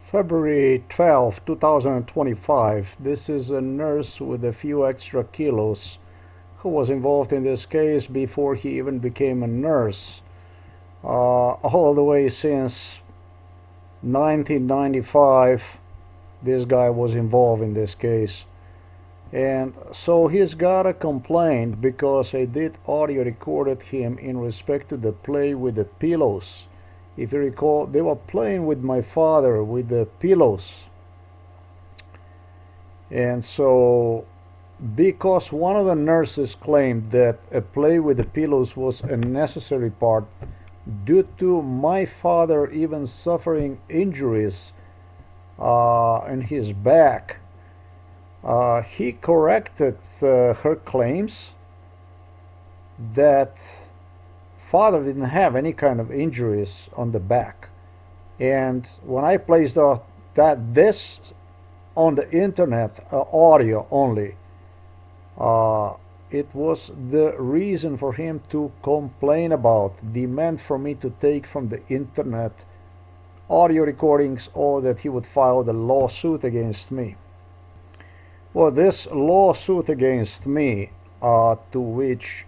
February 12, 2025. This is a nurse with a few extra kilos who was involved in this case before he even became a nurse. All the way since 1995, this guy was involved in this case. And so he's got a complaint because I did audio recorded him in respect to the play with the pillows. If you recall, they were playing with my father with the pillows. And so, because one of the nurses claimed that a play with the pillows was a necessary part due to my father even suffering injuries in his back, he corrected her claims that father didn't have any kind of injuries on the back. And when I placed this on the internet, audio only, it was the reason for him to complain about, demand for me to take from the internet audio recordings, or that he would file the lawsuit against me. Well, this lawsuit against me, to which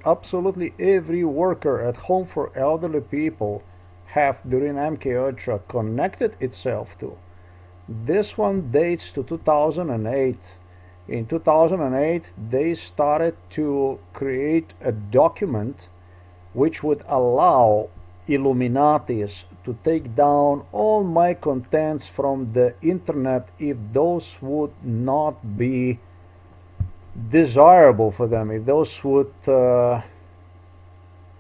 absolutely every worker at Home for Elderly People have during MK Ultra connected itself to. This one dates to 2008. In 2008, they started to create a document which would allow Illuminatis to take down all my contents from the internet if those would not be desirable for them, if those would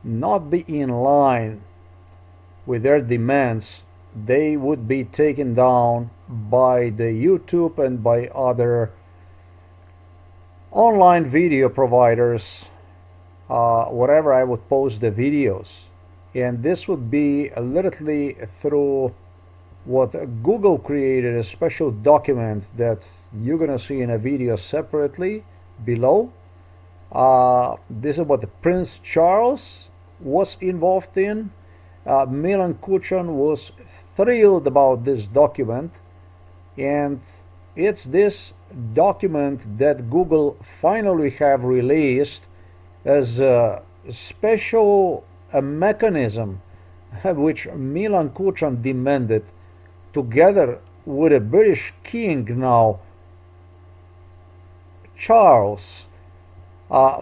not be in line with their demands. They would be taken down by the YouTube and by other online video providers, wherever I would post the videos. And this would be literally through what Google created, a special document that you're gonna see in a video separately below. This is what Prince Charles was involved in. Milan Kuchon was thrilled about this document, and it's this document that Google finally have released as a special mechanism which Milan Kuchon demanded, together with a British king now, Charles.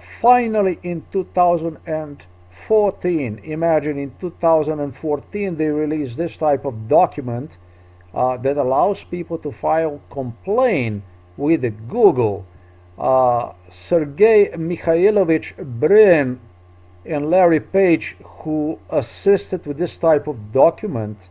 Finally in 2014, imagine, in 2014 they released this type of document that allows people to file complaint with Google. Sergey Mikhailovich Brin and Larry Page, who assisted with this type of document,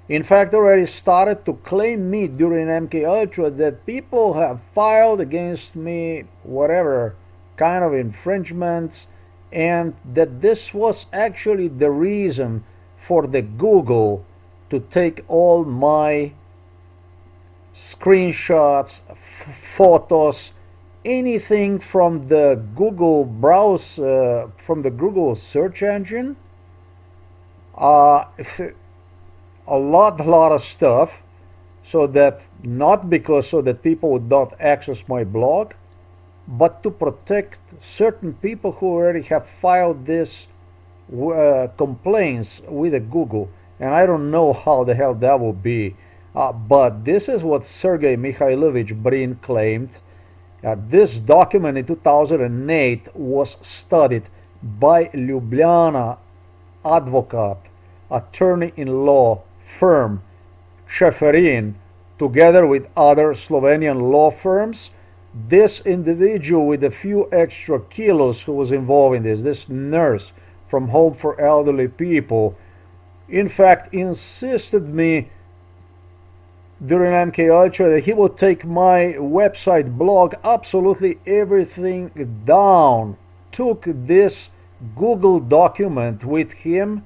in fact already started to claim me during MK Ultra that people have filed against me whatever kind of infringements, and that this was actually the reason for the Google to take all my screenshots, photos, anything from the Google browser, from the Google search engine, a lot of stuff, so that so that people would not access my blog, but to protect certain people who already have filed this complaints with Google. And I don't know how the hell that will be, but this is what Sergey Mikhailovich Brin claimed. This document in 2008 was studied by Ljubljana advocate, attorney-in-law firm Čeferin, together with other Slovenian law firms. This individual with a few extra kilos who was involved in this nurse from Home for Elderly People, in fact insisted me during MK Ultra that he would take my website, blog, absolutely everything down. Took this Google document with him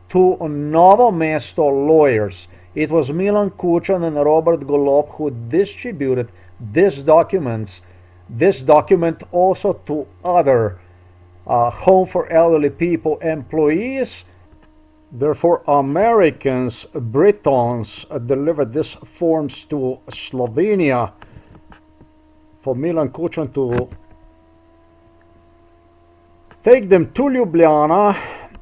to Novo Mesto lawyers. It was Milan Kuchon and Robert Golob who distributed this document also to other Home for Elderly People employees Therefore, Americans, Britons, delivered these forms to Slovenia for Milan Kučan to take them to Ljubljana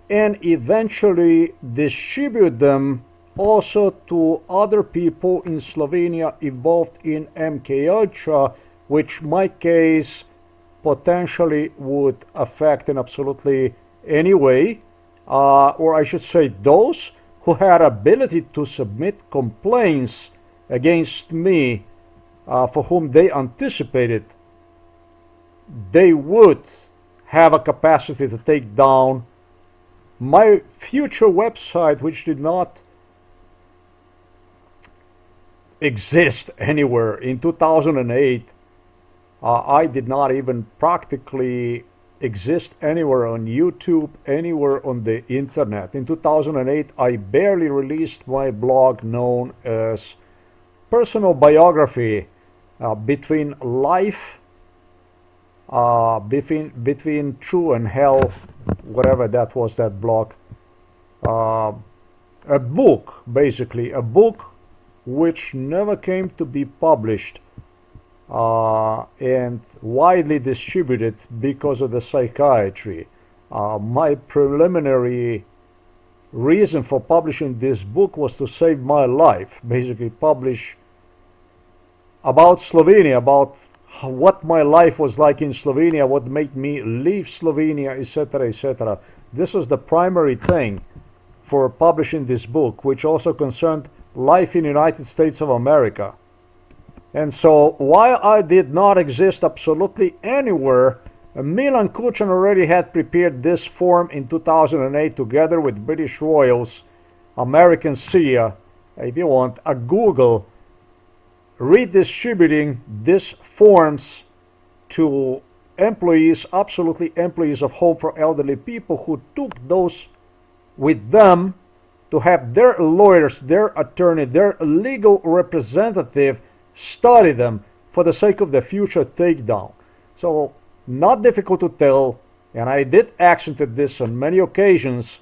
and eventually distribute them also to other people in Slovenia involved in MK Ultra, which my case potentially would affect in absolutely any way, or I should say those who had ability to submit complaints against me, for whom they anticipated they would have a capacity to take down my future website, which did not exist anywhere. In 2008, I did not even practically exist anywhere on YouTube, anywhere on the internet. In 2008, I barely released my blog known as Personal Biography, between life, between true and hell, whatever that was, that blog. A book, basically, a book which never came to be published, and widely distributed because of the psychiatry. My preliminary reason for publishing this book was to save my life, basically publish about Slovenia, about what my life was like in Slovenia, what made me leave Slovenia, etc., etc. This was the primary thing for publishing this book, which also concerned life in the United States of America. And so, while I did not exist absolutely anywhere, Milan Kučan already had prepared this form in 2008 together with British Royals, American CIA, if you want, a Google, redistributing these forms to employees, absolutely employees of Home for Elderly People, who took those with them to have their lawyers, their attorney, their legal representative study them for the sake of the future takedown. So, not difficult to tell, and I did accentuate this on many occasions.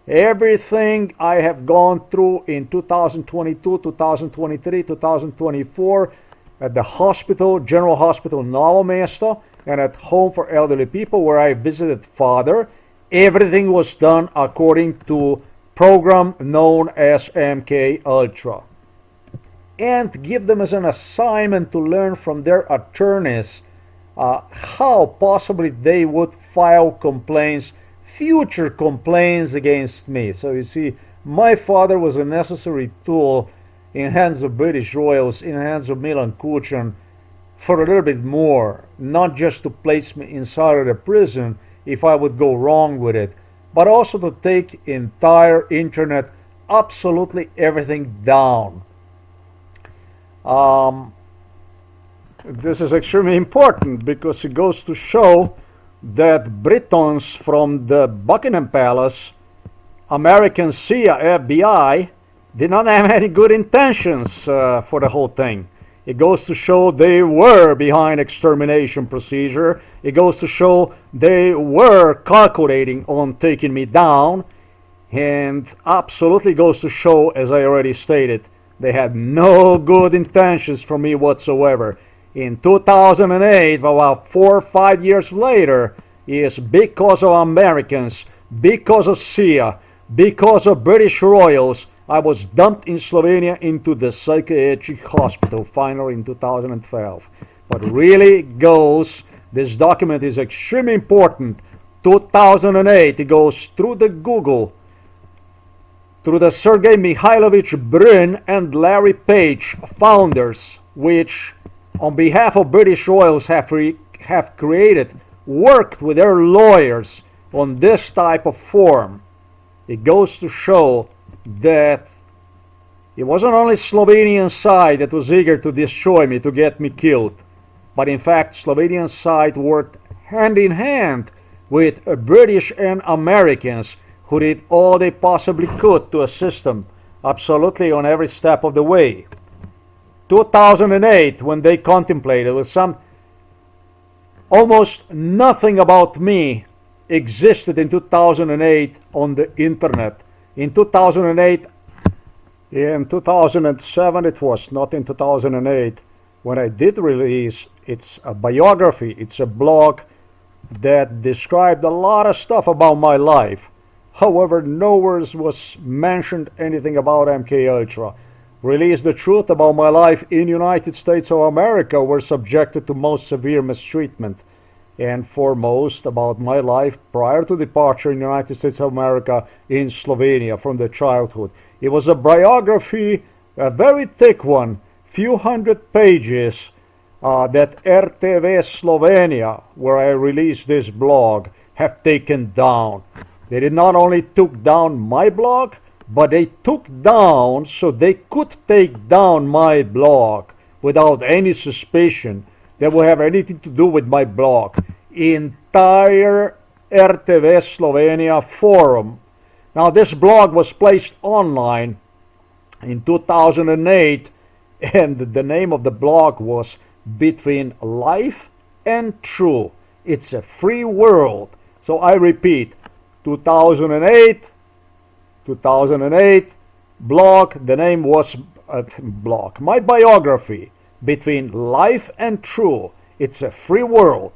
Everything I have gone through in 2022, 2023, 2024 at the hospital, General Hospital Novo Mesto, and at Home for Elderly People, where I visited Father, everything was done according to program known as MK Ultra. And give them as an assignment to learn from their attorneys how possibly they would file complaints, future complaints against me. So you see, my father was a necessary tool in hands of British Royals, in hands of Milan Kučan, for a little bit more, not just to place me inside of the prison if I would go wrong with it, but also to take entire internet, absolutely everything down. This is extremely important because it goes to show that Britons from the Buckingham Palace, American CIA, FBI, did not have any good intentions for the whole thing. It goes to show they were behind extermination procedure. It goes to show they were calculating on taking me down. And absolutely goes to show, as I already stated, they had no good intentions for me whatsoever. In 2008, about 4 or 5 years later, is because of Americans, because of CIA, because of British Royals, I was dumped in Slovenia into the psychiatric hospital, finally in 2012. But really goes, this document is extremely important. 2008, it goes through the Google, through the Sergei Mikhailovich Brin and Larry Page founders, which on behalf of British Royals have created, worked with their lawyers on this type of form. It goes to show that it wasn't only Slovenian side that was eager to destroy me, to get me killed, but in fact Slovenian side worked hand in hand with British and Americans who did all they possibly could to assist them absolutely on every step of the way. 2008, when they contemplated, with some almost nothing about me existed in 2008 on the internet. In 2008, in 2007 it was, not in 2008, when I did release, it's a biography, it's a blog that described a lot of stuff about my life. However, nowhere was mentioned anything about MK Ultra. Released the truth about my life in United States of America, were subjected to most severe mistreatment, and foremost about my life prior to departure in United States of America in Slovenia from the childhood. It was a biography, a very thick one, few hundred pages, that RTV Slovenia, where I released this blog, have taken down. They did not only took down my blog, but they took down so they could take down my blog without any suspicion that will have anything to do with my blog. Entire RTV Slovenia forum. Now this blog was placed online in 2008, and the name of the blog was Between Life and True. It's a free world. So I repeat, 2008 blog, the name was blog. My biography, Between Life and True. It's a free world.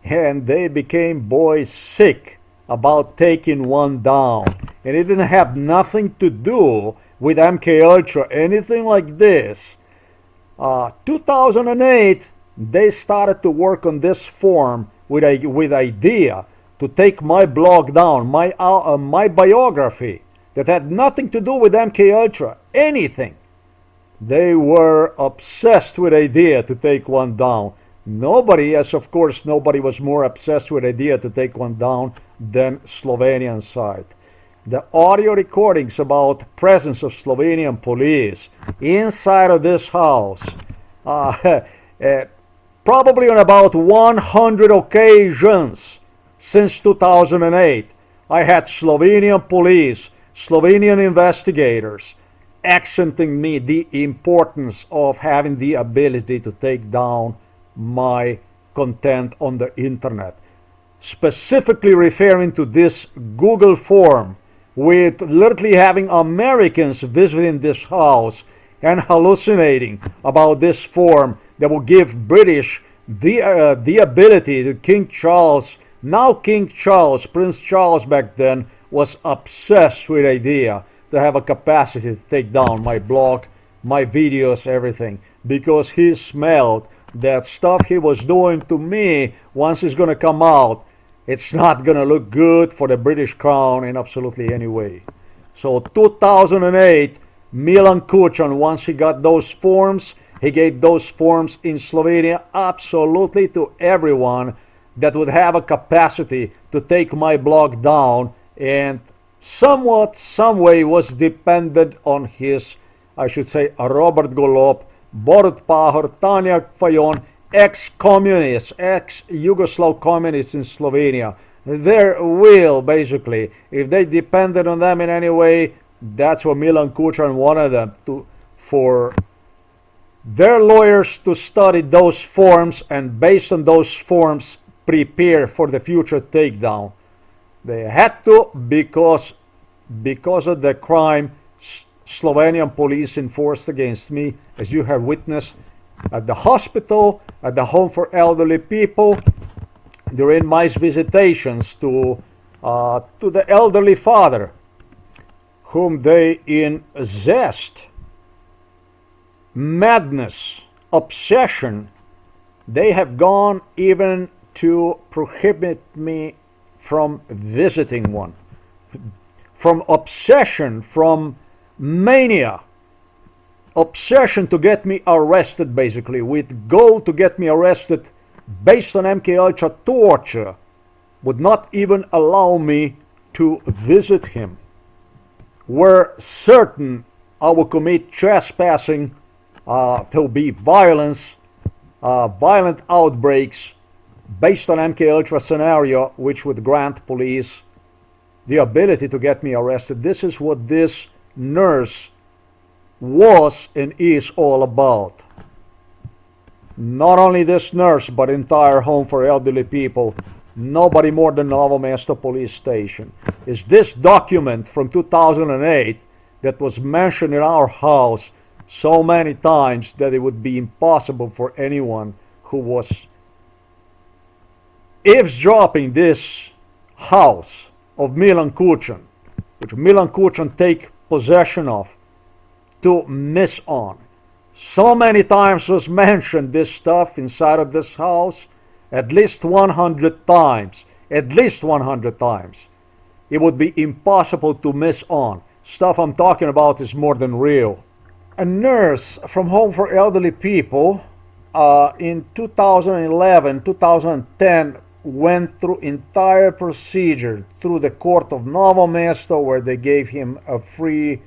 And they became boys sick about taking one down. And it didn't have nothing to do with MK Ultra, anything like this. 2008, they started to work on this form with idea to take my blog down, my biography that had nothing to do with MK Ultra, anything. They were obsessed with idea to take one down. Nobody, as of course nobody was more obsessed with idea to take one down than Slovenian side. The audio recordings about presence of Slovenian police inside of this house, probably on about 100 occasions since 2008, I had Slovenian police, Slovenian investigators accenting me the importance of having the ability to take down my content on the internet, specifically referring to this Google form, with literally having Americans visiting this house and hallucinating about this form that will give British the ability to King Charles, now King Charles, Prince Charles back then, was obsessed with the idea to have a capacity to take down my blog, my videos, everything, because he smelled that stuff he was doing to me. Once it's going to come out, it's not going to look good for the British Crown in absolutely any way. So 2008, Milan Kucan, once he got those forms, he gave those forms in Slovenia absolutely to everyone that would have a capacity to take my blog down, and somewhat, some way was dependent on his, I should say, Robert Golob, Borut Pahor, Tanja Fajon, ex-communists, ex-Yugoslav communists in Slovenia. Their will, basically, if they depended on them in any way, that's what Milan Kucan wanted them to, for their lawyers to study those forms and based on those forms prepare for the future takedown. They had to, because of the crime Slovenian police enforced against me, as you have witnessed at the hospital, at the home for elderly people, during my visitations to the elderly father, whom they, in zest, madness, obsession, they have gone even to prohibit me from visiting one. From obsession, from mania, obsession to get me arrested, basically, with goal to get me arrested based on MK Ultra torture, would not even allow me to visit him. Were certain I will commit trespassing, there will be violence, violent outbreaks based on MK Ultra scenario, which would grant police the ability to get me arrested. This is what this nurse was and is all about. Not only this nurse, but entire home for elderly people. Nobody more than Novo Mesto police station. is this document from 2008 that was mentioned in our house so many times that it would be impossible for anyone who was eavesdropping this house of Milan Kucan, which Milan Kucan take possession of, to miss on. So many times was mentioned this stuff inside of this house, at least 100 times. At least 100 times. It would be impossible to miss on. Stuff I'm talking about is more than real. A nurse from Home for Elderly People in 2011, 2010 went through entire procedure through the court of Novo Mesto, where they gave him a free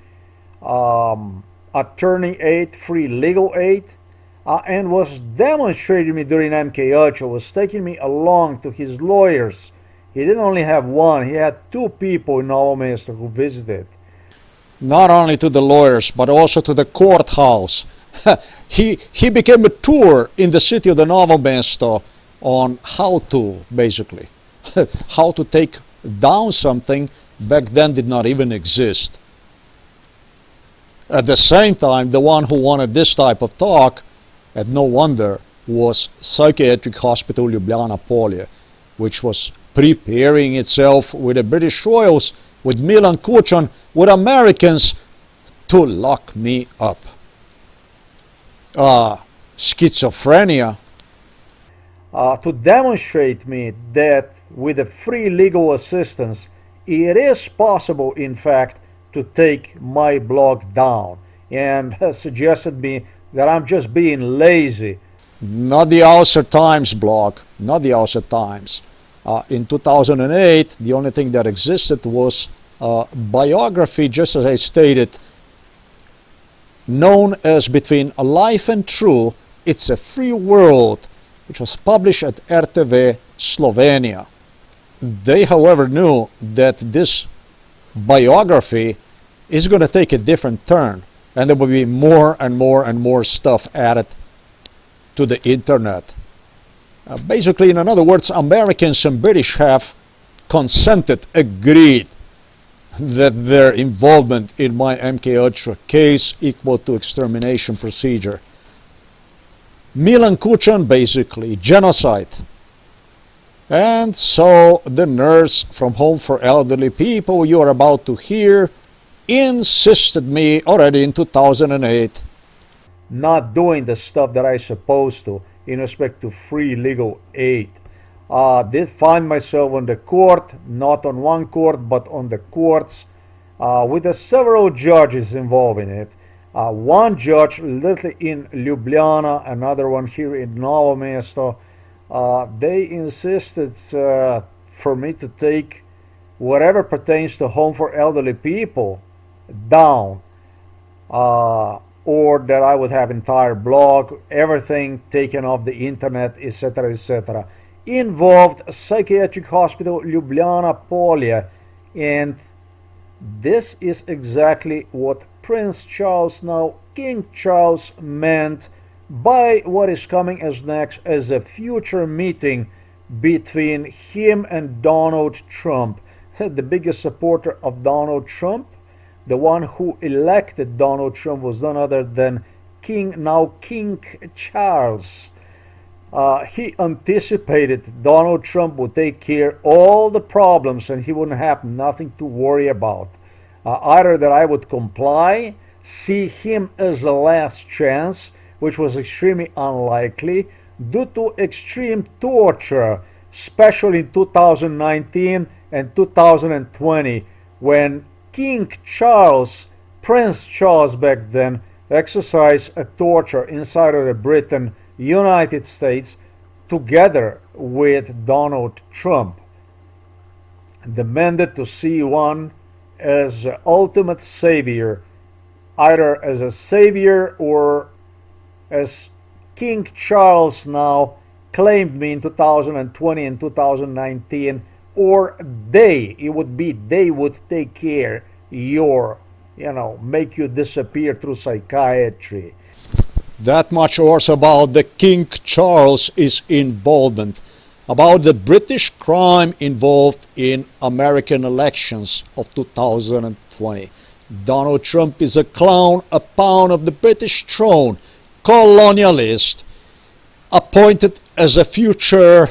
attorney aid, free legal aid, and was demonstrating me during MK Ultra, was taking me along to his lawyers. He didn't only have one, he had two people in Novo Mesto who visited. Not only to the lawyers, but also to the courthouse. he became a tour in the city of the Novo Mesto on how to, basically, how to take down something back then did not even exist. At the same time, the one who wanted this type of talk, and no wonder, was Psychiatric Hospital Ljubljana Polje, which was preparing itself with the British Royals, with Milan Kucan, with Americans, to lock me up. Schizophrenia. To demonstrate me that with a free legal assistance, it is possible, in fact, to take my blog down, and suggested me that I'm just being lazy. Not the Außer Times blog, not the Außer Times. In 2008, the only thing that existed was a biography, just as I stated, known as Between Life and True, It's a Free World, which was published at RTV Slovenia. They, however, knew that this biography is going to take a different turn, and there will be more and more and more stuff added to the internet. Basically, in other words, Americans and British have consented, agreed that their involvement in my MK Ultra case equal to extermination procedure. Milan Kucan, basically, genocide. And so the nurse from Home for Elderly People you are about to hear insisted me already in 2008 not doing the stuff that I supposed to in respect to free legal aid. Did find myself on the court, not on one court, but on the courts, with the several judges involved in it. One judge literally in Ljubljana, another one here in Novo Mesto. They insisted for me to take whatever pertains to Home for Elderly People down, or that I would have entire blog, everything taken off the internet, etc., etc. Involved Psychiatric Hospital Ljubljana Polje, and this is exactly what Prince Charles, now King Charles, meant by what is coming as next as a future meeting between him and Donald Trump. The biggest supporter of Donald Trump, the one who elected Donald Trump, was none other than now King Charles. He anticipated Donald Trump would take care of all the problems and he wouldn't have nothing to worry about. Either that I would comply, see him as a last chance, which was extremely unlikely due to extreme torture, especially in 2019 and 2020, when King Charles, Prince Charles back then, exercised a torture inside of the Britain, United States, together with Donald Trump. Demanded to see one as the ultimate savior, either as a savior or as King Charles now claimed me in 2020 and 2019, or they would take care your, make you disappear through psychiatry. That much also about the King Charles' involvement. about the British crime involved in American elections of 2020. Donald Trump is a clown, a pawn of the British throne, colonialist, appointed as a future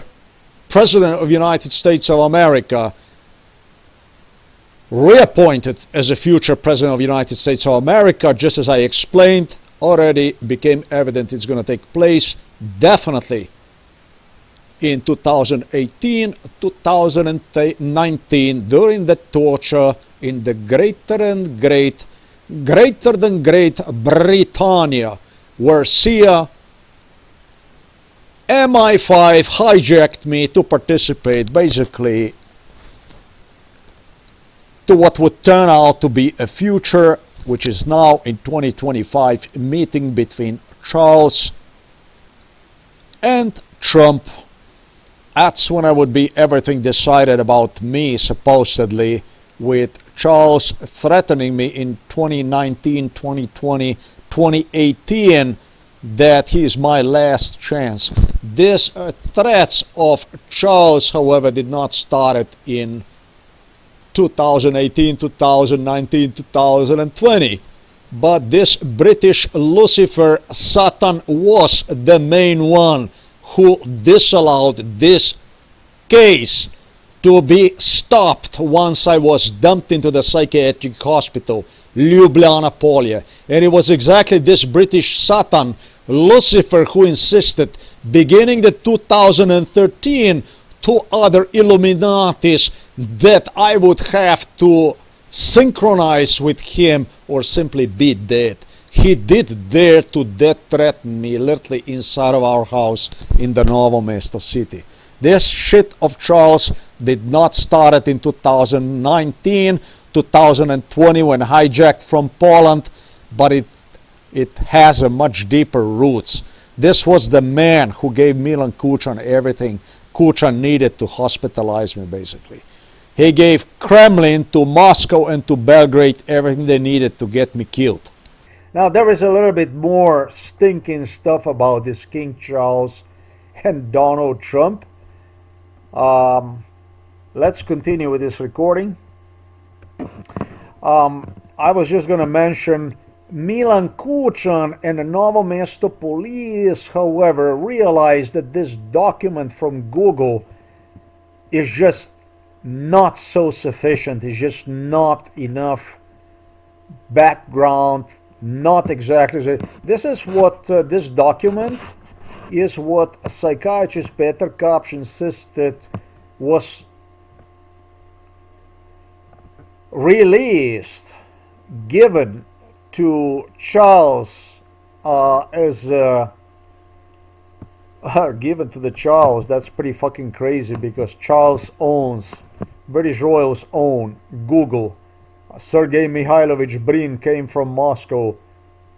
President of the United States of America, reappointed as a future President of the United States of America, just as I explained, already became evident it's going to take place definitely in 2018, 2019, during the torture in the greater than Great Britannia, where CIA MI5 hijacked me to participate basically to what would turn out to be a future, which is now in 2025, meeting between Charles and Trump. That's when I would be everything decided about me, supposedly, with Charles threatening me in 2019, 2020, 2018 that he is my last chance. These threats of Charles, however, did not start in 2018, 2019, 2020. But this British Lucifer Satan was the main one who disallowed this case to be stopped once I was dumped into the psychiatric hospital, Ljubljana Polje. And it was exactly this British Satan, Lucifer, who insisted, beginning the 2013, to other Illuminatis, that I would have to synchronize with him or simply be dead. He did dare to death threaten me literally inside of our house in the Novo Mesto city. This shit of Charles did not start in 2019, 2020 when hijacked from Poland, but it has a much deeper roots. This was the man who gave Milan Kučan everything Kučan needed to hospitalize me, basically. He gave Kremlin to Moscow and to Belgrade everything they needed to get me killed. Now, there is a little bit more stinking stuff about this King Charles and Donald Trump. Let's continue with this recording. I was just going to mention Milan Kučan and the Novo Mesto police, however, realized that this document from Google is just not so sufficient. It's just not enough background, not exactly. This is what this document is what psychiatrist Peter Kapsch insisted was released, given to Charles given to the Charles. That's pretty fucking crazy, because Charles owns, British royals own Google. Sergei Mikhailovich Brin came from Moscow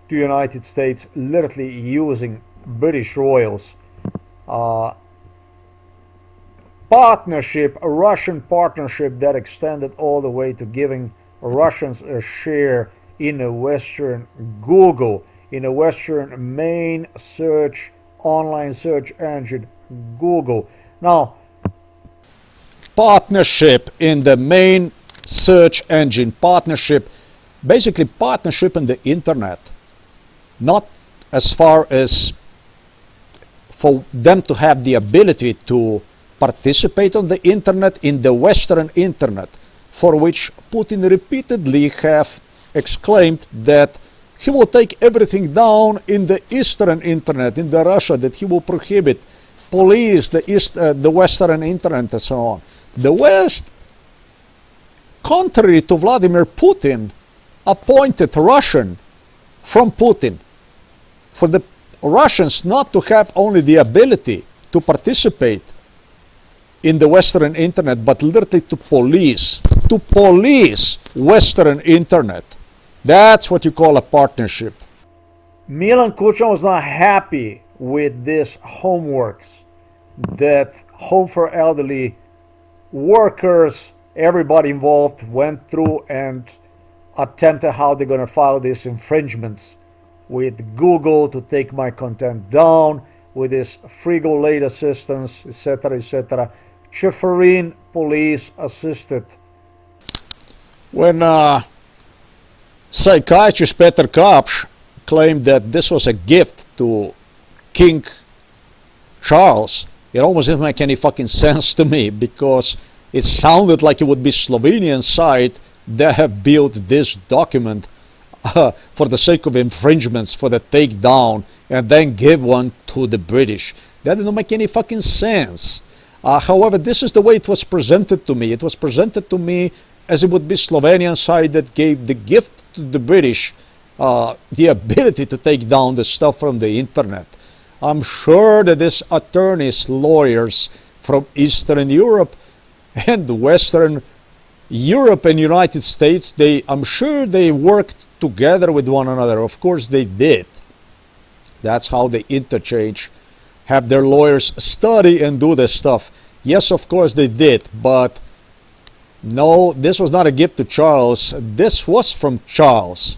to United States literally using British royals. Partnership, a Russian partnership that extended all the way to giving Russians a share in a Western Google, in a Western main search, online search engine, Google. Now, partnership in the main search engine, partnership, basically partnership in the internet, not as far as for them to have the ability to participate on the internet, in the Western internet, for which Putin repeatedly have exclaimed that he will take everything down in the Eastern internet, in the Russia, that he will prohibit, police the Western internet and so on. The West, contrary to Vladimir Putin, appointed Russian from Putin for the Russians not to have only the ability to participate in the Western internet, but literally to police Western internet. That's what you call a partnership. Milan Kučan was not happy with this homeworks that Home for Elderly Workers, everybody involved, went through and attempted how they're going to file these infringements with Google to take my content down. with his Frigolate assistants, etc., etc. Schifrin police assisted. When psychiatrist Peter Kapsch claimed that this was a gift to King Charles, it almost didn't make any fucking sense to me, because it sounded like it would be Slovenian side that have built this document for the sake of infringements, for the takedown, and then give one to the British. That didn't make any fucking sense. However, this is the way it was presented to me. It was presented to me as it would be Slovenian side that gave the gift to the British, the ability to take down the stuff from the internet. I'm sure that these attorneys, lawyers from Eastern Europe and Western Europe and United States, I'm sure they worked together with one another. Of course they did. That's how they interchange, have their lawyers study and do this stuff. Yes, of course they did, but no, this was not a gift to Charles. This was from Charles.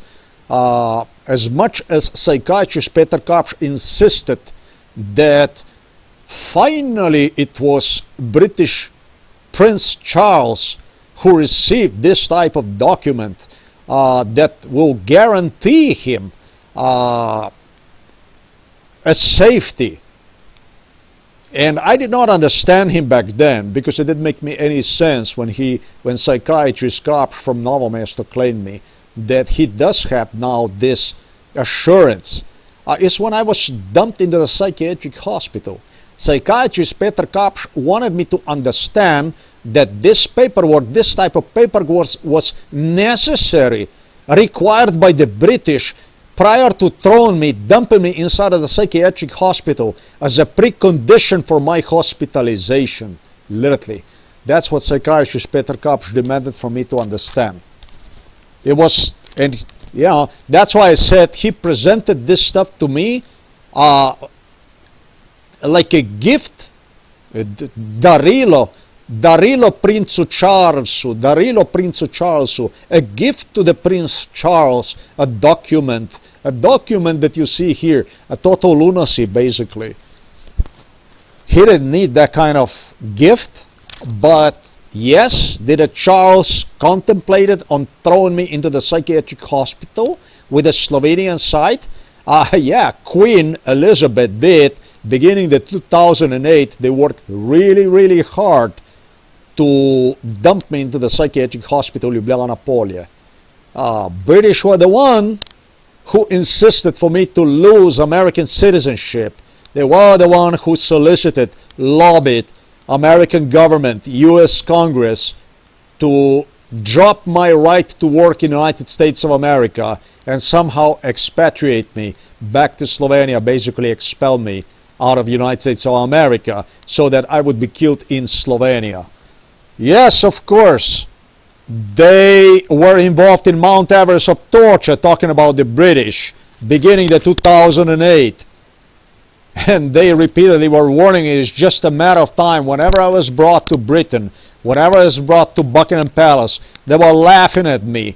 As much as psychiatrist Peter Kapsch insisted that finally it was British Prince Charles who received this type of document that will guarantee him a safety. And I did not understand him back then, because it didn't make me any sense when psychiatrist Kapsch from Novo Mesto claimed me that he does have now this assurance. Is when I was dumped into the psychiatric hospital. Psychiatrist Peter Kapsch wanted me to understand that this paperwork, this type of paperwork was necessary, required by the British prior to throwing me, dumping me inside of the psychiatric hospital as a precondition for my hospitalization. Literally. That's what psychiatrist Peter Kapsch demanded from me to understand. It was, and yeah, that's why I said he presented this stuff to me like a gift. Darilo Princu Charlesu, a gift to the Prince Charles, a document that you see here, a total lunacy basically. He didn't need that kind of gift, but yes, did a Charles contemplated on throwing me into the psychiatric hospital with a Slovenian side? Yeah, Queen Elizabeth did. Beginning the 2008, they worked really, really hard to dump me into the psychiatric hospital Ljubljana Polje. British were the one who insisted for me to lose American citizenship. They were the one who solicited, lobbied American government, US Congress to drop my right to work in the United States of America and somehow expatriate me back to Slovenia, basically expel me out of the United States of America so that I would be killed in Slovenia. Yes, of course, they were involved in Mount Everest of torture, talking about the British, beginning the 2008. And they repeatedly were warning it is just a matter of time. Whenever I was brought to Britain, whenever I was brought to Buckingham Palace, they were laughing at me,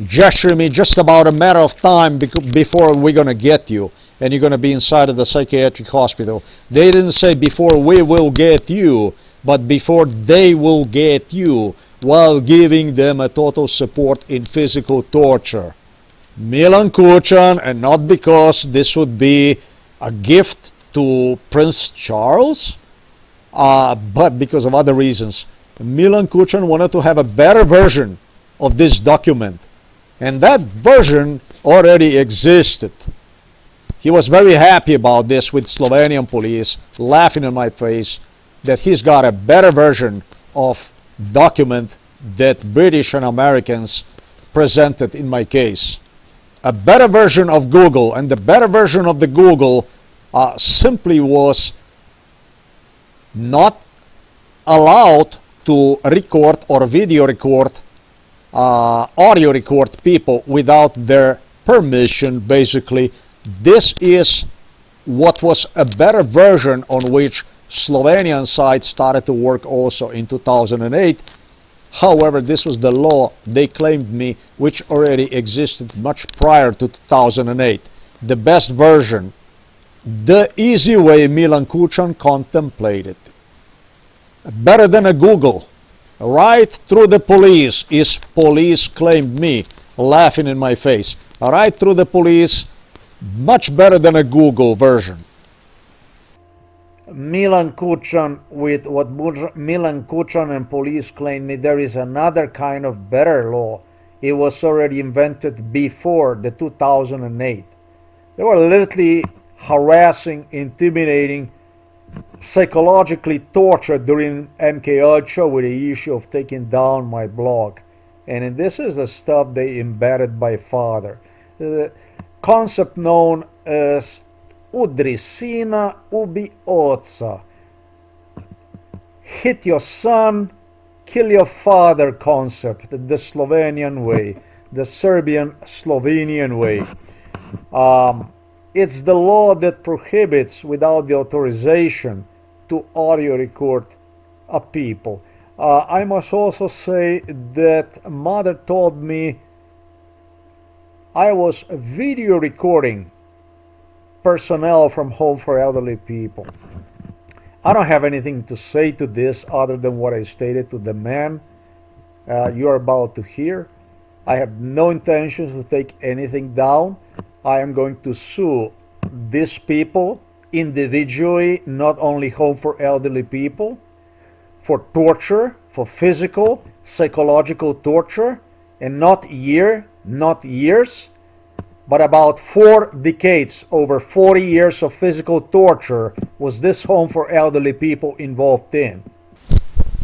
gesturing me just about a matter of time before we're going to get you. And you're going to be inside of the psychiatric hospital. They didn't say before we will get you, but before they will get you, while giving them a total support in physical torture. Milan Kučan, and not because this would be a gift to Prince Charles, but because of other reasons. Milan Kučan wanted to have a better version of this document, and that version already existed. He was very happy about this with Slovenian police, laughing in my face that he's got a better version of document that British and Americans presented in my case. A better version of Google, and the better version of the Google simply was not allowed to record or video record, audio record people without their permission, basically. This is what was a better version on which Slovenian side started to work also in 2008. However, this was the law they claimed me, which already existed much prior to 2008. The best version the easy way Milan Kucan contemplated. Better than a Google. Right through the police is police claimed me, laughing in my face. Right through the police, much better than a Google version. Milan Kucan, with what Milan Kucan and police claim me, there is another kind of better law. It was already invented before the 2008. They were literally harassing, intimidating, psychologically tortured during MK Ultra with the issue of taking down my blog. And this is the stuff they embedded by father. The concept known as udri sina, ubi oca. Hit your son, kill your father concept, the Slovenian way, the Serbian Slovenian way. It's the law that prohibits, without the authorization, to audio record a people. I must also say that mother told me I was video recording personnel from Home for Elderly People. I don't have anything to say to this other than what I stated to the man you're about to hear. I have no intention to take anything down. I am going to sue these people individually, not only Home for Elderly People, for torture, for physical, psychological torture, and not years, but about 4 decades, over 40 years of physical torture was this Home for Elderly People involved in.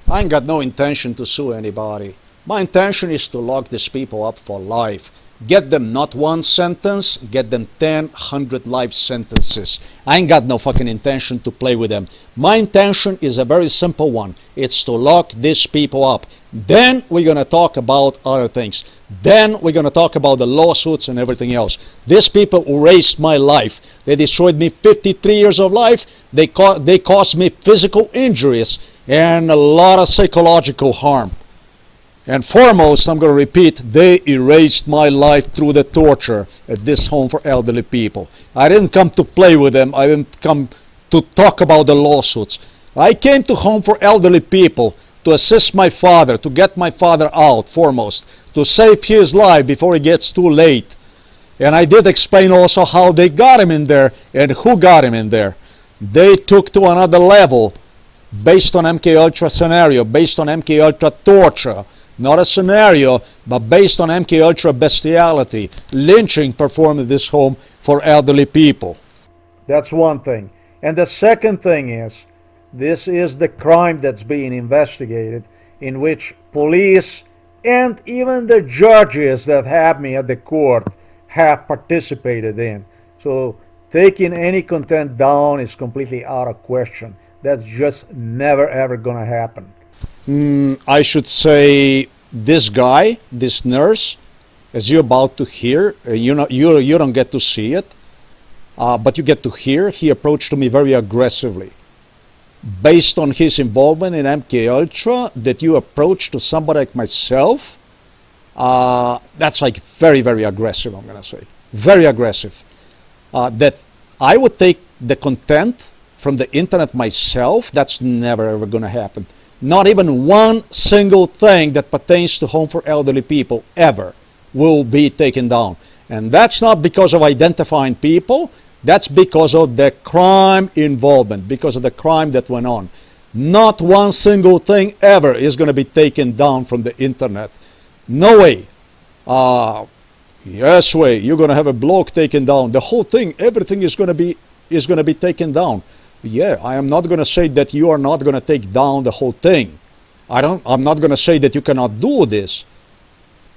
I ain't got no intention to sue anybody. My intention is to lock these people up for life. Get them not 1 sentence, get them 10, 100 life sentences. I ain't got no fucking intention to play with them. My intention is a very simple one. It's to lock these people up. Then we're gonna talk about other things. Then we're gonna talk about the lawsuits and everything else. These people erased my life. They destroyed me 53 years of life. They caused me physical injuries and a lot of psychological harm. And foremost, I'm going to repeat, they erased my life through the torture at this Home for Elderly People. I didn't come to play with them. I didn't come to talk about the lawsuits. I came to Home for Elderly People to assist my father, to get my father out, foremost, to save his life before it gets too late. And I did explain also how they got him in there and who got him in there. They took to another level based on MK Ultra scenario, based on MK Ultra torture. Not a scenario, but based on MK Ultra bestiality, lynching performed at this Home for Elderly People. That's one thing. And the second thing is, this is the crime that's being investigated, in which police and even the judges that have me at the court have participated in. So taking any content down is completely out of question. That's just never ever gonna happen. I should say this guy, this nurse, as you're about to hear, you don't get to see it, but you get to hear, he approached me very aggressively. Based on his involvement in MK Ultra, that you approach to somebody like myself, that's like very, very aggressive, I'm gonna say. Very aggressive. That I would take the content from the internet myself, that's never ever gonna happen. Not even one single thing that pertains to Home for Elderly People ever will be taken down. And that's not because of identifying people, that's because of the crime involvement, because of the crime that went on. Not one single thing ever is going to be taken down from the internet. No way. Yes way, you're going to have a blog taken down. The whole thing, everything is going to be taken down. Yeah, I am not going to say that you are not going to take down the whole thing. I'm not going to say that you cannot do this.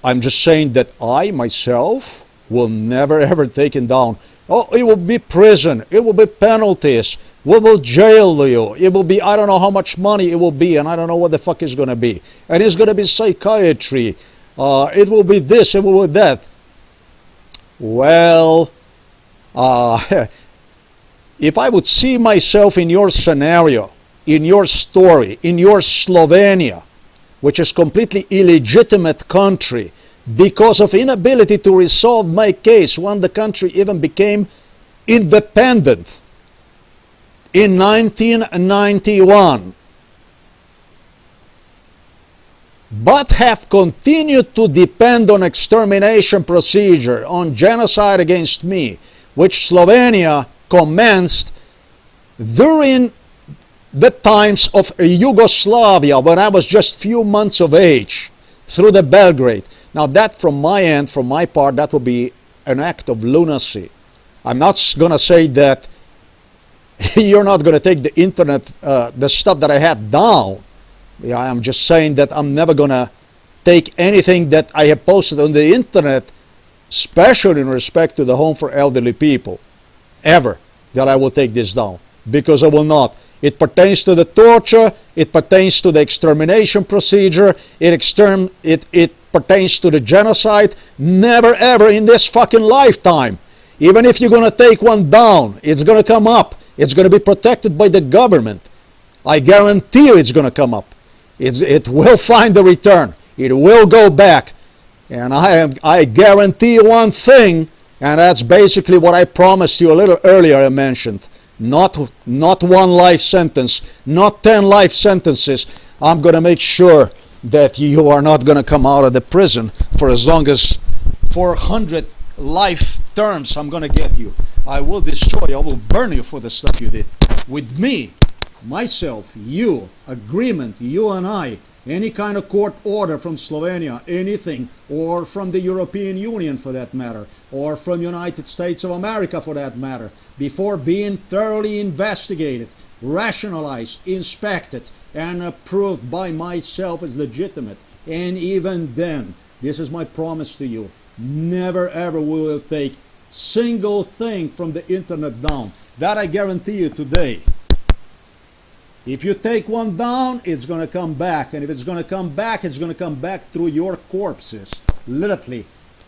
I'm just saying that I myself will never ever take it down. Oh, it will be prison. It will be penalties. We will jail you. It will be, I don't know how much money it will be, and I don't know what the fuck it's going to be. And it's going to be psychiatry. It will be this, it will be that. Well, if I would see myself in your scenario, in your story, in your Slovenia, which is completely illegitimate country, because of inability to resolve my case when the country even became independent. in 1991, but have continued to depend on extermination procedure, on genocide against me, which Slovenia commenced during the times of Yugoslavia, when I was just few months of age, through the Belgrade. Now that, from my end, from my part, that would be an act of lunacy. I'm not going to say that you're not going to take the internet, the stuff that I have down. Yeah, I'm just saying that I'm never going to take anything that I have posted on the internet, especially in respect to the Home for Elderly People, ever, that I will take this down. Because I will not. It pertains to the torture, it pertains to the extermination procedure, it pertains to the genocide. Never ever in this fucking lifetime. Even if you're going to take one down, it's going to come up. It's going to be protected by the government. I guarantee you it's going to come up. It will find the return. It will go back. And I guarantee you one thing, and that's basically what I promised you a little earlier. I mentioned not one life sentence, not 10 life sentences. I'm going to make sure that you are not going to come out of the prison for as long as 400 life terms. I'm going to get you. I will destroy you. I will burn you for the stuff you did with me. Myself, you, agreement, you and I, any kind of court order from Slovenia, anything, or from the European Union for that matter, or from United States of America for that matter, before being thoroughly investigated, rationalized, inspected, and approved by myself as legitimate. And even then, this is my promise to you, never ever will we take single thing from the internet down. That I guarantee you today. If you take one down, it's going to come back. And if it's going to come back, it's going to come back through your corpses. Literally.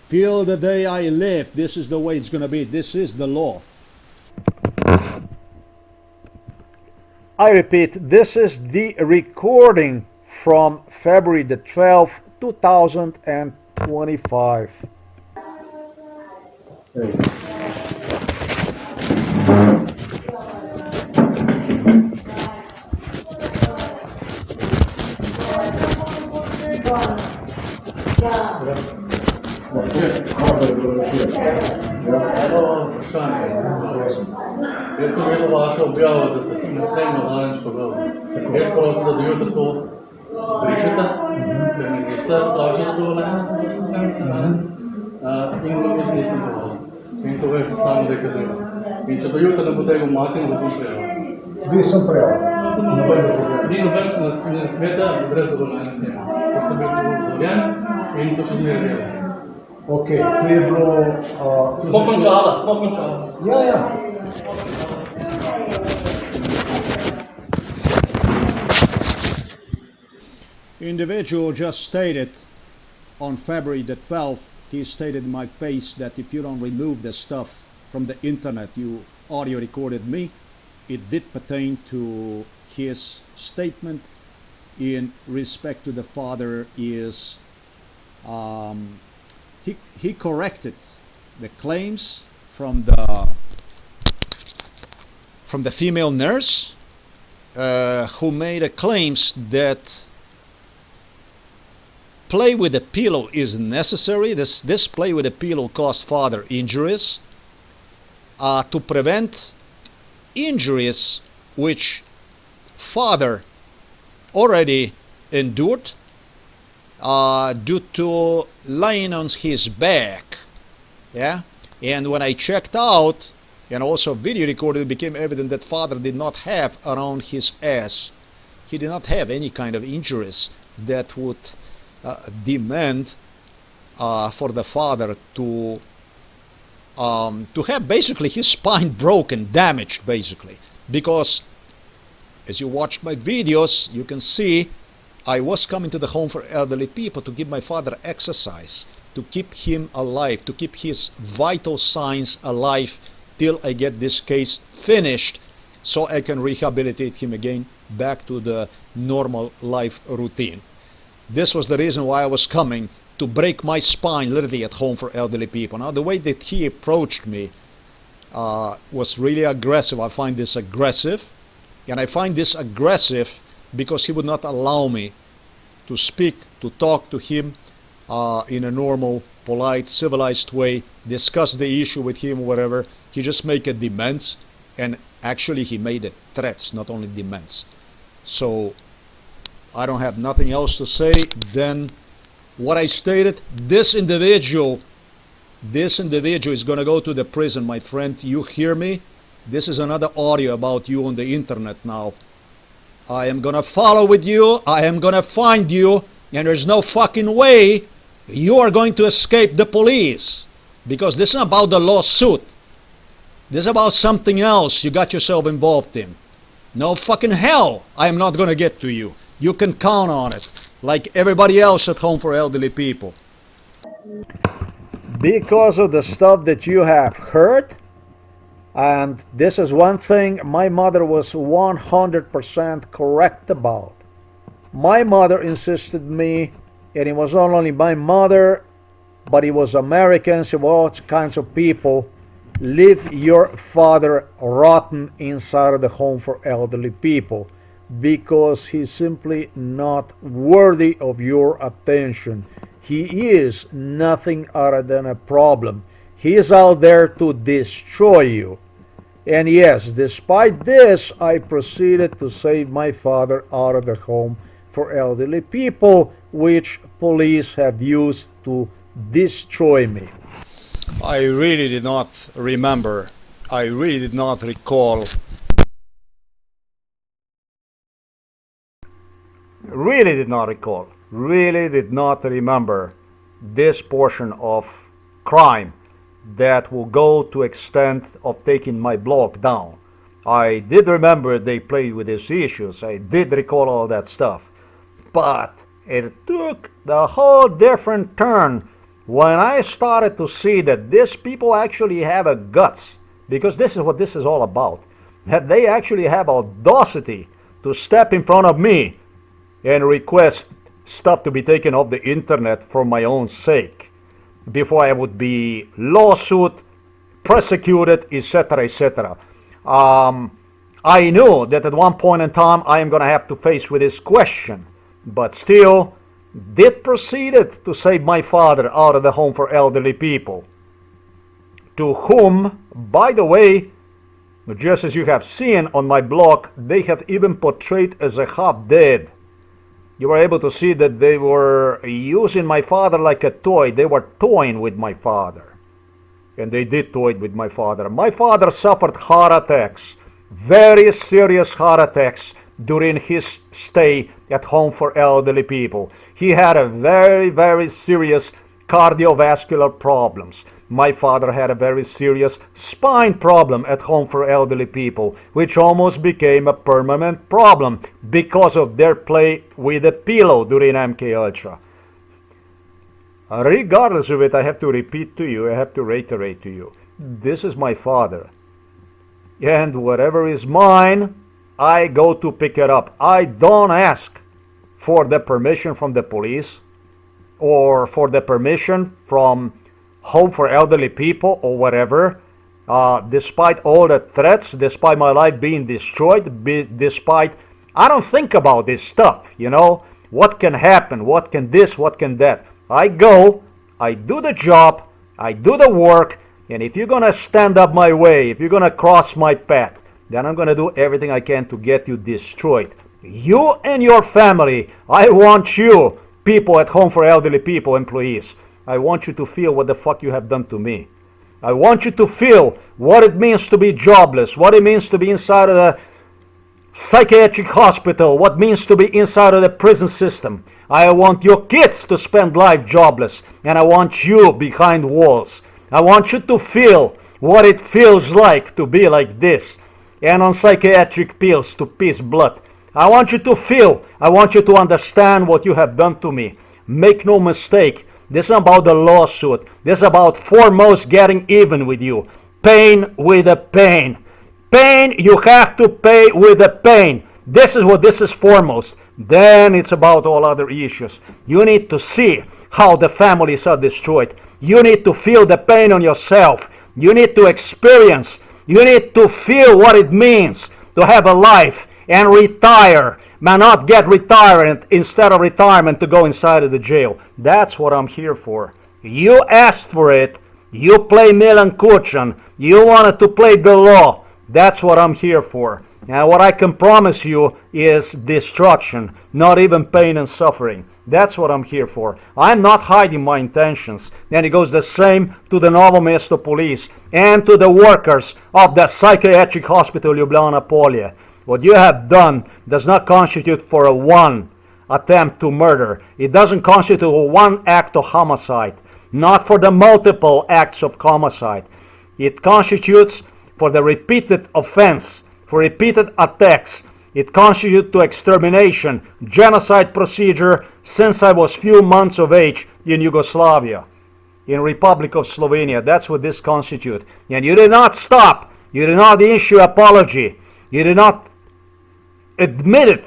Till the day I live, this is the way it's going to be. This is the law. I repeat, this is the recording from February the 12th, 2025. Eno vprašanje. Jaz sem vedel vašo objavo, da ste se ne smemo zadnjič pogovoriti. Jaz prosim, da do jutra to zbrišete, ker mi niste pravši zadovoljeni, in jaz nisem dovoljen. In to veste samo, da je kaznivo. In če do jutra ne bo tega umaknil, bo prijavil. Vi sem prijavil. Ni noben, ne smete brez dovoljenja snemati. Ko ste bili dovoljen in to še zmeraj delate. Ok, to je bilo... Smo končala. Ja. Individual just stated on February the 12th, he stated in my face that if you don't remove the stuff from the internet, you audio recorded me. It did pertain to his statement in respect to the father is he corrected the claims from the female nurse who made a claims that play with a pillow is necessary. This play with a pillow caused father injuries to prevent injuries which father already endured due to lying on his back. Yeah, and when I checked out and also video recorded, it became evident that father did not have around his ass, he did not have any kind of injuries that would demand for the father to have basically his spine broken, damaged basically, because as you watch my videos you can see I was coming to the home for elderly people to give my father exercise, to keep him alive, to keep his vital signs alive till I get this case finished so I can rehabilitate him again back to the normal life routine. This was the reason why I was coming, to break my spine literally at home for elderly people. Now the way that he approached me was really aggressive. I find this aggressive. And I find this aggressive because he would not allow me to speak, to talk to him in a normal, polite, civilized way, discuss the issue with him, whatever. He just make a demands, and actually he made it threats, not only demands. So I don't have nothing else to say than what I stated. This individual is going to go to the prison, my friend. You hear me? This is another audio about you on the internet now. I am going to follow with you. I am going to find you. And there's no fucking way you are going to escape the police. Because this is not about the lawsuit. This is about something else you got yourself involved in. No fucking hell I am not going to get to you. You can count on it. Like everybody else at Home for Elderly People. Because of the stuff that you have heard, and this is one thing my mother was 100% correct about. My mother insisted me, and it was not only my mother, but it was Americans, it was all kinds of people, leave your father rotten inside of the Home for Elderly People because he's simply not worthy of your attention. He is nothing other than a problem. He is out there to destroy you. And yes, despite this, I proceeded to save my father out of the Home for Elderly People, which police have used to destroy me. I really did not remember. I really did not recall. Really did not remember this portion of crime that will go to extent of taking my blog down. I did remember they played with these issues. I did recall all that stuff. But it took the whole different turn when I started to see that these people actually have a guts, because this is what this is all about, that they actually have audacity to step in front of me and request stuff to be taken off the internet for my own sake, before I would be lawsuit, prosecuted, etc., etc. I knew that at one point in time I am going to have to face with this question, but still did proceeded to save my father out of the Home for Elderly People, to whom, by the way, just as you have seen on my blog, they have even portrayed as a half dead. You were able to see that they were using my father like a toy. They were toying with my father. And they did toy with my father. My father suffered heart attacks, very serious heart attacks, during his stay at Home for Elderly People. He had a very, very serious cardiovascular problems. My father had a very serious spine problem at Home for Elderly People, which almost became a permanent problem because of their play with a pillow during MK Ultra. Regardless of it, I have to repeat to you, I have to reiterate to you, this is my father. And whatever is mine, I go to pick it up. I don't ask for the permission from the police or for the permission from Home for Elderly People or whatever. Despite all the threats, despite my life being destroyed, despite, I don't think about this stuff, you know. What can happen? What can this? What can that? I go, I do the job, I do the work, and if you're going to stand up my way, if you're going to cross my path, then I'm going to do everything I can to get you destroyed. You and your family. I want you, people at Home for Elderly People, employees, I want you to feel what the fuck you have done to me. I want you to feel what it means to be jobless, what it means to be inside of the psychiatric hospital, what it means to be inside of the prison system. I want your kids to spend life jobless, and I want you behind walls. I want you to feel what it feels like to be like this, and on psychiatric pills to piss blood. I want you to feel, I want you to understand what you have done to me. Make no mistake, this is about the lawsuit. This is about foremost getting even with you. Pain with a pain. Pain, you have to pay with a pain. This is what this is foremost. Then it's about all other issues. You need to see how the families are destroyed. You need to feel the pain on yourself. You need to experience. You need to feel what it means to have a life and retire, man, not get retirement instead of retirement to go inside of the jail. That's what I'm here for. You asked for it. You play Milan Kucan. You wanted to play the law. That's what I'm here for. And what I can promise you is destruction, not even pain and suffering. That's what I'm here for. I'm not hiding my intentions. And it goes the same to the Novo Mesto police and to the workers of the psychiatric hospital Ljubljana Polje. What you have done does not constitute for a one attempt to murder. It doesn't constitute a one act of homicide. Not for the multiple acts of homicide. It constitutes for the repeated offense, for repeated attacks. It constitutes to extermination, genocide procedure since I was few months of age in Yugoslavia, in Republic of Slovenia. That's what this constitutes. And you did not stop. You did not issue apology. You did not admit it,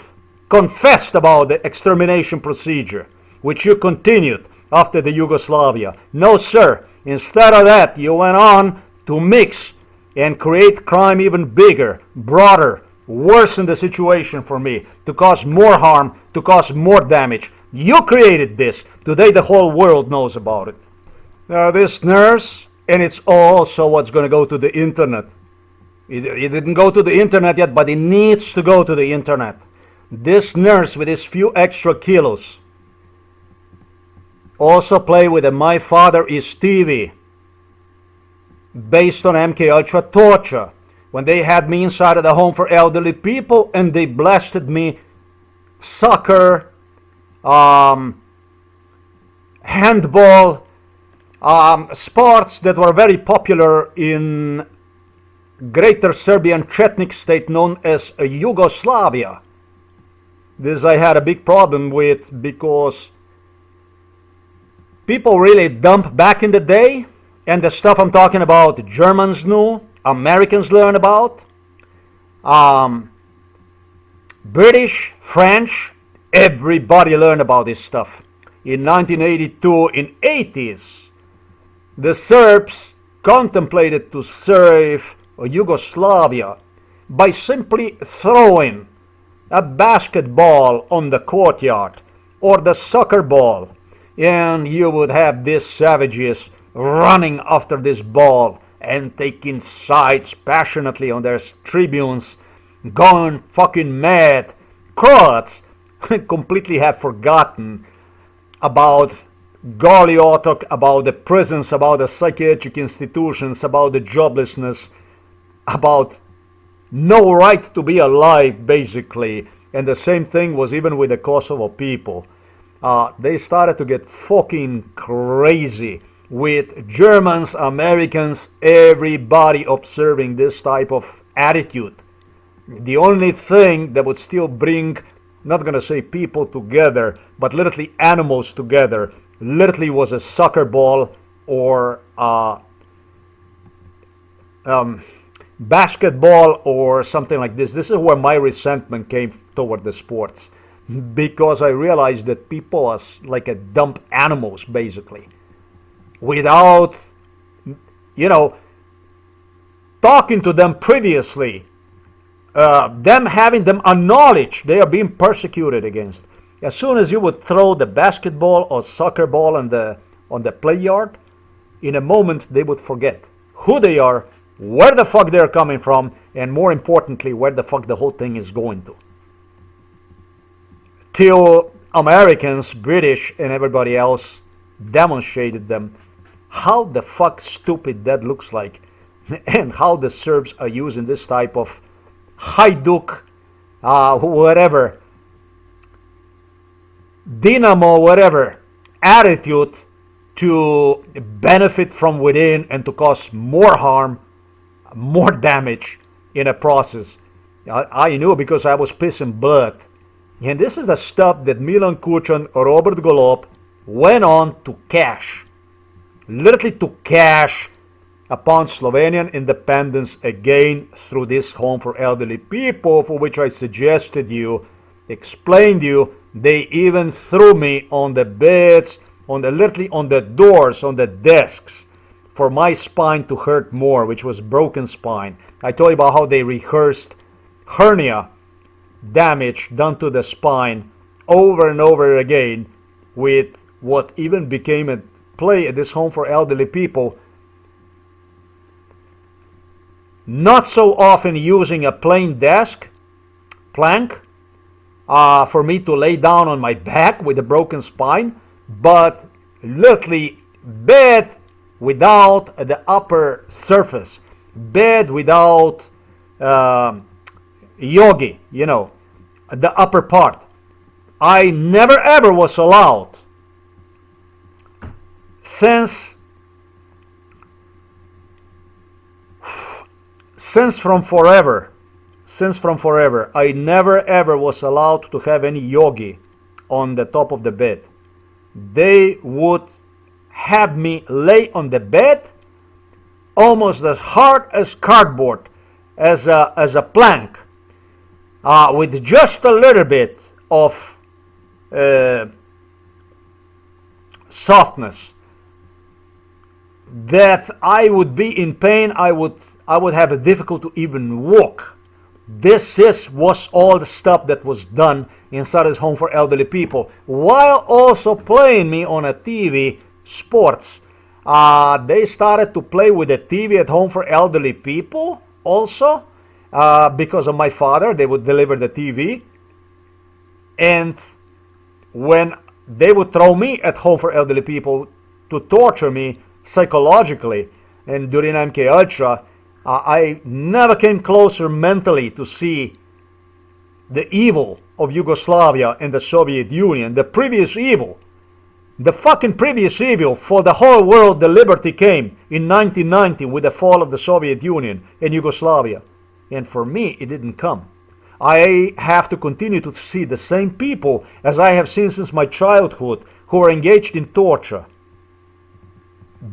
confessed about the extermination procedure, which you continued after the Yugoslavia. No, sir. Instead of that, you went on to mix and create crime even bigger, broader, worsen the situation for me, to cause more harm, to cause more damage. You created this. Today the whole world knows about it. This nurse, and it's also what's going to go to the internet. It didn't go to the internet yet, but it needs to go to the internet. This nurse with his few extra kilos also play with the My Father is TV, based on MK Ultra torture, when they had me inside of the home for elderly people and they blasted me soccer, handball, sports that were very popular in Greater Serbian Chetnik state known as Yugoslavia. This I had a big problem with because people really dump back in the day, and the stuff I'm talking about, Germans knew, Americans learned about, British, French, everybody learned about this stuff. In 1982, in 80s, the Serbs contemplated to serve Yugoslavia by simply throwing a basketball on the courtyard or the soccer ball, and you would have these savages running after this ball and taking sides passionately on their tribunes, going fucking mad. Croats completely have forgotten about Goli Otok, about the prisons, about the psychiatric institutions, about the joblessness, about no right to be alive, basically. And the same thing was even with the Kosovo people. They started to get fucking crazy with Germans, Americans, everybody observing this type of attitude. The only thing that would still bring, not gonna say people together, but literally animals together, literally was a soccer ball or basketball or something like this. This is where my resentment came toward the sports, because I realized that people are like a dumb animals, basically, without, talking to them previously, them having them acknowledge they are being persecuted against. As soon as you would throw the basketball or soccer ball on the play yard, in a moment they would forget who they are, where the fuck they're coming from, and more importantly, where the fuck the whole thing is going to. Till Americans, British, and everybody else demonstrated them how the fuck stupid that looks like, and how the Serbs are using this type of Hajduk, whatever, Dynamo, whatever, attitude to benefit from within and to cause more harm, more damage in a process. I knew because I was pissing blood. And this is the stuff that Milan Kucan, Robert Golob went on to cash. Literally to cash upon Slovenian independence again through this home for elderly people, for which I suggested you, explained you. They even threw me on the beds, literally on the doors, on the desks, for my spine to hurt more, which was broken spine. I told you about how they rehearsed hernia damage done to the spine over and over again with what even became a play at this home for elderly people. Not so often using a plain desk, plank, for me to lay down on my back with a broken spine, but literally bed without the upper surface, bed without yogi, you know, the upper part. I never ever was allowed since from forever, I never ever was allowed to have any yogi on the top of the bed. They would have me lay on the bed almost as hard as cardboard, as a plank, with just a little bit of softness, that I would be in pain. I would have a difficult to even walk. This was all the stuff that was done inside his home for elderly people, while also playing me on a TV sports. They started to play with the TV at home for elderly people also, because of my father. They would deliver the TV, and when they would throw me at home for elderly people to torture me psychologically, and during MK Ultra, I never came closer mentally to see the evil of Yugoslavia and the Soviet Union, the previous evil, the fucking previous evil. For the whole world, the liberty came in 1990 with the fall of the Soviet Union and Yugoslavia. And for me, it didn't come. I have to continue to see the same people as I have seen since my childhood, who are engaged in torture.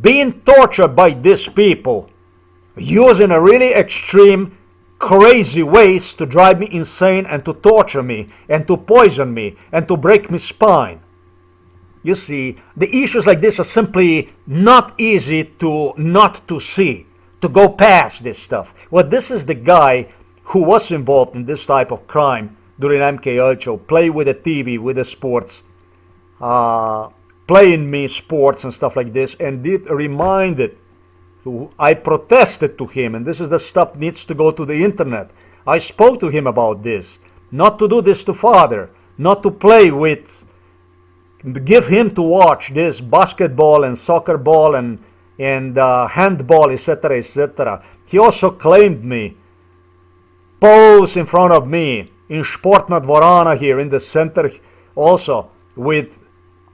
Being tortured by these people, using a really extreme, crazy ways to drive me insane and to torture me and to poison me and to break my spine. You see, the issues like this are simply not easy to not to see, to go past this stuff. Well, this is the guy who was involved in this type of crime during MK Ultra, play with the TV, with the sports, playing me sports and stuff like this, and it reminded, I protested to him, and this is the stuff needs to go to the internet. I spoke to him about this, not to do this to father, not to play with, give him to watch this basketball and soccer ball and handball, etc., etc. He also claimed me, pose in front of me in Sportna Dvorana here in the center, also with,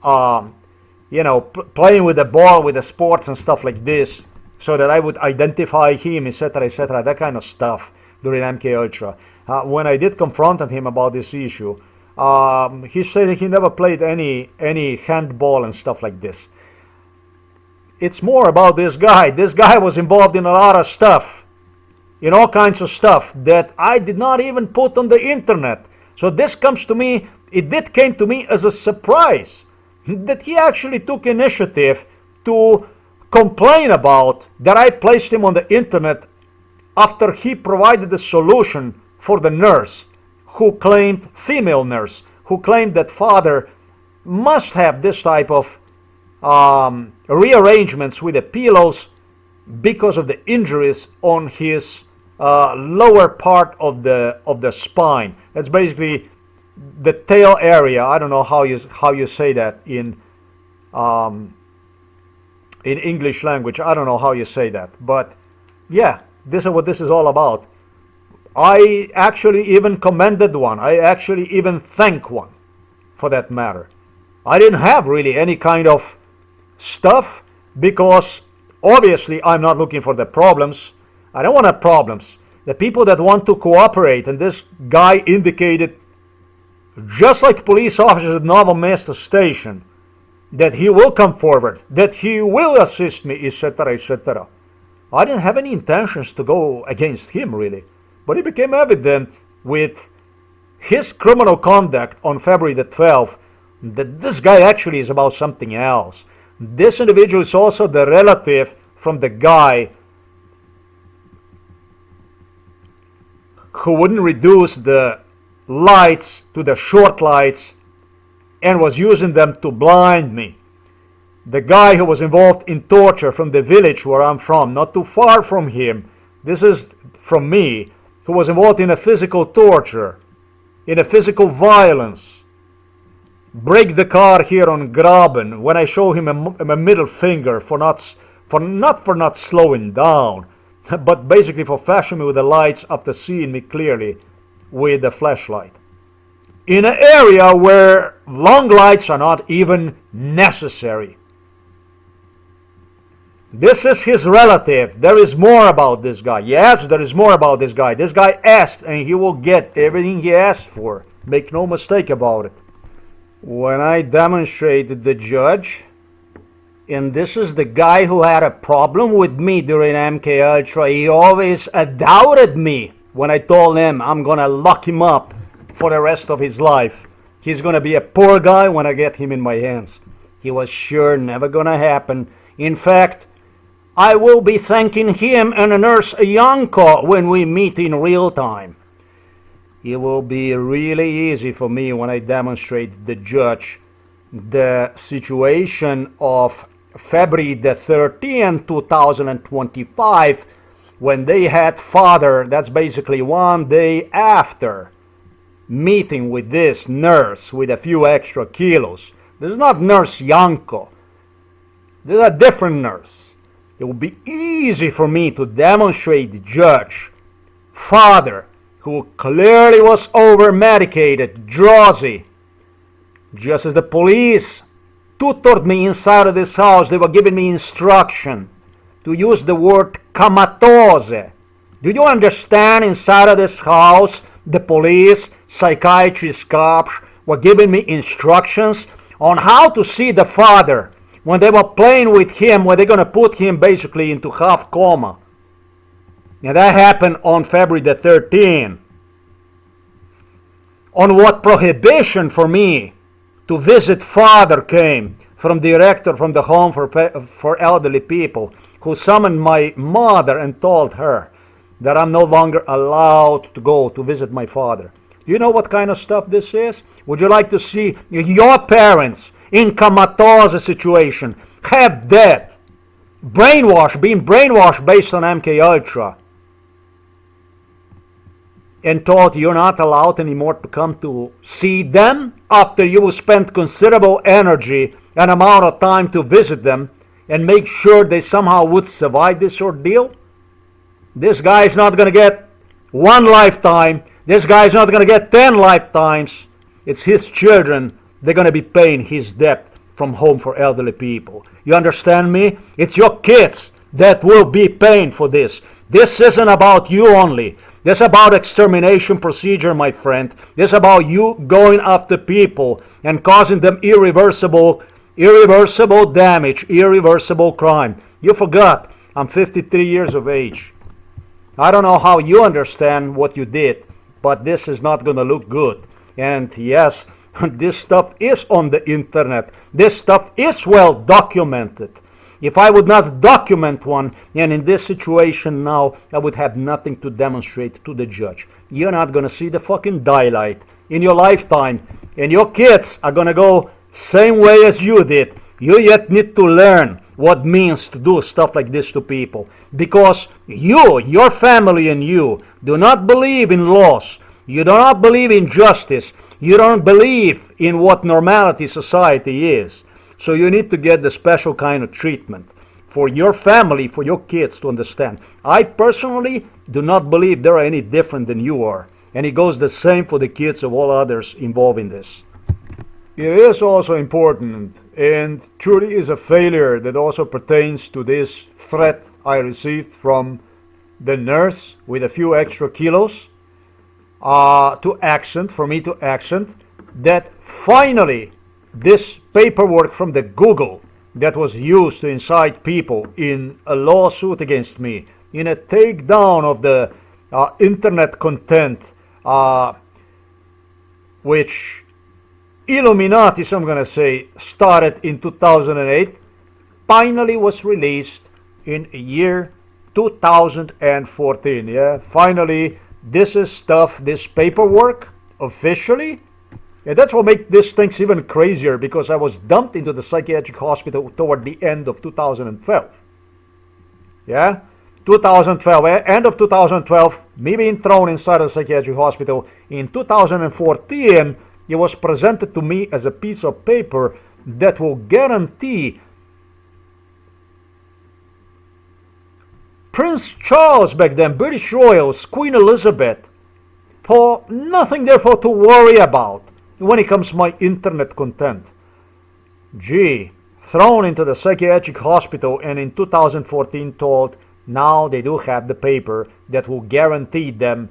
playing with the ball, with the sports and stuff like this, so that I would identify him, etc., etc., that kind of stuff during MK Ultra. When I did confront him about this issue, he said he never played any handball and stuff like this. It's more about this guy. This guy was involved in a lot of stuff, in all kinds of stuff that I did not even put on the internet. So this comes to me, came to me as a surprise that he actually took initiative to complain about that I placed him on the internet after he provided the solution for the nurse who claimed, female nurse, who claimed that father must have this type of rearrangements with the pillows because of the injuries on his lower part of the spine. That's basically the tail area. I don't know how you say that in English language. I don't know how you say that, but yeah, this is what this is all about. I actually even commended one. I actually even thanked one, for that matter. I didn't have really any kind of stuff, because obviously I'm not looking for the problems. I don't want to have problems. The people that want to cooperate, and this guy indicated, just like police officers at Novo Mesto Station, that he will come forward, that he will assist me, etc., etc. I didn't have any intentions to go against him, really. But it became evident with his criminal conduct on February the 12th that this guy actually is about something else. This individual is also the relative from the guy who wouldn't reduce the lights to the short lights and was using them to blind me. The guy who was involved in torture from the village where I'm from, not too far from him, this is from me, who was involved in a physical torture, in a physical violence. Break the car here on Graben when I show him a middle finger for not slowing down, but basically for flashing me with the lights after seeing me clearly with the flashlight. In an area where long lights are not even necessary. This is his relative. There is more about this guy. Yes, there is more about this guy. This guy asked and he will get everything he asked for. Make no mistake about it. When I demonstrated the judge, and this is the guy who had a problem with me during MK Ultra, he always doubted me when I told him I'm gonna lock him up for the rest of his life. He's gonna be a poor guy when I get him in my hands. He was sure never gonna happen. In fact, I will be thanking him and Nurse Yanko when we meet in real time. It will be really easy for me when I demonstrate the judge the situation of February the 13th, 2025, when they had father, that's basically 1 day after, meeting with this nurse with a few extra kilos. This is not Nurse Yanko. This is a different nurse. It will be easy for me to demonstrate the judge, father, who clearly was over-medicated, drowsy. Just as the police tutored me inside of this house, they were giving me instruction to use the word comatose. Do you understand? Inside of this house, the police, psychiatrists, cops were giving me instructions on how to see the father when they were playing with him, when they're going to put him basically into half coma. And that happened on February the 13th. On what prohibition for me to visit father came from the director from the home for elderly people, who summoned my mother and told her that I'm no longer allowed to go to visit my father. You know what kind of stuff this is? Would you like to see your parents in comatose situation, have dead, being brainwashed based on MK Ultra, and told you're not allowed anymore to come to see them after you will spend considerable energy and amount of time to visit them and make sure they somehow would survive this ordeal? This guy is not going to get 1 lifetime. This guy is not going to get 10 lifetimes. It's his children. They're going to be paying his debt from Home for Elderly People. You understand me? It's your kids that will be paying for this. This isn't about you only. This is about extermination procedure, my friend. This is about you going after people and causing them irreversible damage, irreversible crime. You forgot, I'm 53 years of age. I don't know how you understand what you did, but this is not going to look good. And yes, this stuff is on the internet. This stuff is well documented. If I would not document one, and in this situation now, I would have nothing to demonstrate to the judge. You're not going to see the fucking daylight in your lifetime, and your kids are going to go same way as you did. You yet need to learn what it means to do stuff like this to people, because you, your family and you, do not believe in laws. You do not believe in justice. You don't believe in what normality society is. So you need to get the special kind of treatment for your family, for your kids to understand. I personally do not believe they're any different than you are. And it goes the same for the kids of all others involved in this. It is also important, and truly is a failure that also pertains to this threat I received from the nurse with a few extra kilos, for me to accent, that finally this paperwork from the Google that was used to incite people in a lawsuit against me, in a takedown of the internet content, which Illuminati, so I'm going to say, started in 2008, finally was released in year 2014. Yeah, finally, this is stuff, this paperwork officially. And that's what makes this things even crazier, because I was dumped into the psychiatric hospital toward the end of 2012. Yeah? 2012, end of 2012, me being thrown inside a psychiatric hospital. In 2014, it was presented to me as a piece of paper that will guarantee Prince Charles back then, British royals, Queen Elizabeth, for nothing therefore to worry about when it comes to my internet content. Gee, thrown into the psychiatric hospital, and in 2014 told now they do have the paper that will guarantee them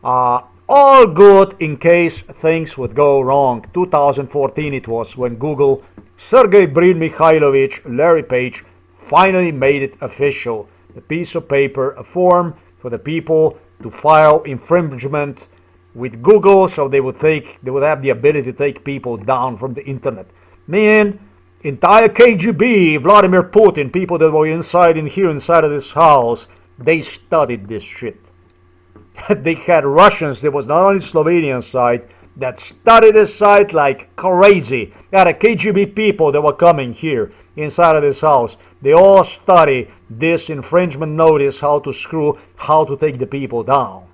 all good in case things would go wrong. 2014 it was when Google, Sergey Brin Mikhailovich, Larry Page finally made it official. A piece of paper, a form for the people to file infringement with Google, so they would have the ability to take people down from the internet. Man, entire KGB, Vladimir Putin, people that were inside of this house, they studied this shit. They had Russians, there was not only Slovenian side, that studied this site like crazy. They had a KGB people that were coming here inside of this house. They all study this infringement notice, how to take the people down.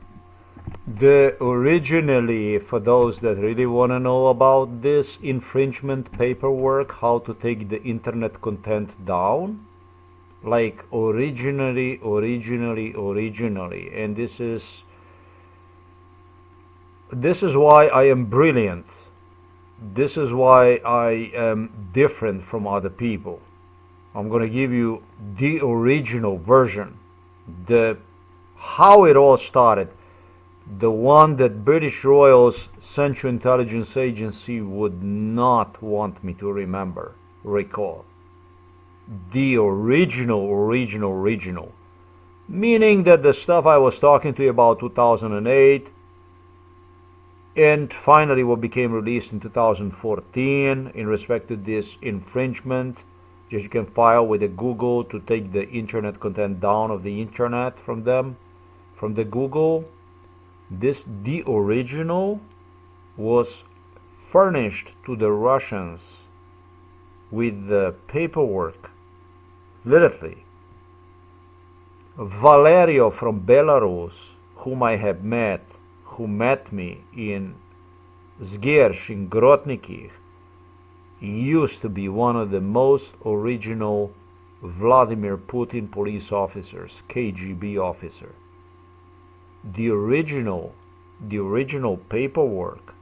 Originally, for those that really want to know about this infringement paperwork, how to take the internet content down, like originally, and this is why I am brilliant. This is why I am different from other people. I'm going to give you the original version, how it all started, the one that British Royals Central Intelligence Agency would not want me to recall. The original. Meaning that the stuff I was talking to you about 2008, and finally what became released in 2014 in respect to this infringement, just you can file with the Google to take the internet content down of the internet from them, from the Google. The original was furnished to the Russians with the paperwork. Literally, Valerio from Belarus, whom I have met, who met me in Zgersh in Grotniki, used to be one of the most original Vladimir Putin police officers, KGB officer. The original paperwork,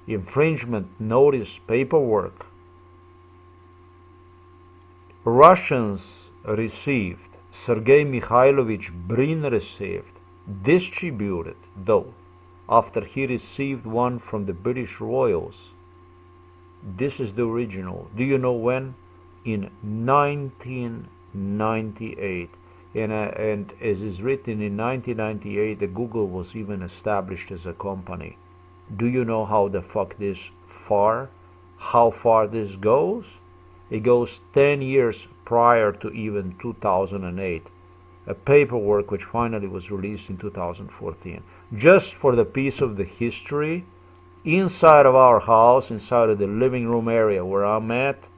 infringement notice paperwork, Russians received, Sergei Mikhailovich Brin received, distributed though, after he received one from the British Royals. This is the original. Do you know when? In 1998. And as is written, in 1998, the Google was even established as a company. Do you know how far this goes? It goes 10 years prior to even 2008. A paperwork which finally was released in 2014. Just for the piece of the history, inside of our house, inside of the living room area where I'm at,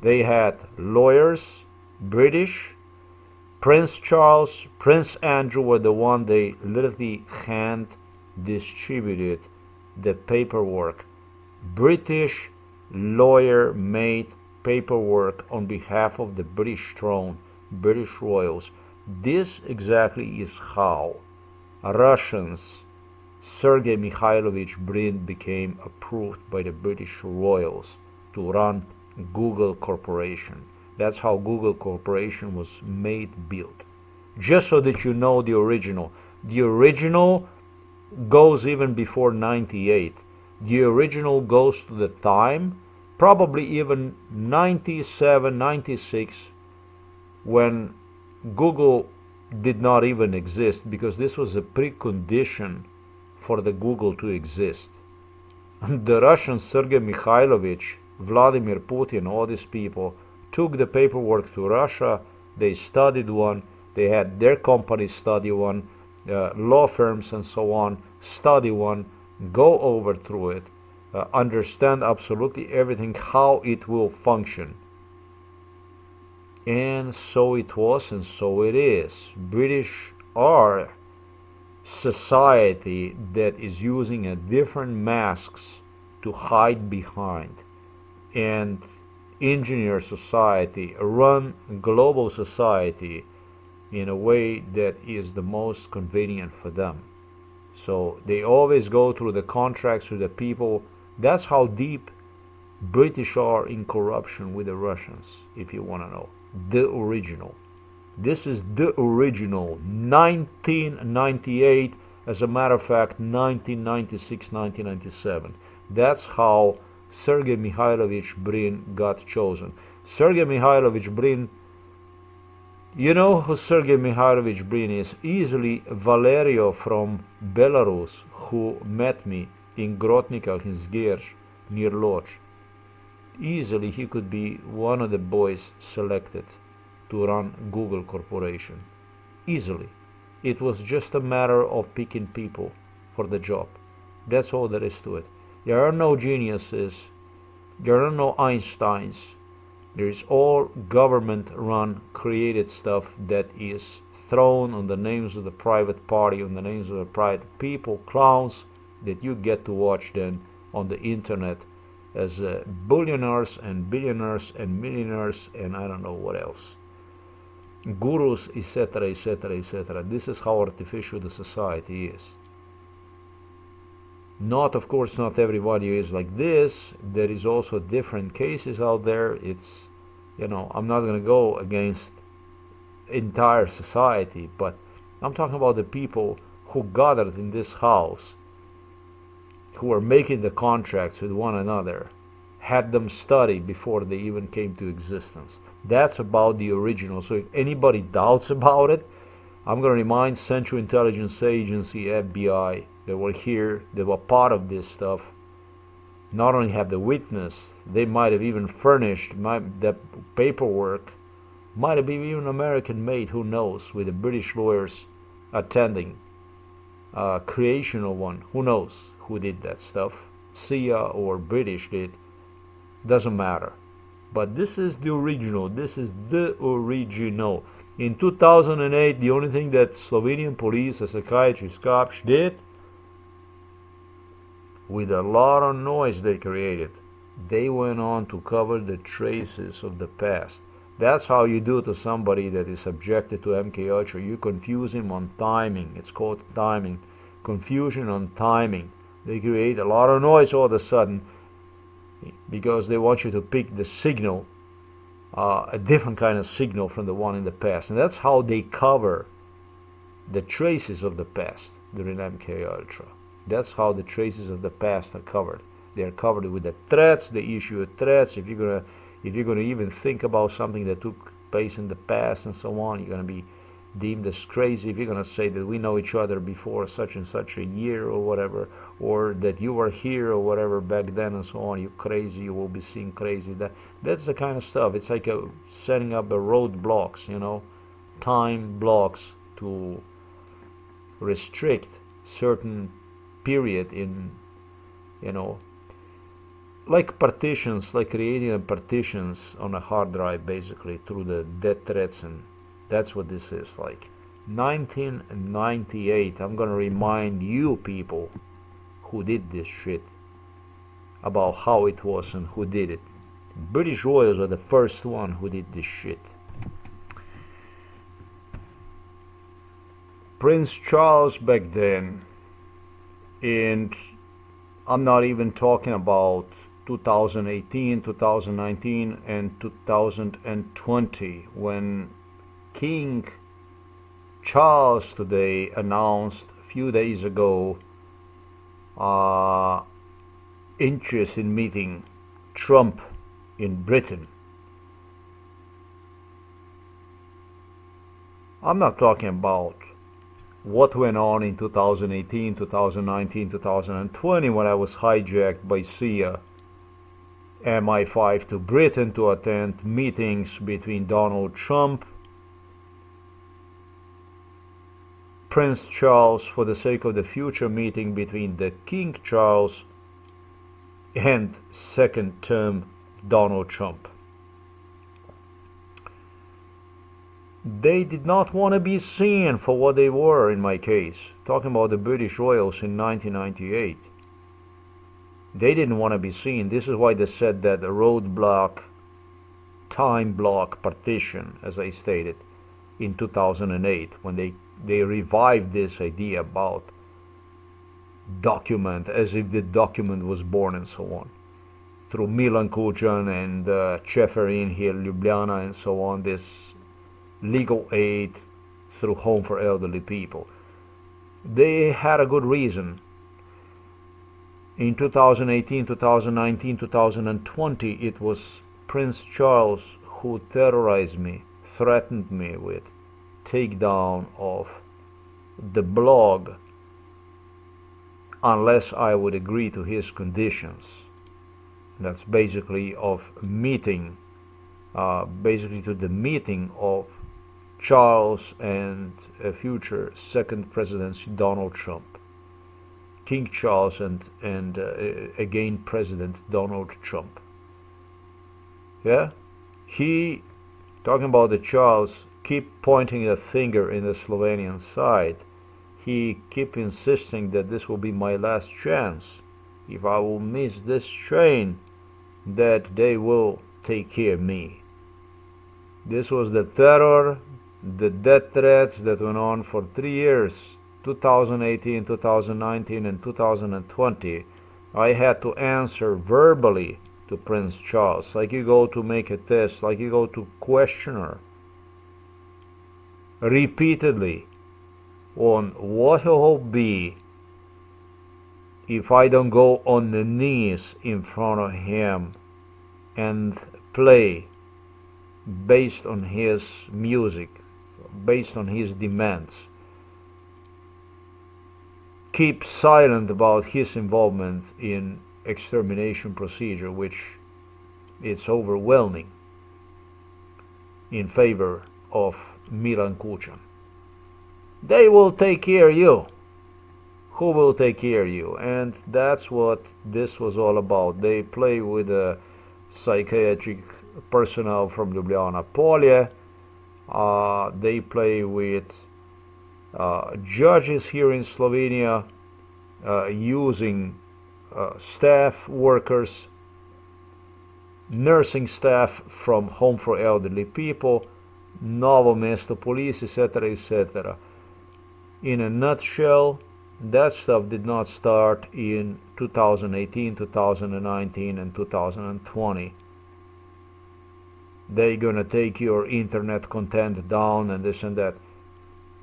they had lawyers, British, Prince Charles, Prince Andrew were the one they literally hand distributed the paperwork. British lawyer made paperwork on behalf of the British throne, British royals. This exactly is how Russians, Sergei Mikhailovich Brin, became approved by the British royals to run Google Corporation. That's how Google Corporation was built. Just so that you know the original. The original goes even before 98. The original goes to the time, probably even 97, 96, when Google did not even exist, because this was a precondition for the Google to exist. The Russian Sergei Mikhailovich, Vladimir Putin, all these people took the paperwork to Russia. They studied one. They had their company study one, law firms and so on study one. go over through it, understand absolutely everything, how it will function. And so it was, and so it is. British are society that is using a different masks to hide behind, and engineer society, run global society in a way that is the most convenient for them. So they always go through the contracts with the people. That's how deep British are in corruption with the Russians, if you want to know. The original. This is the original 1998, as a matter of fact 1996, 1997. That's how Sergei Mikhailovich Brin got chosen. Sergei Mikhailovich Brin, you know who Sergei Mikhailovich Brin is? Easily Valerio from Belarus, who met me in Grotnikach in Zgierz near Lodz. Easily he could be one of the boys selected to run Google Corporation. Easily. It was just a matter of picking people for the job. That's all there is to it. There are no geniuses. There are no Einsteins. There is all government-run, created stuff that is thrown on the names of the private party, on the names of the private people, clowns that you get to watch then on the internet as billionaires and billionaires and millionaires and I don't know what else. Gurus, etc., etc., etc. This is how artificial the society is. Not, of course, not everybody is like this. There is also different cases out there. It's, you know, I'm not going to go against entire society, but I'm talking about the people who gathered in this house, who are making the contracts with one another, had them study before they even came to existence. That's about the original. So if anybody doubts about it, I'm going to remind Central Intelligence Agency, FBI, they were here, they were part of this stuff. Not only have the witness, they might have even furnished the paperwork, might have been even American made, who knows, with the British lawyers attending. Creation of one, who knows who did that stuff, CIA or British did, doesn't matter. But this is the original, this is the original. In 2008, the only thing that Slovenian police, a psychiatrist cops did, with a lot of noise they created, they went on to cover the traces of the past. That's how you do to somebody that is subjected to MK Ultra. You confuse him on timing. It's called timing. Confusion on timing. They create a lot of noise all of a sudden because they want you to pick the signal, a different kind of signal from the one in the past. And that's how they cover the traces of the past during MK Ultra. That's how the traces of the past are covered. They are covered with the threats. They issue threats. If you're gonna even think about something that took place in the past and so on, you're gonna be deemed as crazy. If you're gonna say that we know each other before such and such a year or whatever, or that you were here or whatever back then and so on, you're crazy. You will be seen crazy. That's the kind of stuff. It's like setting up a roadblocks, you know, time blocks to restrict certain period in, you know, like partitions, like creating partitions on a hard drive, basically, through the death threats. And that's what this is like. 1998, I'm gonna remind you people who did this shit about how it was and who did it. British royals are the first one who did this shit. Prince Charles back then, and I'm not even talking about 2018, 2019, and 2020, when King Charles today announced a few days ago interest in meeting Trump in Britain. I'm not talking about what went on in 2018, 2019, 2020 when I was hijacked by CIA MI5 to Britain to attend meetings between Donald Trump, Prince Charles for the sake of the future meeting between the King Charles and second term Donald Trump. They did not want to be seen for what they were in my case, talking about the British Royals in 1998. They didn't want to be seen. This is why they said that the roadblock, time block partition, as I stated, in 2008, when they revived this idea about document, as if the document was born and so on. Through Milan Kucan and Čeferin here, Ljubljana and so on, this legal aid through Home for Elderly People. They had a good reason. In 2018, 2019, 2020, it was Prince Charles who terrorized me, threatened me with takedown of the blog unless I would agree to his conditions. That's basically of meeting, basically to the meeting of Charles and a future second presidency Donald Trump. King Charles and again President Donald Trump. Yeah? He, talking about the Charles, keep pointing a finger in the Slovenian side. He keep insisting that this will be my last chance. If I will miss this train, that they will take care of me. This was the terror, the death threats that went on for 3 years, 2018, 2019, and 2020. I had to answer verbally to Prince Charles, like you go to make a test, like you go to questioner, repeatedly, on what it will be if I don't go on the knees in front of him and play based on his music, based on his demands. Keep silent about his involvement in extermination procedure, which is overwhelming in favor of Milan Kucan. They will take care of you. Who will take care of you? And that's what this was all about. They play with the psychiatric personnel from Ljubljana Polje. They play with judges here in Slovenia, using staff workers, nursing staff from Home for Elderly People, Novo Mesto Police, etc., etc. In a nutshell, that stuff did not start in 2018, 2019, and 2020. They're gonna take your internet content down and this and that.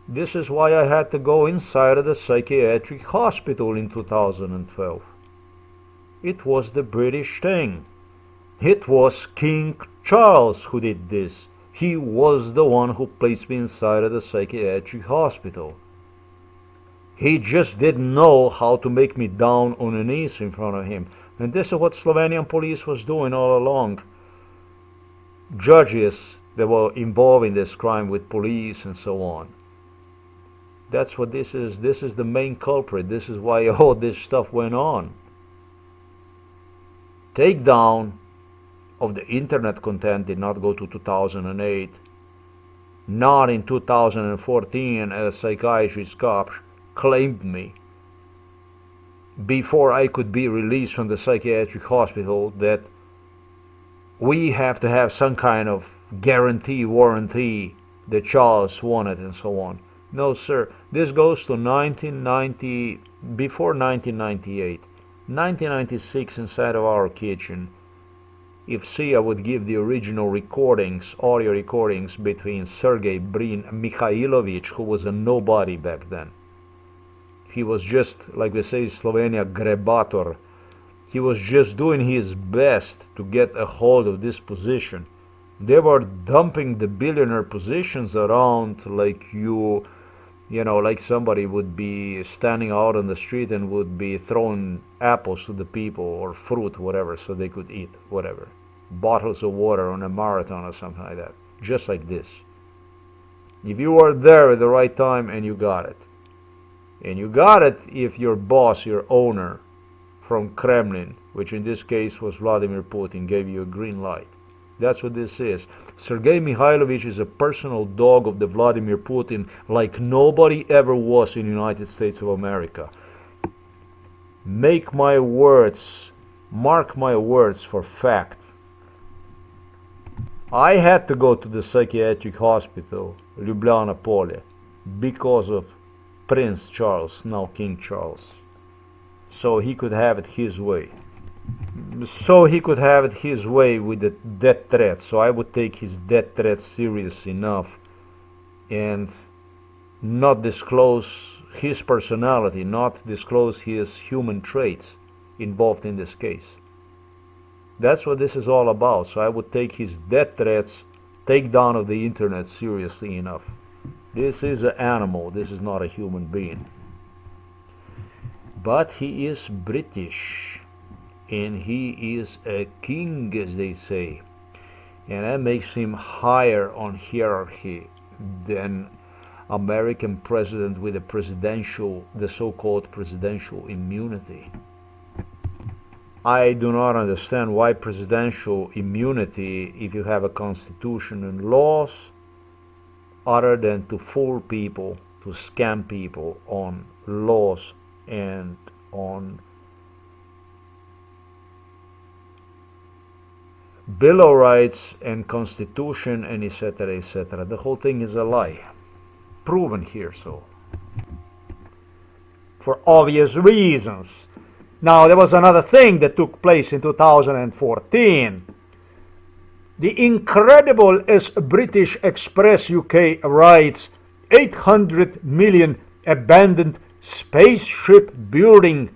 This is why I had to go inside of the psychiatric hospital in 2012. It was the British thing. It was King Charles who did this. He was the one who placed me inside of the psychiatric hospital. He just didn't know how to make me down on the knees in front of him. And this is what Slovenian police was doing all along. Judges that were involved in this crime with police and so on. That's what this is. This is the main culprit. This is why all this stuff went on. Takedown of the internet content did not go to 2008. Not in 2014, as psychiatrist cops claimed me before I could be released from the psychiatric hospital that we have to have some kind of guarantee, warranty that Charles wanted and so on. No, sir. This goes to 1990, before 1998. 1996 inside of our kitchen. If Sia would give the original recordings, audio recordings between Sergei Brin Mikhailovich, who was a nobody back then. He was just, like we say in Slovenia, grebator. He was just doing his best to get a hold of this position. They were dumping the billionaire positions around like like somebody would be standing out on the street and would be throwing apples to the people or fruit, whatever, so they could eat, whatever. Bottles of water on a marathon or something like that. Just like this. If you were there at the right time and you got it. And you got it if your boss, your owner from Kremlin, which in this case was Vladimir Putin, gave you a green light. That's what this is. Sergei Mikhailovich is a personal dog of the Vladimir Putin like nobody ever was in the United States of America. Make my words, mark my words for fact. I had to go to the psychiatric hospital, Ljubljana Polje, because of Prince Charles, now King Charles. So he could have it his way. So he could have it his way with the death threats. So I would take his death threats serious enough and not disclose his personality, not disclose his human traits involved in this case. That's what this is all about. So I would take his death threats, takedown of the internet seriously enough. This is an animal. This is not a human being. But he is British. And he is a king, as they say. And that makes him higher on hierarchy than American president with the so-called presidential immunity. I do not understand why presidential immunity, if you have a constitution and laws, other than to fool people, to scam people on laws and on Bill of Rights and Constitution and etc. etc. The whole thing is a lie. Proven here so. For obvious reasons. Now there was another thing that took place in 2014. The incredible, as British Express UK writes, 800 million abandoned spaceship building.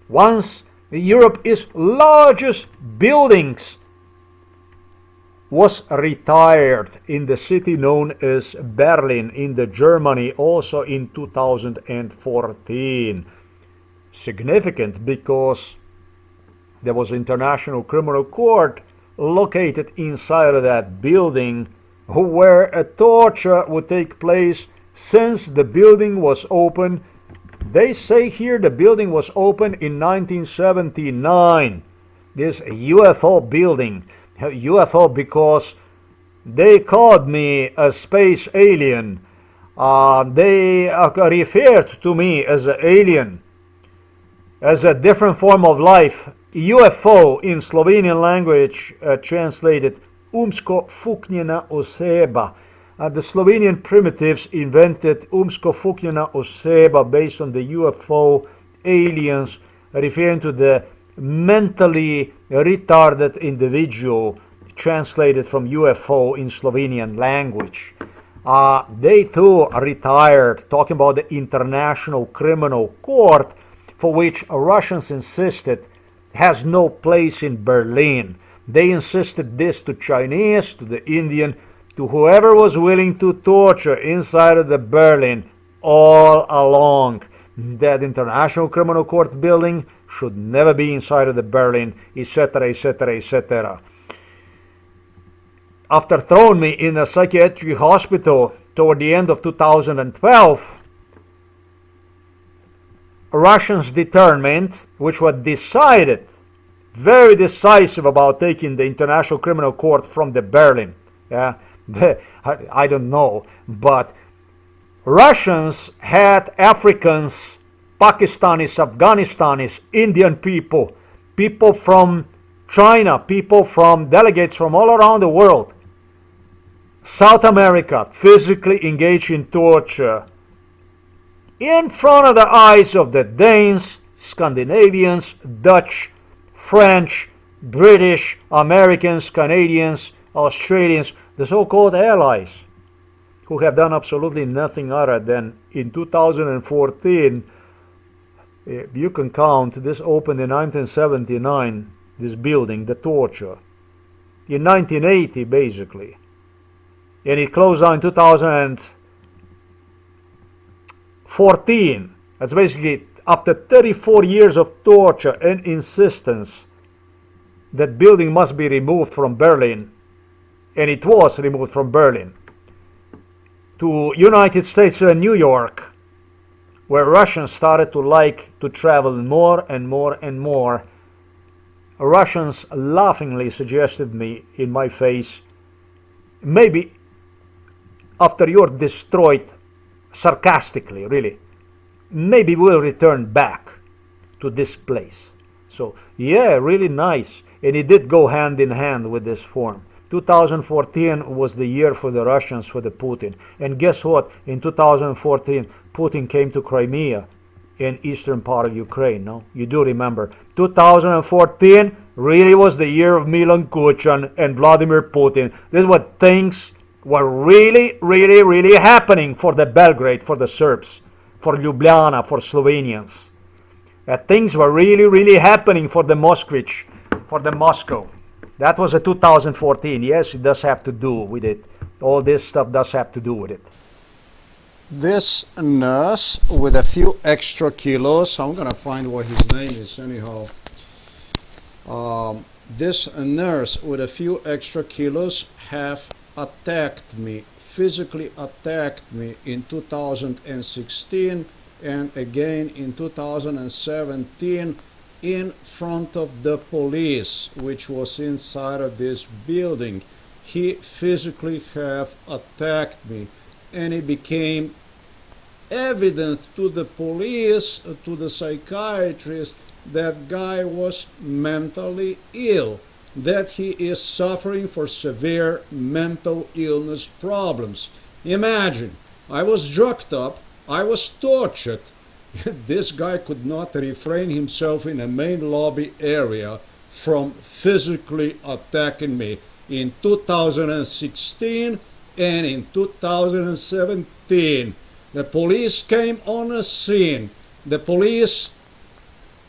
Once Europe's largest buildings was retired in the city known as Berlin in the Germany also in 2014. Significant because there was International Criminal Court located inside of that building where a torture would take place since the building was open. They say here the building was open in 1979. This UFO building. UFO because they called me a space alien. They referred to me as an alien, as a different form of life. UFO in Slovenian language translated umsko fuknjena oseba. The Slovenian primitives invented umsko fuknjena oseba based on the UFO aliens, referring to the mentally retarded individual, translated from UFO in Slovenian language. They too retired, talking about the International Criminal Court, for which Russians insisted has no place in Berlin. They insisted this to Chinese, to the Indian, to whoever was willing to torture inside of the Berlin all along. That International Criminal Court building should never be inside of the Berlin, etc., etc., etc. After throwing me in a psychiatric hospital toward the end of 2012, Russians determined, which was decided, very decisive about taking the International Criminal Court from the Berlin. Yeah, I don't know, but Russians had Africans, Pakistanis, Afghanistan, Indian people, people from China, people from delegates from all around the world, South America, physically engaged in torture in front of the eyes of the Danes, Scandinavians, Dutch, French, British, Americans, Canadians, Australians, the so-called allies, who have done absolutely nothing other than in 2014, you can count, this opened in 1979, this building, the torture, in 1980 basically, and it closed down in 2014. That's basically after 34 years of torture and insistence that building must be removed from Berlin, and it was removed from Berlin, to United States and New York. where Russians started to like to travel more and more and more, Russians laughingly suggested me in my face, maybe after you're destroyed, sarcastically, really, maybe we'll return back to this place. So, yeah, really nice. And it did go hand in hand with this form. 2014 was the year for the Russians, for the Putin. And guess what? In 2014, Putin came to Crimea in eastern part of Ukraine. No, you do remember. 2014 really was the year of Milan Kuchan and Vladimir Putin. This is what things were really, really, really happening for the Belgrade, for the Serbs, for Ljubljana, for Slovenians. Things were really, really happening for the Moskvich, for the Moscow. That was a 2014. Yes, it does have to do with it. All this stuff does have to do with it. This nurse with a few extra kilos, I'm gonna find what his name is anyhow. This nurse with a few extra kilos have attacked me, physically attacked me in 2016 and again in 2017 in front of the police, which was inside of this building. He physically have attacked me, and it became evident to the police, to the psychiatrist, that guy was mentally ill, that he is suffering for severe mental illness problems. Imagine, I was drugged up, I was tortured. This guy could not refrain himself in a main lobby area from physically attacking me in 2016 and in 2017. The police came on the scene. The police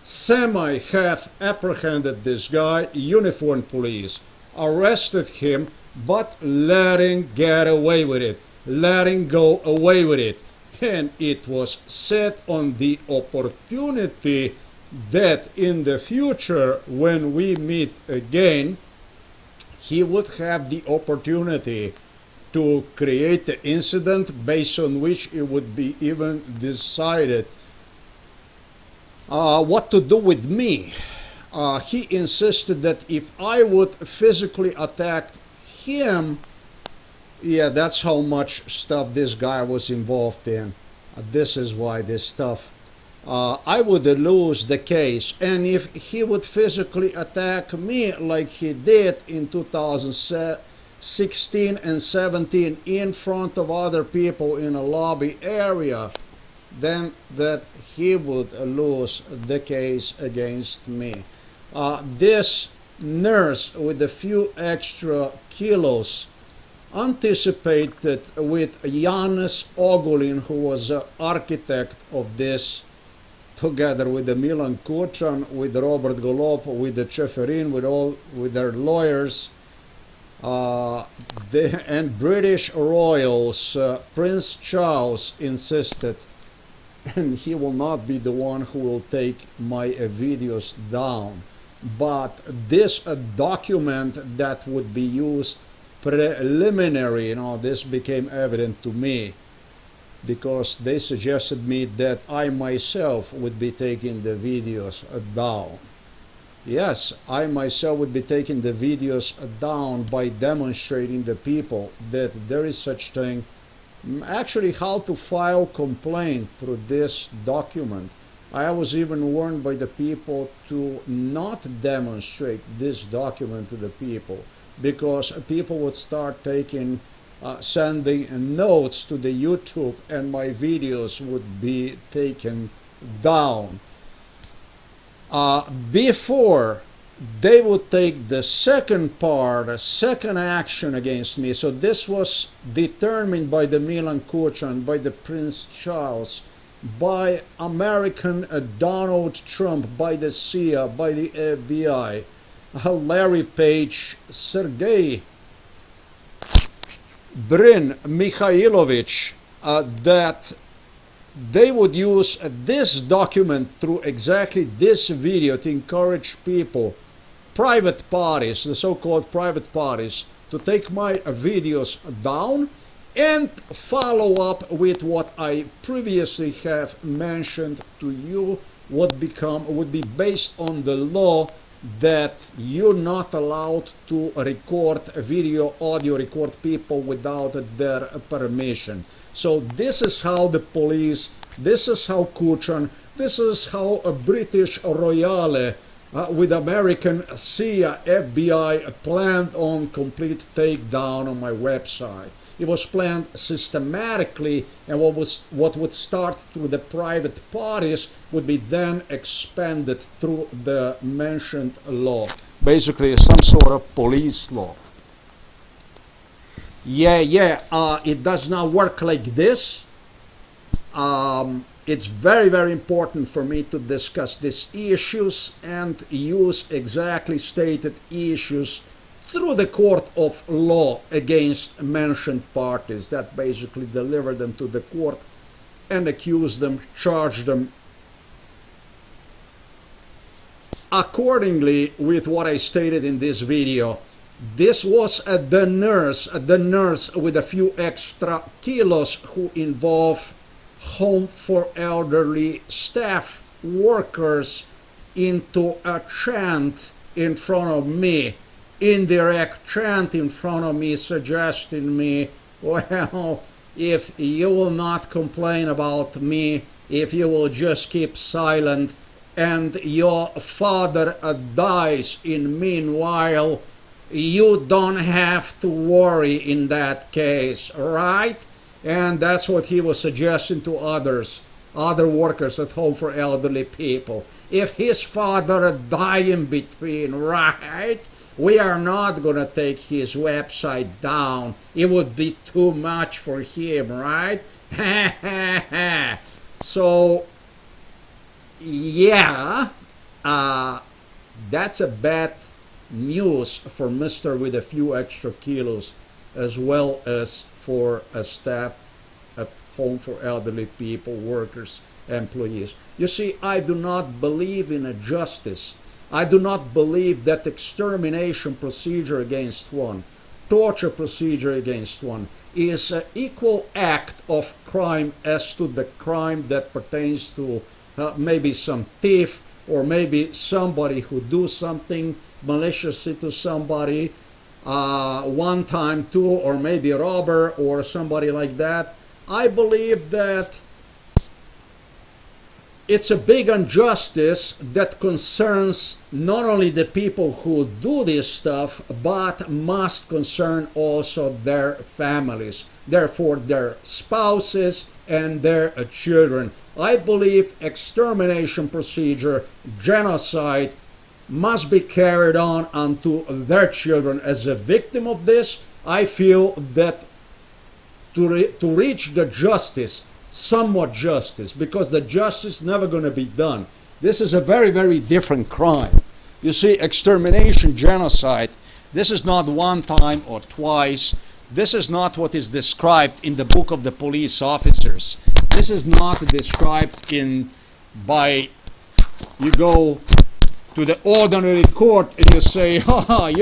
semi-half apprehended this guy, uniformed police, arrested him, but let him get away with it, let him go away with it. And it was set on the opportunity that in the future, when we meet again, he would have the opportunity to create the incident based on which it would be even decided what to do with me. He insisted that if I would physically attack him, yeah, that's how much stuff this guy was involved in. This is why this stuff. I would lose the case, and if he would physically attack me like he did in 2016 and 17 in front of other people in a lobby area, then that he would lose the case against me. This nurse with a few extra kilos anticipated with Janez Ogulin, who was the architect of this, together with the Milan Kuchan, with Robert Golob, with the Cheferin, with their lawyers, and British royals. Prince Charles insisted, and he will not be the one who will take my videos down, but this document that would be used preliminary, this became evident to me because they suggested me that I myself would be taking the videos down. Yes, I myself would be taking the videos down by demonstrating the people that there is such thing, actually how to file complaint through this document. I was even warned by the people to not demonstrate this document to the people, because people would start sending notes to the YouTube, and my videos would be taken down. Before they would take the second part, a second action against me. So this was determined by the Milan Kuchan, by the Prince Charles, by American Donald Trump, by the CIA, by the FBI, Larry Page, Sergei Brin Mikhailovich, that they would use this document through exactly this video to encourage people, private parties, the so-called private parties, to take my videos down and follow up with what I previously have mentioned to you would be based on the law that you're not allowed to record video, audio record people without their permission. So this is how the police, this is how Kuchan, this is how a British Royale with American CIA, FBI planned on complete takedown on my website. It was planned systematically, and what would start through the private parties would be then expanded through the mentioned law. Basically, some sort of police law. It does not work like this. It's very, very important for me to discuss these issues and use exactly stated issues through the court of law against mentioned parties, that basically deliver them to the court and accuse them, charge them accordingly with what I stated in this video. This was the nurse with a few extra kilos who involved home for elderly staff workers into a chant in front of me, indirect chant in front of me, suggesting me, well, if you will not complain about me, if you will just keep silent, and your father dies in meanwhile, you don't have to worry in that case, right? And that's what he was suggesting to other workers at home for elderly people. If his father died in between, right? We are not going to take his website down. It would be too much for him, right? So, yeah, that's a bad news for Mr. with a few extra kilos, as well as for a staff at home for elderly people, workers, employees. You see, I do not believe in a justice. I do not believe that extermination procedure against one, torture procedure against one, is an equal act of crime as to the crime that pertains to maybe some thief, or maybe somebody who do something maliciously to somebody, one time too, or maybe a robber or somebody like that. I believe that it's a big injustice that concerns not only the people who do this stuff, but must concern also their families, therefore their spouses and their children. I believe extermination procedure, genocide, must be carried on unto their children. As a victim of this, I feel that to reach the justice, somewhat justice, because the justice is never going to be done. This is a very, very different crime. You see, extermination, genocide, this is not one time or twice. This is not what is described in the book of the police officers. This is not described by, you go to the ordinary court and you say, hey,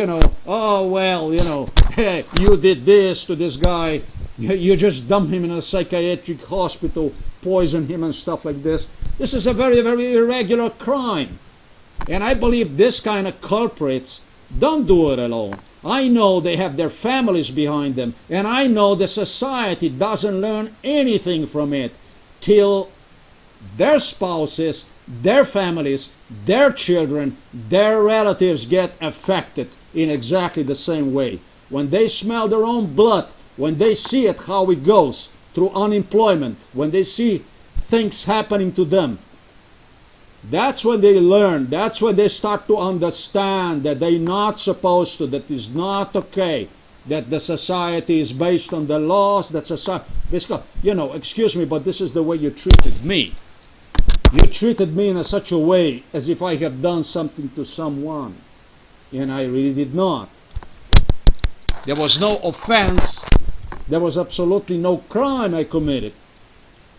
you did this to this guy, you just dump him in a psychiatric hospital, poison him and stuff like this. This is a very, very irregular crime. And I believe this kind of culprits don't do it alone. I know they have their families behind them, and I know the society doesn't learn anything from it till their spouses, their families, their children, their relatives get affected in exactly the same way. When they smell their own blood, when they see it how it goes through unemployment, when they see things happening to them, that's when they learn, that's when they start to understand that they're not supposed to, that is not okay, that the society is based on the laws, that society, excuse me, but this is the way you treated me. You treated me in such a way as if I have done something to someone, and I really did not. There was no offense, there was absolutely no crime I committed.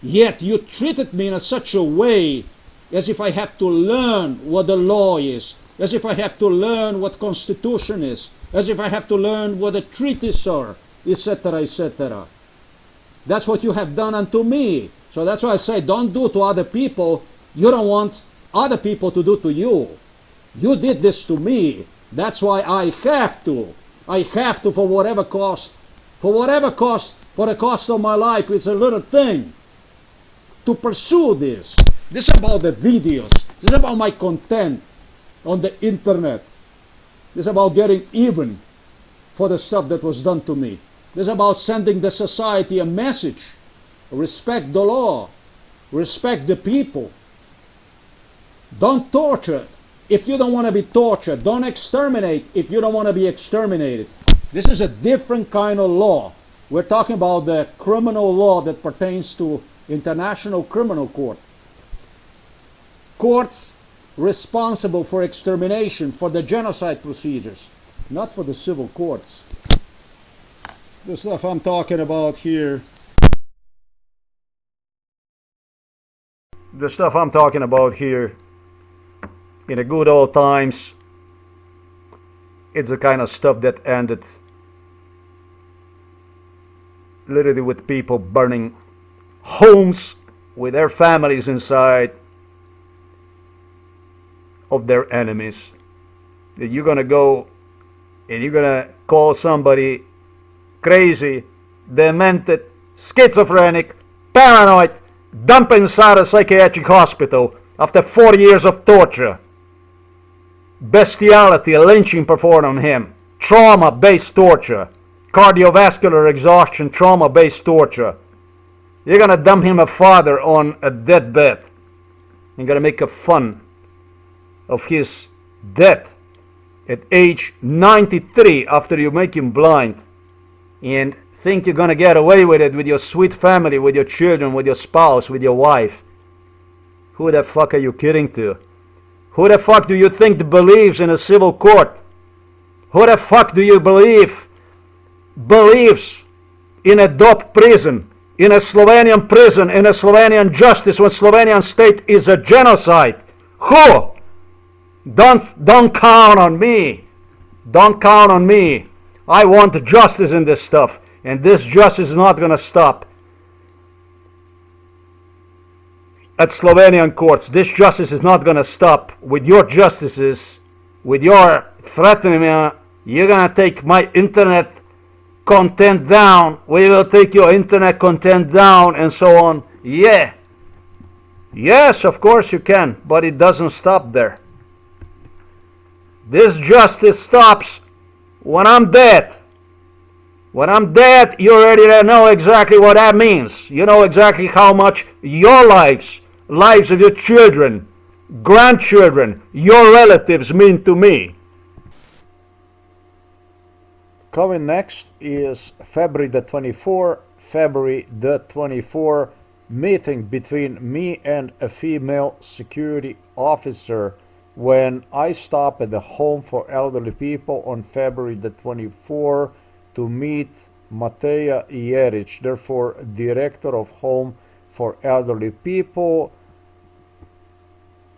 Yet you treated me in such a way as if I have to learn what the law is, as if I have to learn what constitution is, as if I have to learn what the treaties are, etc., etc. That's what you have done unto me. So that's why I say, don't do to other people. You don't want other people to do to you. You did this to me. That's why I have to. I have to, for whatever cost. For whatever cost, for the cost of my life, it's a little thing. To pursue this. This is about the videos. This is about my content on the internet. This is about getting even for the stuff that was done to me. This is about sending the society a message. Respect the law. Respect the people. Don't torture if you don't want to be tortured. Don't exterminate if you don't want to be exterminated. This is a different kind of law. We're talking about the criminal law that pertains to International Criminal Court. Courts responsible for extermination, for the genocide procedures, not for the civil courts. The stuff I'm talking about here. The stuff I'm talking about here, in the good old times, it's the kind of stuff that ended literally with people burning homes with their families inside of their enemies. That you're gonna go and you're gonna call somebody crazy, demented, schizophrenic, paranoid, dump inside a psychiatric hospital after 4 years of torture, bestiality, lynching performed on him, trauma-based torture, cardiovascular exhaustion, trauma-based torture. You're gonna dump him a father on a deathbed. You're gonna make a fun of his death at age 93 after you make him blind, and think you're gonna get away with it with your sweet family, with your children, with your spouse, with your wife. Who the fuck are you kidding to? Who the fuck do you think believes in a civil court? Who the fuck do you believes in a DOP prison, in a Slovenian prison, in a Slovenian justice when Slovenian state is a genocide? Who? Don't count on me. Don't count on me. I want justice in this stuff, and this justice is not gonna stop at Slovenian courts. This justice is not gonna stop with your justices, with your threatening me. You're gonna take my internet content down. We will take your internet content down, and so on. Yeah. Yes, of course you can, but it doesn't stop there. This justice stops when I'm dead. When I'm dead, you already know exactly what that means. You know exactly how much your lives of your children, grandchildren, your relatives mean to me. Coming next is February the 24th meeting between me and a female security officer when I stop at the home for elderly people on February the 24th to meet Mateja Jeric, therefore Director of Home for Elderly People.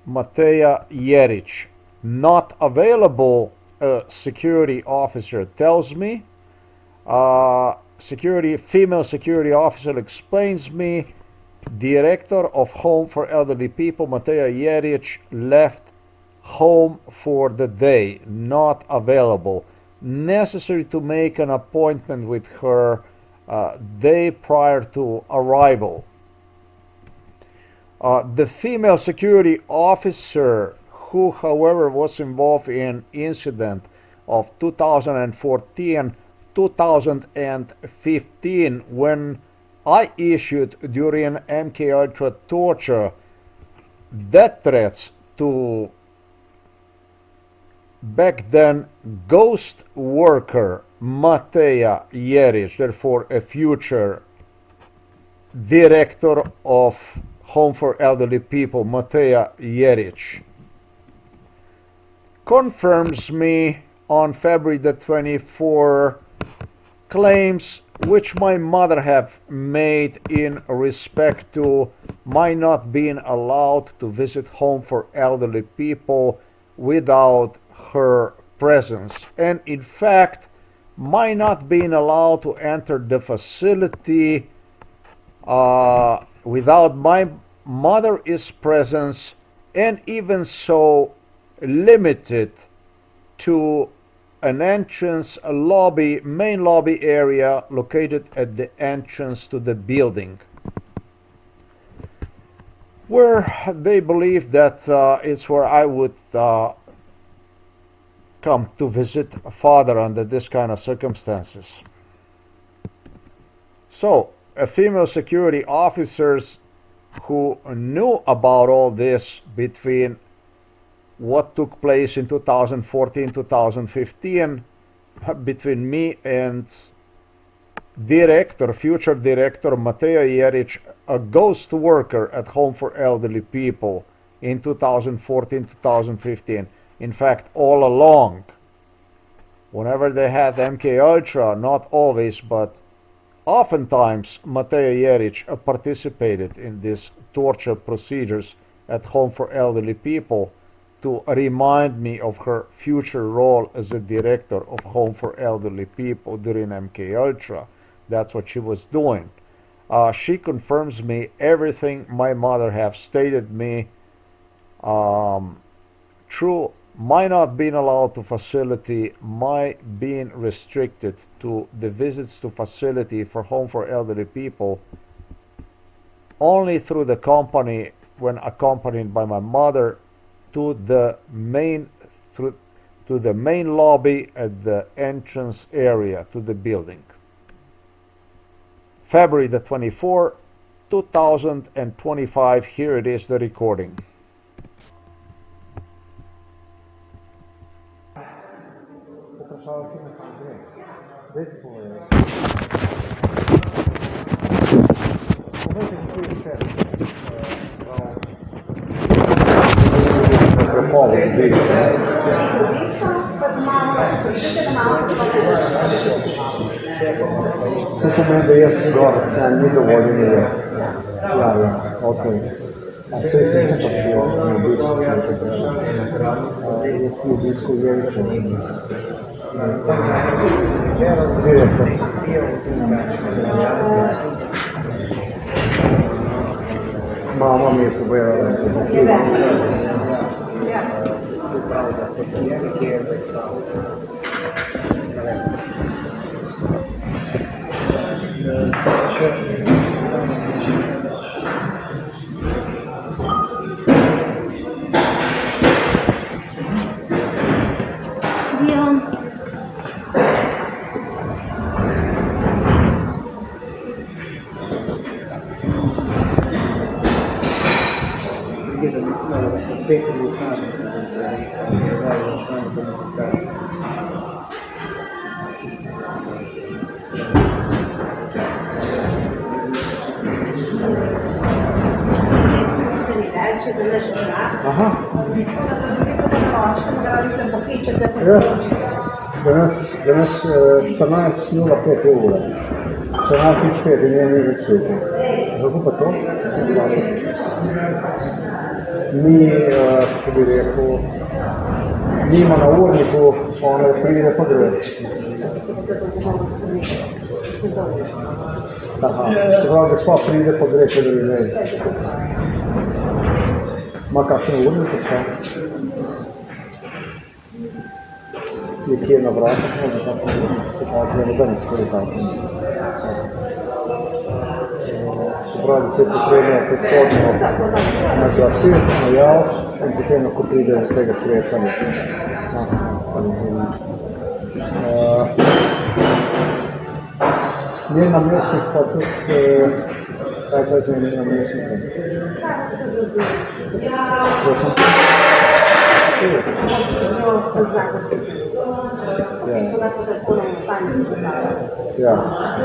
Mateja Jeric, not available, security officer tells me. Female security officer explains me. Director of Home for Elderly People, Mateja Jeric, left home for the day, not available. Necessary to make an appointment with her day prior to arrival. The female security officer, who however was involved in incident of 2014-2015 when I issued during MK Ultra torture death threats to back then ghost worker Mateja Jeric, therefore a future Director of Home for Elderly People, Mateja Jeric, confirms me on February the 24th claims which my mother have made in respect to my not being allowed to visit Home for Elderly People without her presence, and in fact my not being allowed to enter the facility without my mother's presence, and even so limited to an entrance, a lobby, main lobby area located at the entrance to the building, where they believed that it's where I would come to visit father under this kind of circumstances. So, female security officers who knew about all this between what took place in 2014-2015 between me and future director Mateo Jeric, a ghost worker at Home for Elderly People in 2014-2015. In fact, all along, whenever they had MK Ultra, not always, but oftentimes, Mateo Jeric participated in these torture procedures at Home for Elderly People to remind me of her future role as the director of Home for Elderly People during MK Ultra. That's what she was doing. She confirms me everything my mother have stated me. True, my not being allowed to facility, my being restricted to the visits to facility for Home for Elderly People only through the company when accompanied by my mother to the main lobby at the entrance area to the building. February the 24th, 2025, here it is, the recording. Poprašala si me kam gre. Daj ti povedaj. Povejte mi tudi vse. Prepoved obička. To pomeni, da jaz gor, ni dovoljen je. Ja, ok. A sej sem pa šel na obisko, če se prišel. Jaz pri obisku Jeriča. Mama mi je povedala, da je Aha. Danes 14:05 ura. 14:05 in je več sveta. Kako pa to? Mi, kako bi rekel, nima na urniku, ona pride pa gre. Aha, se pravi, gospa pride pa gre, če drugi ne. Ma kakšen urnik je to? Nekje na vratah, možda tako pokazuje, da ne stoji tako. Se pravi, da se je potrebno predhodno naglasiti, najaviti in potem lahko pride z tega srečanja. Njen namestnik pa tudi, kaj pa je z njen namestnikom? Ja,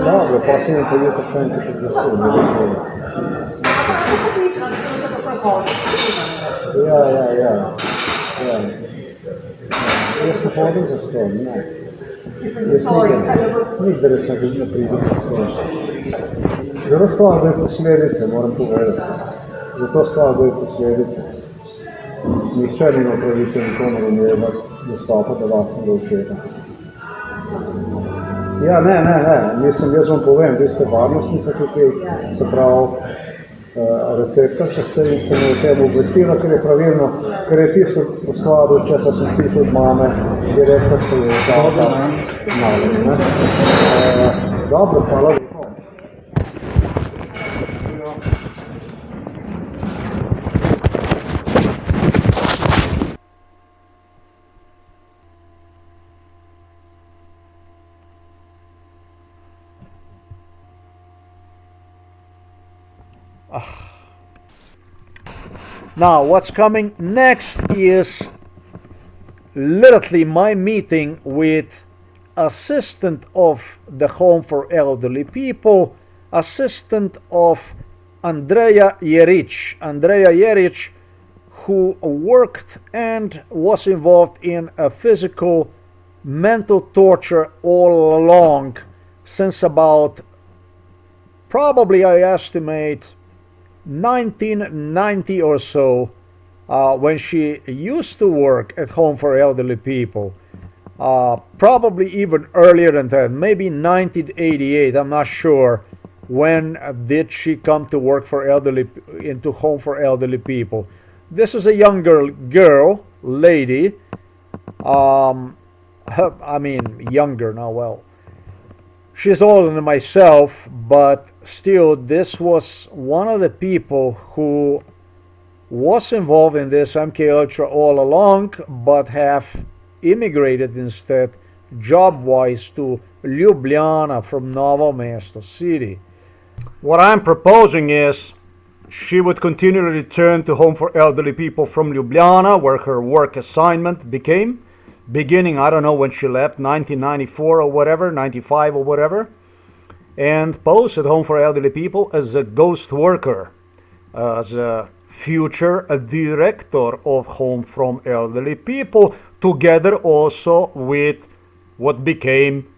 dobro, pa si ne podio pa še enkrat odglasil, ne vem bolj. Ja. Jaz se hodim za ston, ne. Jaz nikdar sem ne pridem za ston. Zelo slabo je posledice, moram povedati. Zato slabo je posledice. Nihče nima pravice nikomu dostopa do lastnega očeta. Ja, ne, mislim, jaz vam povem, vi ste varnostnica tukaj, se pravi, receptorka in se me o tem obvestila, ker je pravilno, ker je tisto v skladu, česar sem slišal od mame, direktor se je dal ta nalog, ne. Dobro, hvala lepo. Now, what's coming next is literally my meeting with assistant of the Home for Elderly People, assistant of Andrea Jeric. Andrea Jeric, who worked and was involved in a physical, mental torture all along since about, probably I estimate, 1990 or so, when she used to work at Home for Elderly People. Probably even earlier than that, maybe 1988, I'm not sure. When did she come to work for into Home for Elderly People? This is a younger girl, lady. I mean, younger now, well. She's older than myself, but still, this was one of the people who was involved in this MK Ultra all along, but have immigrated instead, job-wise, to Ljubljana from Novo Mesto City. What I'm proposing is she would continue to return to Home for Elderly People from Ljubljana, where her work assignment became, beginning, I don't know when she left, 1994 or whatever, 95 or whatever, and post at Home for Elderly People as a ghost worker, as a future director of Home from Elderly People, together also with what became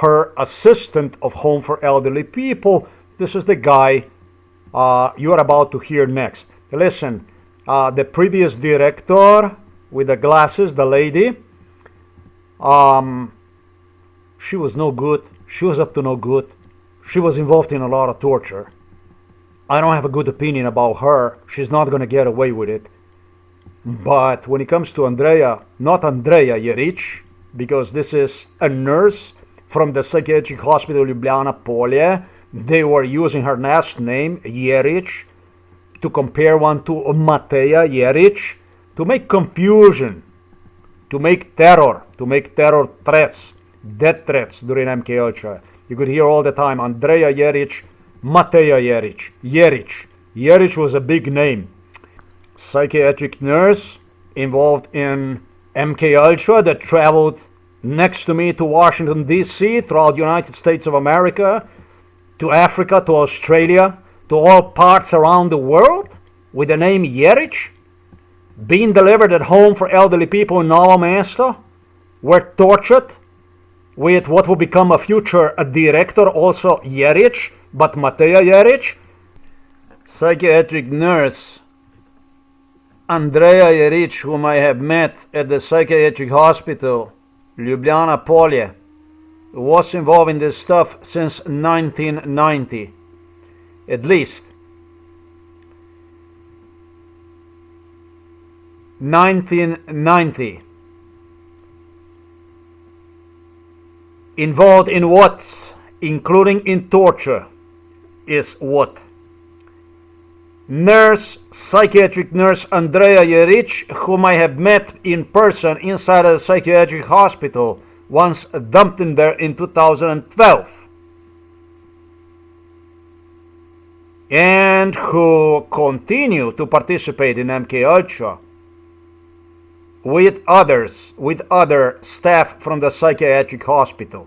her assistant of Home for Elderly People. This is the guy you're about to hear next. Listen, the previous director with the glasses, the lady, she was no good. She was up to no good. She was involved in a lot of torture. I don't have a good opinion about her. She's not going to get away with it. But when it comes to Andrea, not Andrea Jeric, because this is a nurse from the psychiatric hospital Ljubljana Polje, they were using her last name, Jeric, to compare one to Mateja Jeric, to make confusion, to make terror threats, death threats during MK Ultra. You could hear all the time, Andrea Jeric, Mateja Jeric, Jeric. Jeric was a big name. Psychiatric nurse involved in MK Ultra that traveled next to me to Washington, D.C., throughout the United States of America, to Africa, to Australia, to all parts around the world, with the name Jeric, being delivered at Home for Elderly People in Novo Mesto, were tortured with what will become a future director, also Jeric, but Mateja Jeric. Psychiatric nurse Andrea Jeric, whom I have met at the psychiatric hospital Ljubljana Polje, was involved in this stuff since 1990, at least. 1990. Involved in what? Including in torture, is what? Nurse, psychiatric nurse Andrea Jeric, whom I have met in person inside a psychiatric hospital, once dumped in there in 2012. And who continue to participate in MK Ultra with others, with other staff from the psychiatric hospital.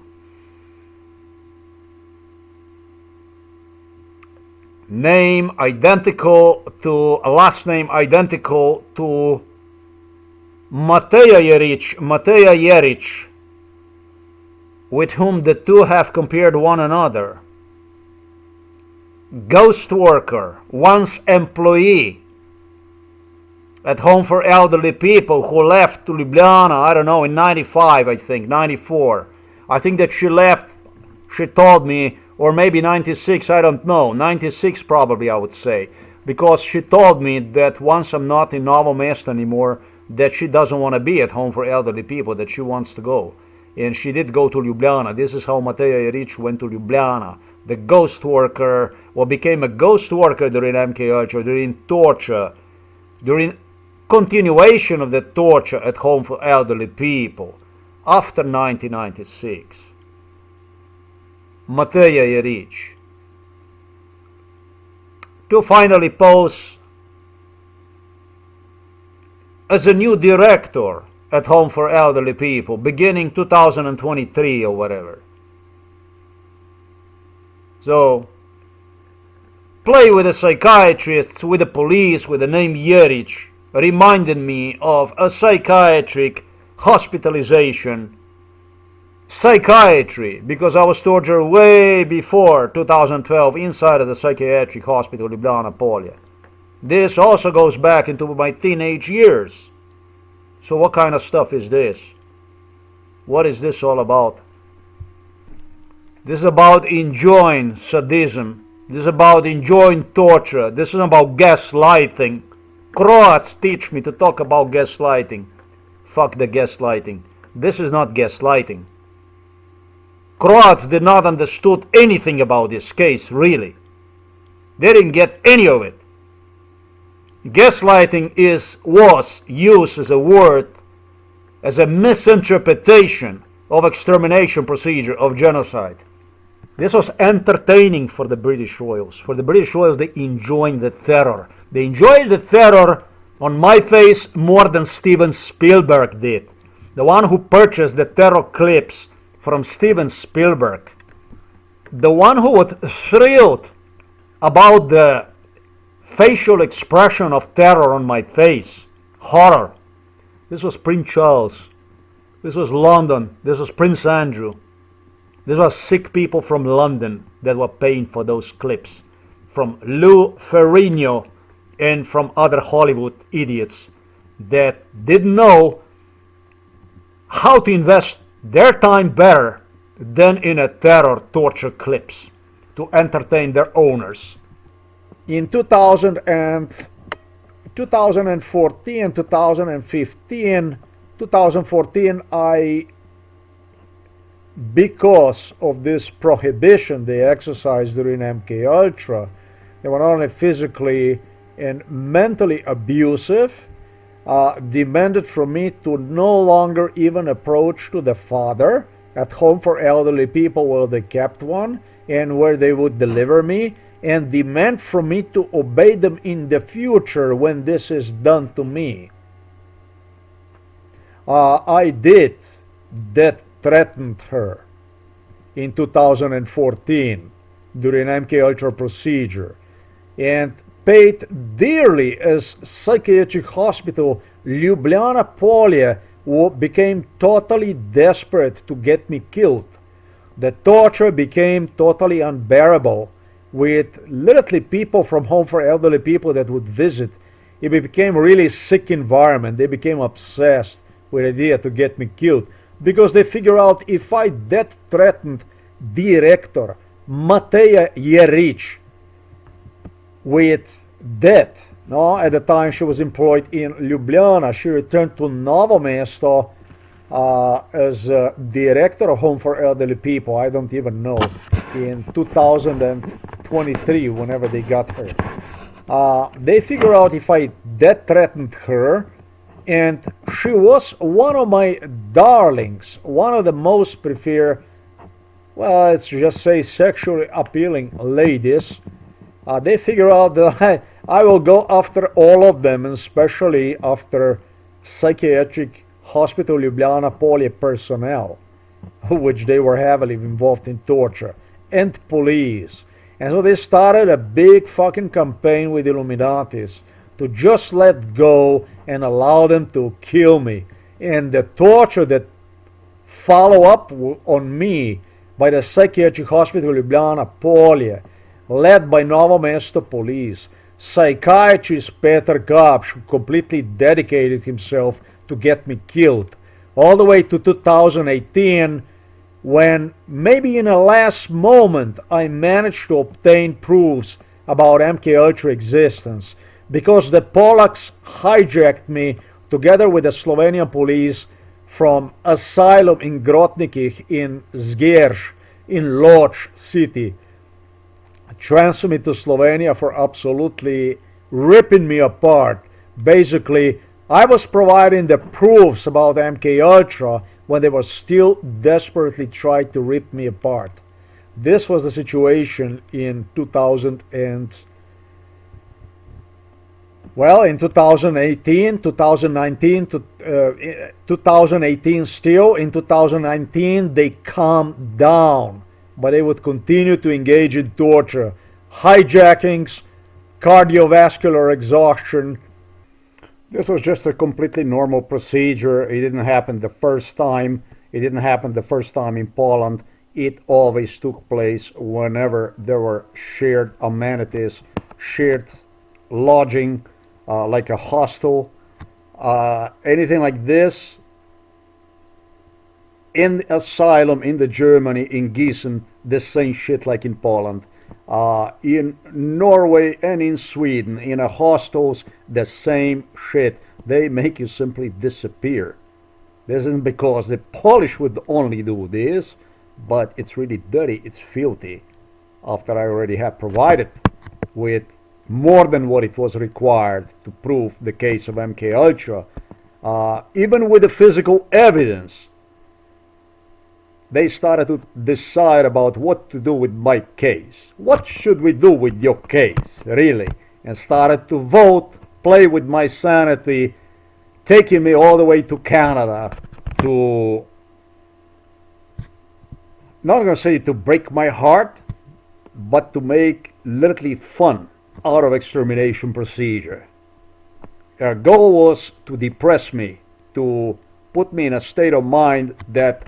Name identical to, last name identical to Mateja Jeric, with whom the two have compared one another. Ghost worker, once employee at Home for Elderly People, who left to Ljubljana, I don't know, in 95, I think, 94, I think that she left, she told me, or maybe 96, I don't know, 96 probably I would say, because she told me that once I'm not in Novo Mesto anymore, that she doesn't want to be at home for elderly people, that she wants to go. And she did go to Ljubljana. This is how Mateja Jerič went to Ljubljana. The ghost worker, or became a ghost worker during MK Ultra, during torture, during continuation of the torture at home for elderly people after 1996. Mateja Jerič. To finally pose as a new director at home for elderly people beginning 2023 or whatever. So, play with the psychiatrists, with the police, with the name Jerič reminded me of a psychiatric hospitalization. Psychiatry, because I was tortured way before 2012 inside of the psychiatric hospital Ljubljana Polje. This also goes back into my teenage years. So what kind of stuff is this? What is this all about? This is about enjoying sadism. This is about enjoying torture. This is about gaslighting. Croats teach me to talk about gaslighting. Fuck the gaslighting. This is not gaslighting. Croats did not understood anything about this case, really. They didn't get any of it. Gaslighting was used as a word, as a misinterpretation of extermination procedure, of genocide. This was entertaining for the British Royals. For the British Royals, they enjoyed the terror. They enjoyed the terror on my face more than Steven Spielberg did. The one who purchased the terror clips from Steven Spielberg. The one who was thrilled about the facial expression of terror on my face. Horror. This was Prince Charles. This was London. This was Prince Andrew. This was sick people from London that were paying for those clips. From Lou Ferrigno and from other Hollywood idiots that didn't know how to invest their time better than in a terror torture clips to entertain their owners. In 2014, 2014, because of this prohibition they exercised during MK Ultra, they were not only physically and mentally abusive, demanded from me to no longer even approach to the father at home for elderly people where they kept one and where they would deliver me, and demand from me to obey them in the future when this is done to me. I did that, threatened her in 2014 during MK Ultra procedure, and paid dearly as psychiatric hospital Ljubljana Polje became totally desperate to get me killed. The torture became totally unbearable with literally people from home for elderly people that would visit. It became a really sick environment. They became obsessed with the idea to get me killed because they figure out if I death threatened director Mateja Jerič with death. No, at the time she was employed in Ljubljana. She returned to Novo Mesto as director of Home for Elderly People. I don't even know, in 2023, whenever they got her. They figure out if I death threatened her, and she was one of my darlings, one of the most preferred, well, let's just say sexually appealing ladies. They figure out that I will go after all of them, and especially after psychiatric hospital Ljubljana Polje personnel, which they were heavily involved in torture, and police. And so they started a big fucking campaign with Illuminatis to just let go and allow them to kill me. And the torture that follow up on me by the psychiatric hospital Ljubljana Polje, led by Novo Mesto police, psychiatrist Peter Gapš, who completely dedicated himself to get me killed, all the way to 2018, when maybe in a last moment I managed to obtain proofs about MKUltra existence, because the Polacks hijacked me together with the Slovenian police from asylum in Grotniki in Zgierz in Lodz city, transferred me to Slovenia for absolutely ripping me apart. Basically, I was providing the proofs about MKUltra when they were still desperately trying to rip me apart. This was the situation in 2000 and well, in 2018, 2019, 2018 still. In 2019, they calmed down, but they would continue to engage in torture, hijackings, cardiovascular exhaustion. This was just a completely normal procedure. It didn't happen the first time. It didn't happen the first time in Poland. It always took place whenever there were shared amenities, shared lodging, like a hostel, anything like this. In the asylum in the Germany, in Gießen, the same shit like in Poland. In Norway and in Sweden, in the hostels, the same shit. They make you simply disappear. This isn't because the Polish would only do this, but it's really dirty, it's filthy. After I already have provided with more than what it was required to prove the case of MKUltra, even with the physical evidence, they started to decide about what to do with my case. What should we do with your case, really? And started to vote, play with my sanity, taking me all the way to Canada to, not going to say to break my heart, but to make literally fun out of extermination procedure. Their goal was to depress me, to put me in a state of mind that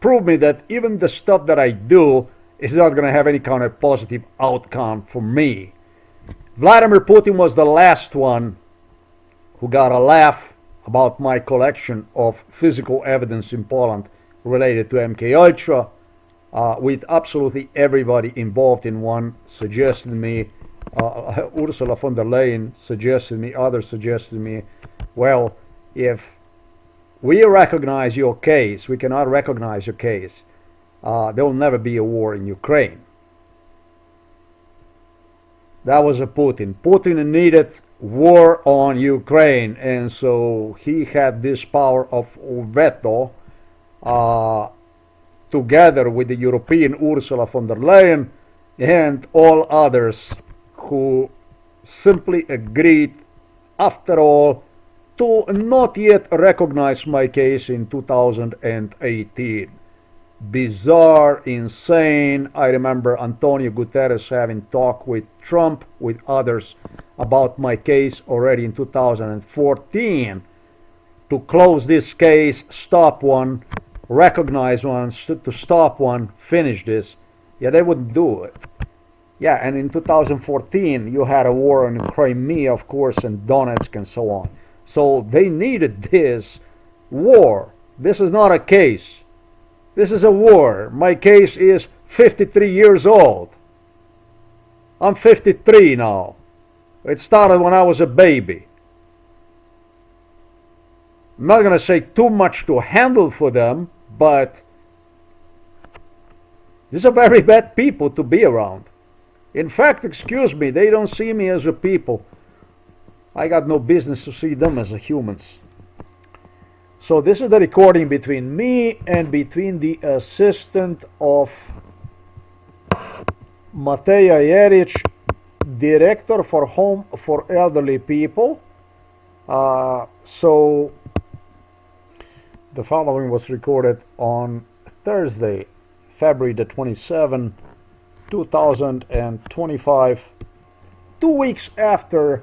prove me that even the stuff that I do is not going to have any kind of positive outcome for me. Vladimir Putin was the last one who got a laugh about my collection of physical evidence in Poland related to MKUltra, with absolutely everybody involved in one suggested me, Ursula von der Leyen suggested me, others suggested me, well, if we recognize your case, we cannot recognize your case, there will never be a war in Ukraine. That was a Putin. Putin needed war on Ukraine, and so he had this power of veto, together with the European Ursula von der Leyen and all others who simply agreed, after all, to not yet recognize my case in 2018. Bizarre, insane. I remember Antonio Guterres having talked with Trump, with others, about my case already in 2014 to close this case, stop one, recognize one, to stop one, finish this. Yeah, they wouldn't do it. Yeah, and in 2014 you had a war in Crimea, of course, and Donetsk and so on. So they needed this war. This is not a case. This is a war. My case is 53 years old. I'm 53 now. It started when I was a baby. I'm not going to say too much to handle for them, but these are very bad people to be around. In fact, excuse me, they don't see me as a people. I got no business to see them as humans. So this is the recording between me and between the assistant of Mateja Jeric, director for Home for Elderly People. So the following was recorded on Thursday, February the 27th, 2025, 2 weeks after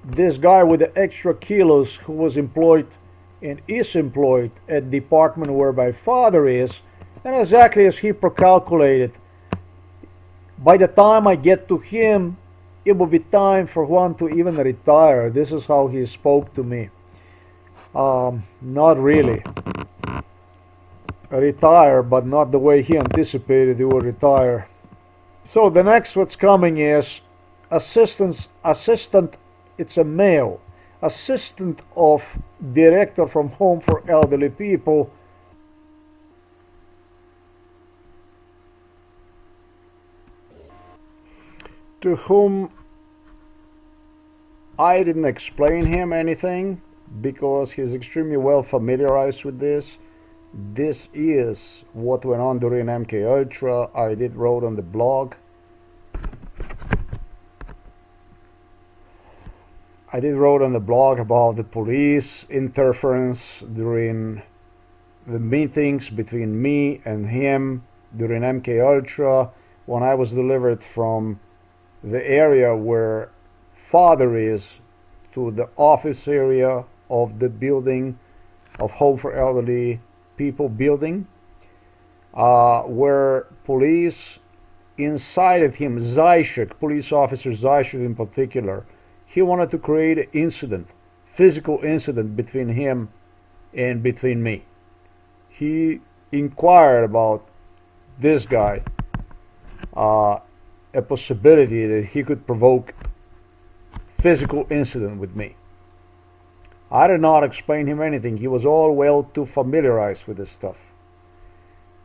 this guy with the extra kilos who was employed and is employed at the department where my father is, and exactly as he calculated, by the time I get to him, it will be time for one to even retire. This is how he spoke to me. Not really. retire, but not the way he anticipated he would retire. So the next what's coming is assistant, it's a male, assistant of director from Home for Elderly People, to whom I didn't explain him anything because he's extremely well familiarized with this. This is what went on during MK Ultra. I did wrote on the blog. I did wrote on the blog about the police interference during the meetings between me and him during MK Ultra when I was delivered from the area where father is to the office area of the building of Home for Elderly People building, where police incited him, Zyshuk, police officer Zyshuk in particular. He wanted to create an incident, physical incident between him and between me. He inquired about this guy, a possibility that he could provoke physical incident with me. I did not explain him anything. He was all well too familiarized with this stuff.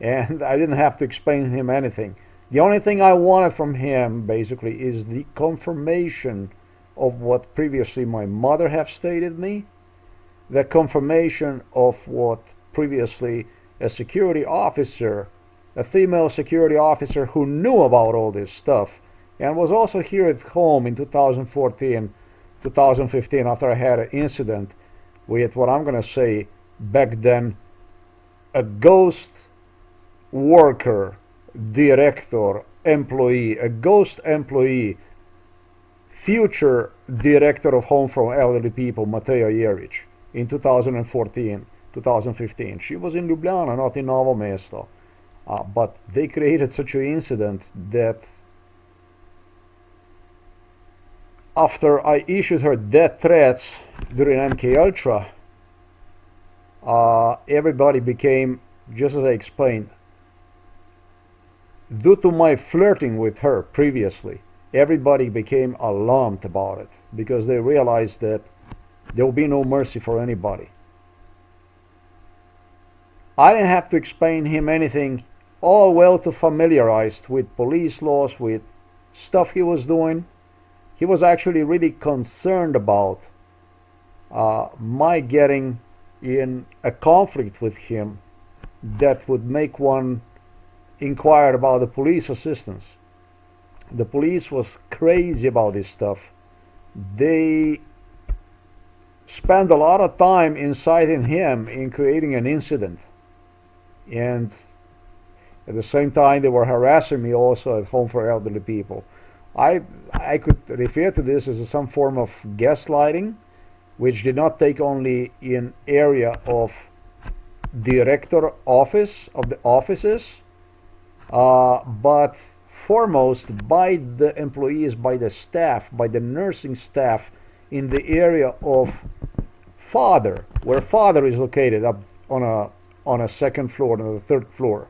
And I didn't have to explain him anything. The only thing I wanted from him, basically, is the confirmation of what previously my mother have stated me, the confirmation of what previously a security officer, a female security officer who knew about all this stuff, and was also here at home in 2014, 2015, after I had an incident with what I'm going to say back then, a ghost worker, director, employee, a ghost employee, future director of Home for Elderly People, Mateja Jeric, in 2014, 2015. She was in Ljubljana, not in Novo Mesto. But they created such an incident that after I issued her death threats during MK Ultra, everybody became, just as I explained, due to my flirting with her previously, everybody became alarmed about it because they realized that there will be no mercy for anybody. I didn't have to explain him anything, all well too familiarized with police laws, with stuff he was doing. He was actually really concerned about my getting in a conflict with him that would make one inquire about the police assistance. The police was crazy about this stuff. They spent a lot of time inciting him in creating an incident. And at the same time, they were harassing me also at Home for Elderly People. I could refer to this as some form of gaslighting, which did not take only in area of director office of the offices, but foremost by the employees, by the staff, by the nursing staff in the area of father, where father is located up on a second floor, on the third floor,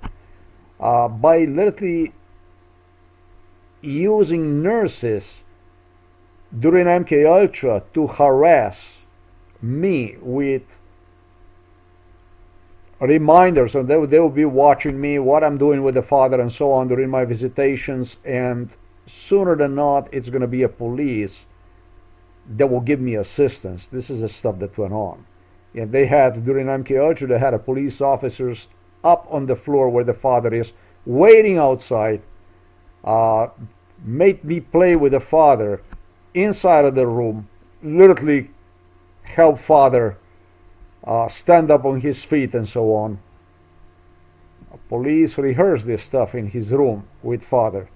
by literally using nurses during MK Ultra to harass me with reminders, and they will be watching me, what I'm doing with the father and so on during my visitations, and sooner than not it's going to be a police that will give me assistance. This is the stuff that went on. And they had, during MK Ultra, they had a police officers up on the floor where the father is, waiting outside, made me play with the father inside of the room, literally help father stand up on his feet and so on. Police rehearsed this stuff in his room with father.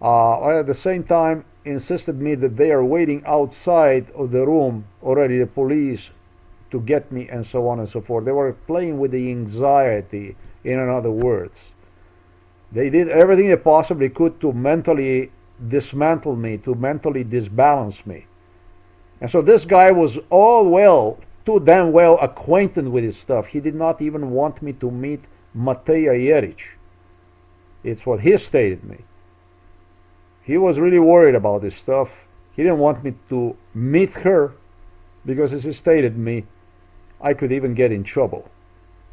At the same time, insisted me that they are waiting outside of the room, already the police, to get me and so on and so forth. They were playing with the anxiety, in other words. They did everything they possibly could to mentally dismantle me, to mentally disbalance me. And so this guy was all well too damn well acquainted with his stuff. He did not even want me to meet Mateja Jeric. It's what he stated me. He was really worried about this stuff. He didn't want me to meet her because, as he stated me, I could even get in trouble.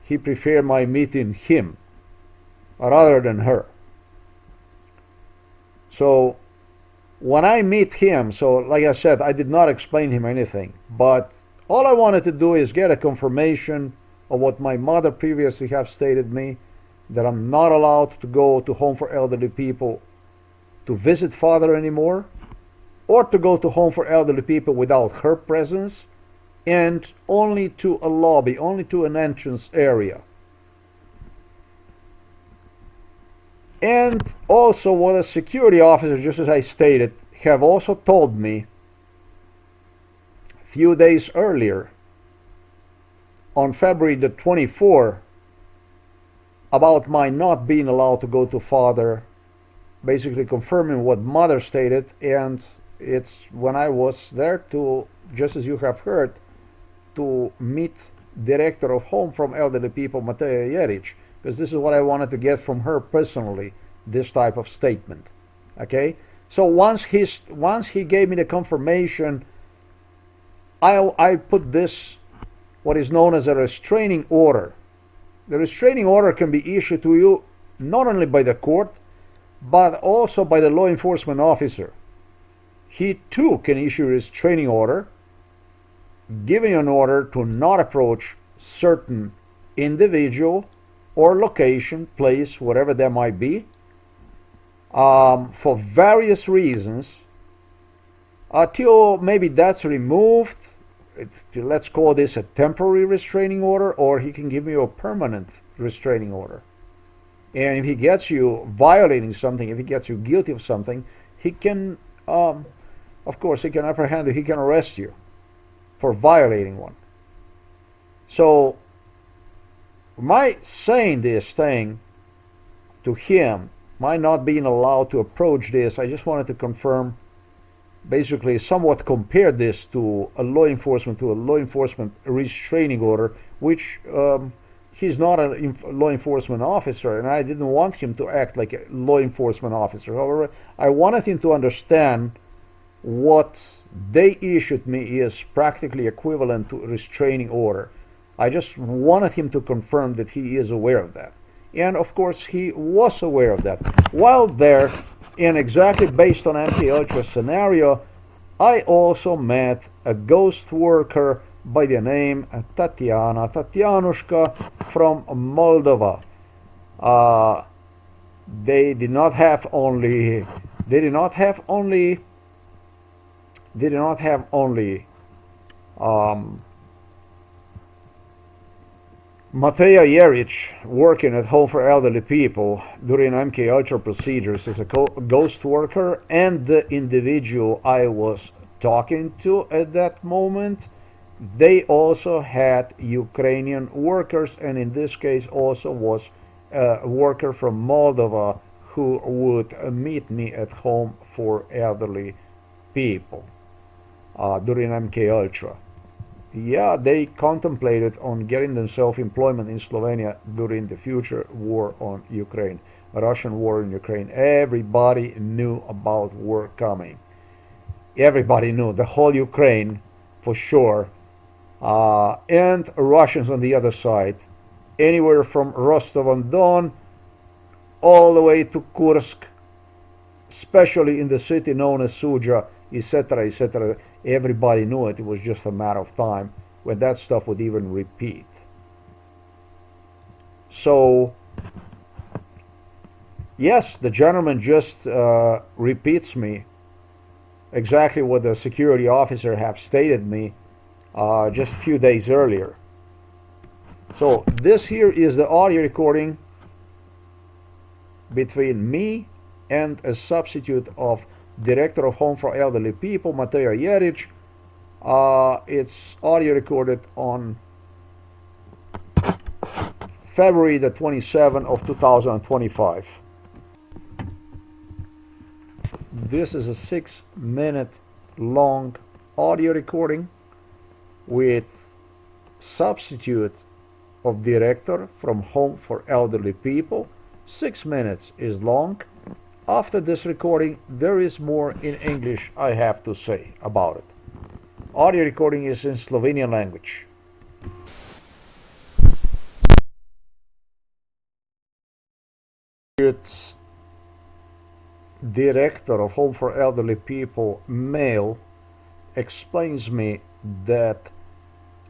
He preferred my meeting him rather than her. So when I meet him, so like I said, I did not explain him anything, but all I wanted to do is get a confirmation of what my mother previously have stated me, that I'm not allowed to go to home for elderly people to visit father anymore, or to go to home for elderly people without her presence, and only to a lobby, only to an entrance area. And also what a security officer, just as I stated, have also told me a few days earlier, on February the 24th, about my not being allowed to go to father, basically confirming what mother stated. And it's when I was there to, just as you have heard, to meet director of home from elderly people, Mateja Jeric, because this is what I wanted to get from her personally, this type of statement. Okay, so once he gave me the confirmation, I put this, what is known as a restraining order. The restraining order can be issued to you not only by the court, but also by the law enforcement officer. He too can issue a restraining order, giving you an order to not approach certain individual or location, place, whatever that might be, for various reasons, till maybe that's removed. Let's call this a temporary restraining order, or he can give you a permanent restraining order. And if he gets you violating something, if he gets you guilty of something, he can, of course, he can apprehend you, he can arrest you for violating one. So my saying this thing to him, my not being allowed to approach this, I just wanted to confirm, basically somewhat compare this to a law enforcement restraining order, which he's not a law enforcement officer, and I didn't want him to act like a law enforcement officer. However, I wanted him to understand what they issued me is practically equivalent to a restraining order. I just wanted him to confirm that he is aware of that. And of course he was aware of that. While there, and exactly based on MK Ultra scenario, I also met a ghost worker by the name Tatyanushka from Moldova. They did not have only Mateja Jeric working at home for elderly people during MK Ultra procedures as a ghost worker, and the individual I was talking to at that moment, they also had Ukrainian workers, and in this case also was a worker from Moldova who would meet me at home for elderly people during MK Ultra. Yeah, they contemplated on getting themselves employment in Slovenia during the future war on Ukraine, Russian war in Ukraine. Everybody knew about war coming. Everybody knew, the whole Ukraine for sure, and Russians on the other side, anywhere from Rostov-on-Don all the way to Kursk, especially in the city known as Suja, etc., etc. Everybody knew it. It was just a matter of time when that stuff would even repeat. So yes, the gentleman just repeats me exactly what the security officer have stated me just a few days earlier. So this here is the audio recording between me and a substitute of Director of Home for Elderly People, Mateja Jeric. It's audio recorded on February the 27th of 2025. This is a 6-minute long audio recording with substitute of director from Home for Elderly People. 6 minutes is long. After this recording, there is more in English I have to say about it. Audio recording is in Slovenian language. It's director of Home for Elderly People, male, explains me that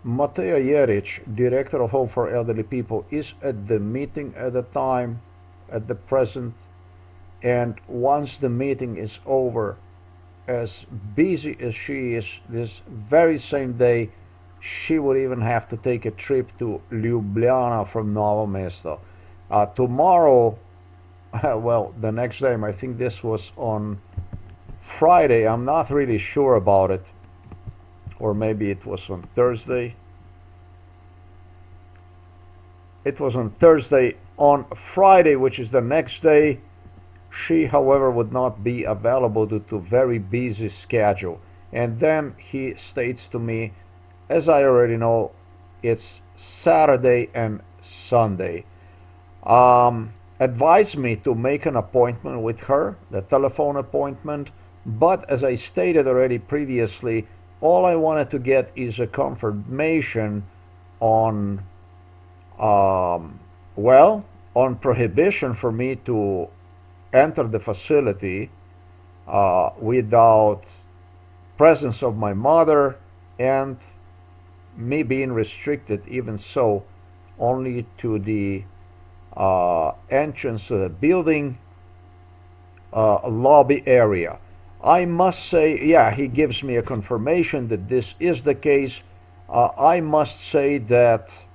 Mateja Jeric, director of Home for Elderly People, is at the meeting at the time, at the present, and once the meeting is over, as busy as she is, this very same day, she would even have to take a trip to Ljubljana from Novo Mesto. Tomorrow, well, the next day, I think this was on Friday, I'm not really sure about it, or maybe it was on Thursday. It was on Thursday. On Friday, which is the next day, she, however, would not be available due to very busy schedule. And then he states to me, as I already know, it's Saturday and Sunday. Advised me to make an appointment with her, the telephone appointment, but as I stated already previously, all I wanted to get is a confirmation on, on prohibition for me to enter the facility without presence of my mother, and me being restricted even so only to the entrance to the building lobby area. I must say, yeah, he gives me a confirmation that this is the case. I must say that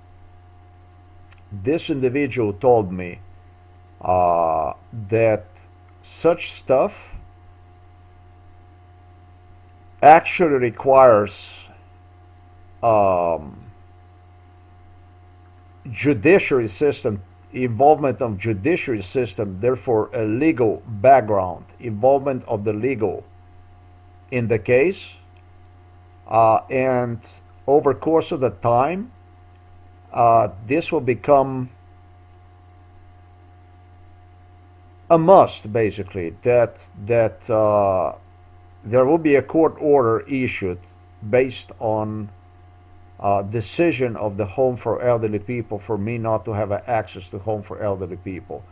this individual told me that such stuff actually requires judiciary system, involvement of judiciary system, therefore a legal background, involvement of the legal in the case, and over course of the time, this will become a must, basically, that there will be a court order issued based on decision of the Home for Elderly People for me not to have access to Home for Elderly People.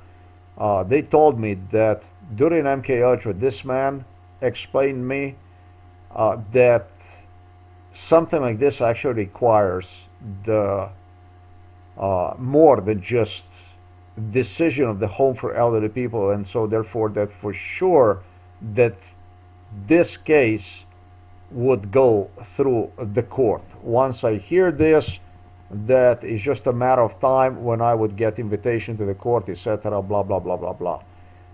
They told me that during MK Ultra, this man explained me that something like this actually requires the more than just decision of the Home for Elderly People, and so therefore that for sure that this case would go through the court. Once I hear this, that is just a matter of time when I would get invitation to the court, etc., blah blah blah blah blah.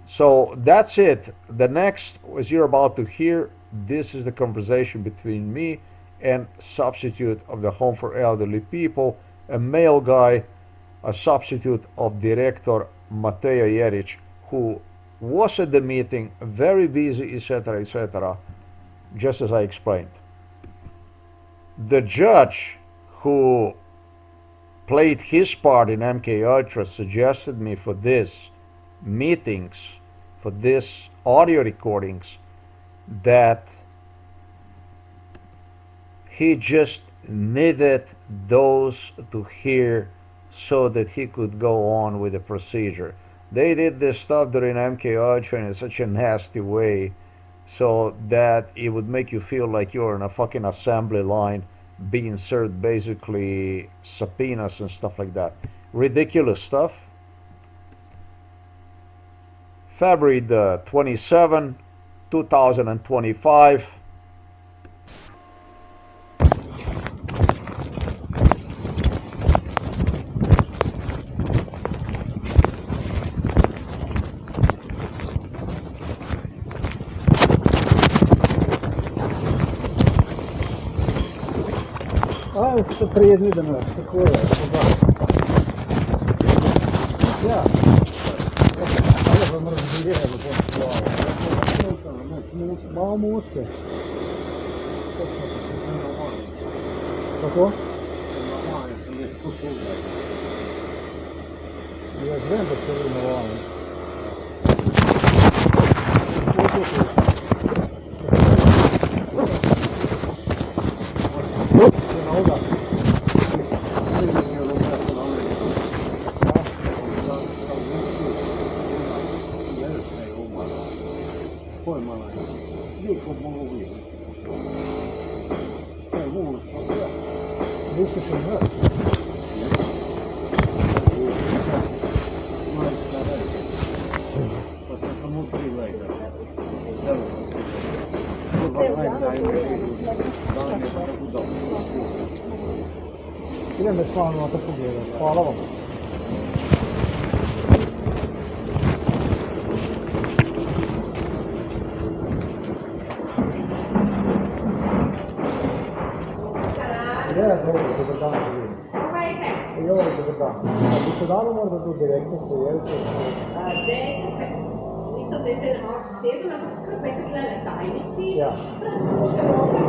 So that's it. The next, as you're about to hear, this is the conversation between me and substitute of the Home for Elderly People, a male guy, a substitute of director Mateja Jeric, who was at the meeting, very busy, etc., etc., just as I explained. The judge who played his part in MK Ultra suggested me for this meetings, for this audio recordings, that he just needed those to hear so that he could go on with the procedure. They did this stuff during MK Ultra in such a nasty way so that it would make you feel like you're in a fucking assembly line being served basically subpoenas and stuff like that. Ridiculous stuff. February the 27th, 2025. Ste prijedni da me tako je. Ja. Ali vam razbiraju po malo muske. Kako? Vem da ste imenovani. Idem da s vami to pogledati. Hvala vam. Dobro, dober dan želim. Joj, dober dan. Bi se dalo morda do direktno sejevce? Mislim, da je malo sosedno, kako je tukaj na tajnici. Ja.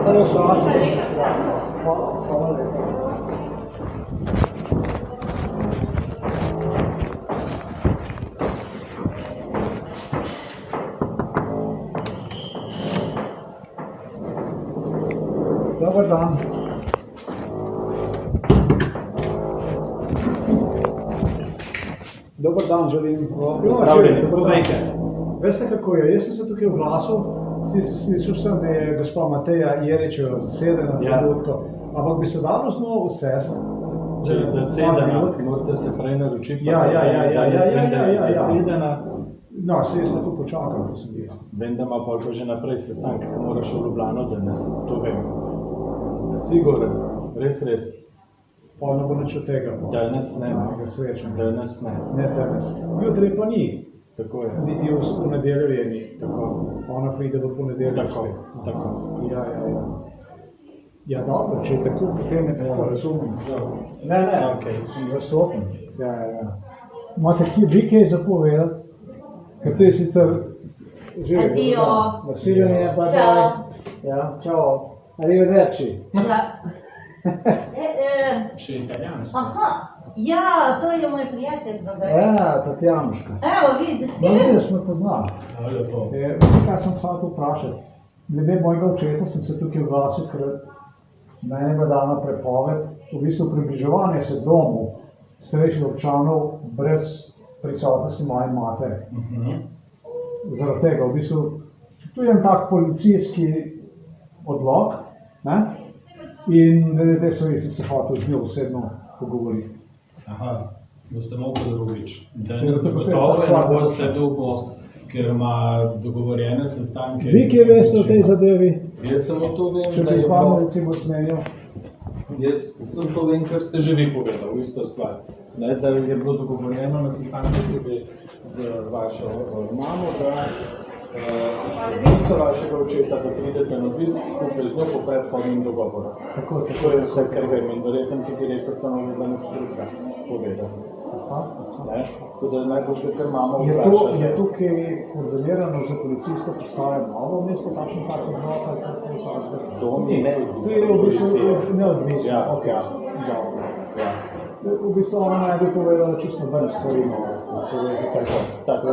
Pa je vprašanje. Hvala lepa. Dobar dan. Dobar dan želim. Pozdravljeni, povejte. Veste kako je, jaz sem se tukaj oglasil, slišal sem, da je gospa Mateja Jeričeva zasedena na trenutku, ampak bi se dalo z njo usesti. Če je zasedena, morate se prej naročiti, Ja. zasedena. No, se jaz lahko počakam, to sem jaz. Vem, da ima pa že naprej sestanke, ko moraš v Ljubljano, da ne to vem. Siguren, res. Pa ne bo nič od tega. Danes ne. Ga srečam. Danes ne. Ne danes. Jutri pa ni. Tako je. Niti v ponedeljek je ni. Tako. Ona pride v ponedeljek. Tako. Ja. Ja, dobro, če je tako, potem ne tako razumem. Ne, Okej. sem razstopen. Ja. Imate vi kaj zapovedati? Ker to je sicer že Addio. Nasvidenje, pa Ciao. Ja, čao. Arrivederci. Še italijansko. Aha, ja, to je moj prijatelj, drugače. Ja, Tatjanuška. Evo, vidi. No, vidiš, me pozna. Lepo. Veste, kaj sem hotel vprašati? Glede mojega očeta sem se tukaj oglasil, ker na enega dana prepoved, v bistvu približevanje se domu starejših občanov brez prisotnosti moje matere. Zaradi tega, v bistvu, tu je en tak policijski odlog, ne? In glede te stvari sem se hotel z njo osebno pogovoriti. Aha, boste mogli drugič. Ja, Danes tako je, zagotovo pa ne boste dolgo, ker ima dogovorjene sestanke. Vi kaj veste o tej zadevi? Jaz samo to vem, Če da bi je z vami bilo... recimo smenil? Jaz sem to vem, kar ste že vi povedal, isto stvar. Ne, da je bilo dogovorjeno na sestanku tudi z vašo mamo, da za vašega očeta, da pridete na obisk skupaj z njo po predhodnim dogovoru. Tako To je vse, kar vem, in verjetno tudi direktorca ne ve, da nič drugega povedati. Ne? Tako da najboljše, kar imamo vprašati. Je tukaj koordinirano za policijsko postajo Novo mesto, kakšen tak odlog ali kaj takega? To ni neodvisno To je v bistvu policija. neodvisno. Ja, okej. ja. Dobro. Ja. V bistvu ona naj bi povedala čisto ven stvari, no, Tako.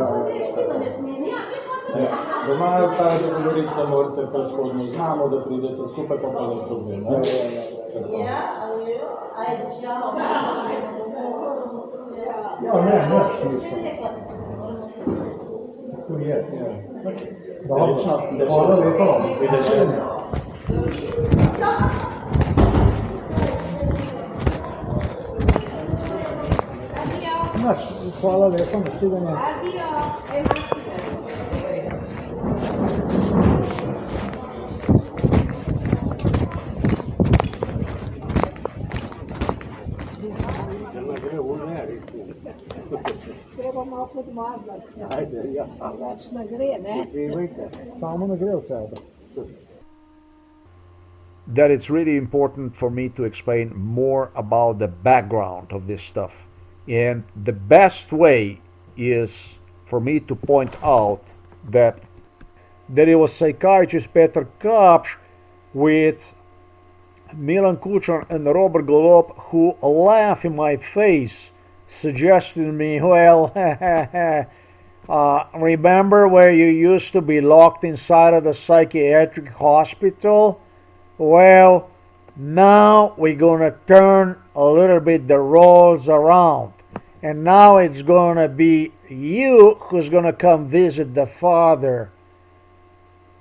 Ja. Doma ta dogovorica morate predhodno z mamo, da pridete skupaj, pa ne problem. Ne? Ja, ajde, ciao. Ja, ne, čisto. Tako je, ja. Dobro, Srečno, hvala lepa. Nasvidenje. Nič, hvala lepa, nasvidenje. Addio. Treba malo podmazati. Ajde, ja. Več ne gre, ne? Samo ne gre vse. That it's really important for me to explain more about the background of this stuff. And the best way is for me to point out that it was psychiatrist Peter Kapsch with Milan Kučan and Robert Golob who laugh in my face suggested to me, well, remember where you used to be locked inside of the psychiatric hospital? Well, now we're going to turn a little bit the roles around. And now it's going to be you who's going to come visit the Father.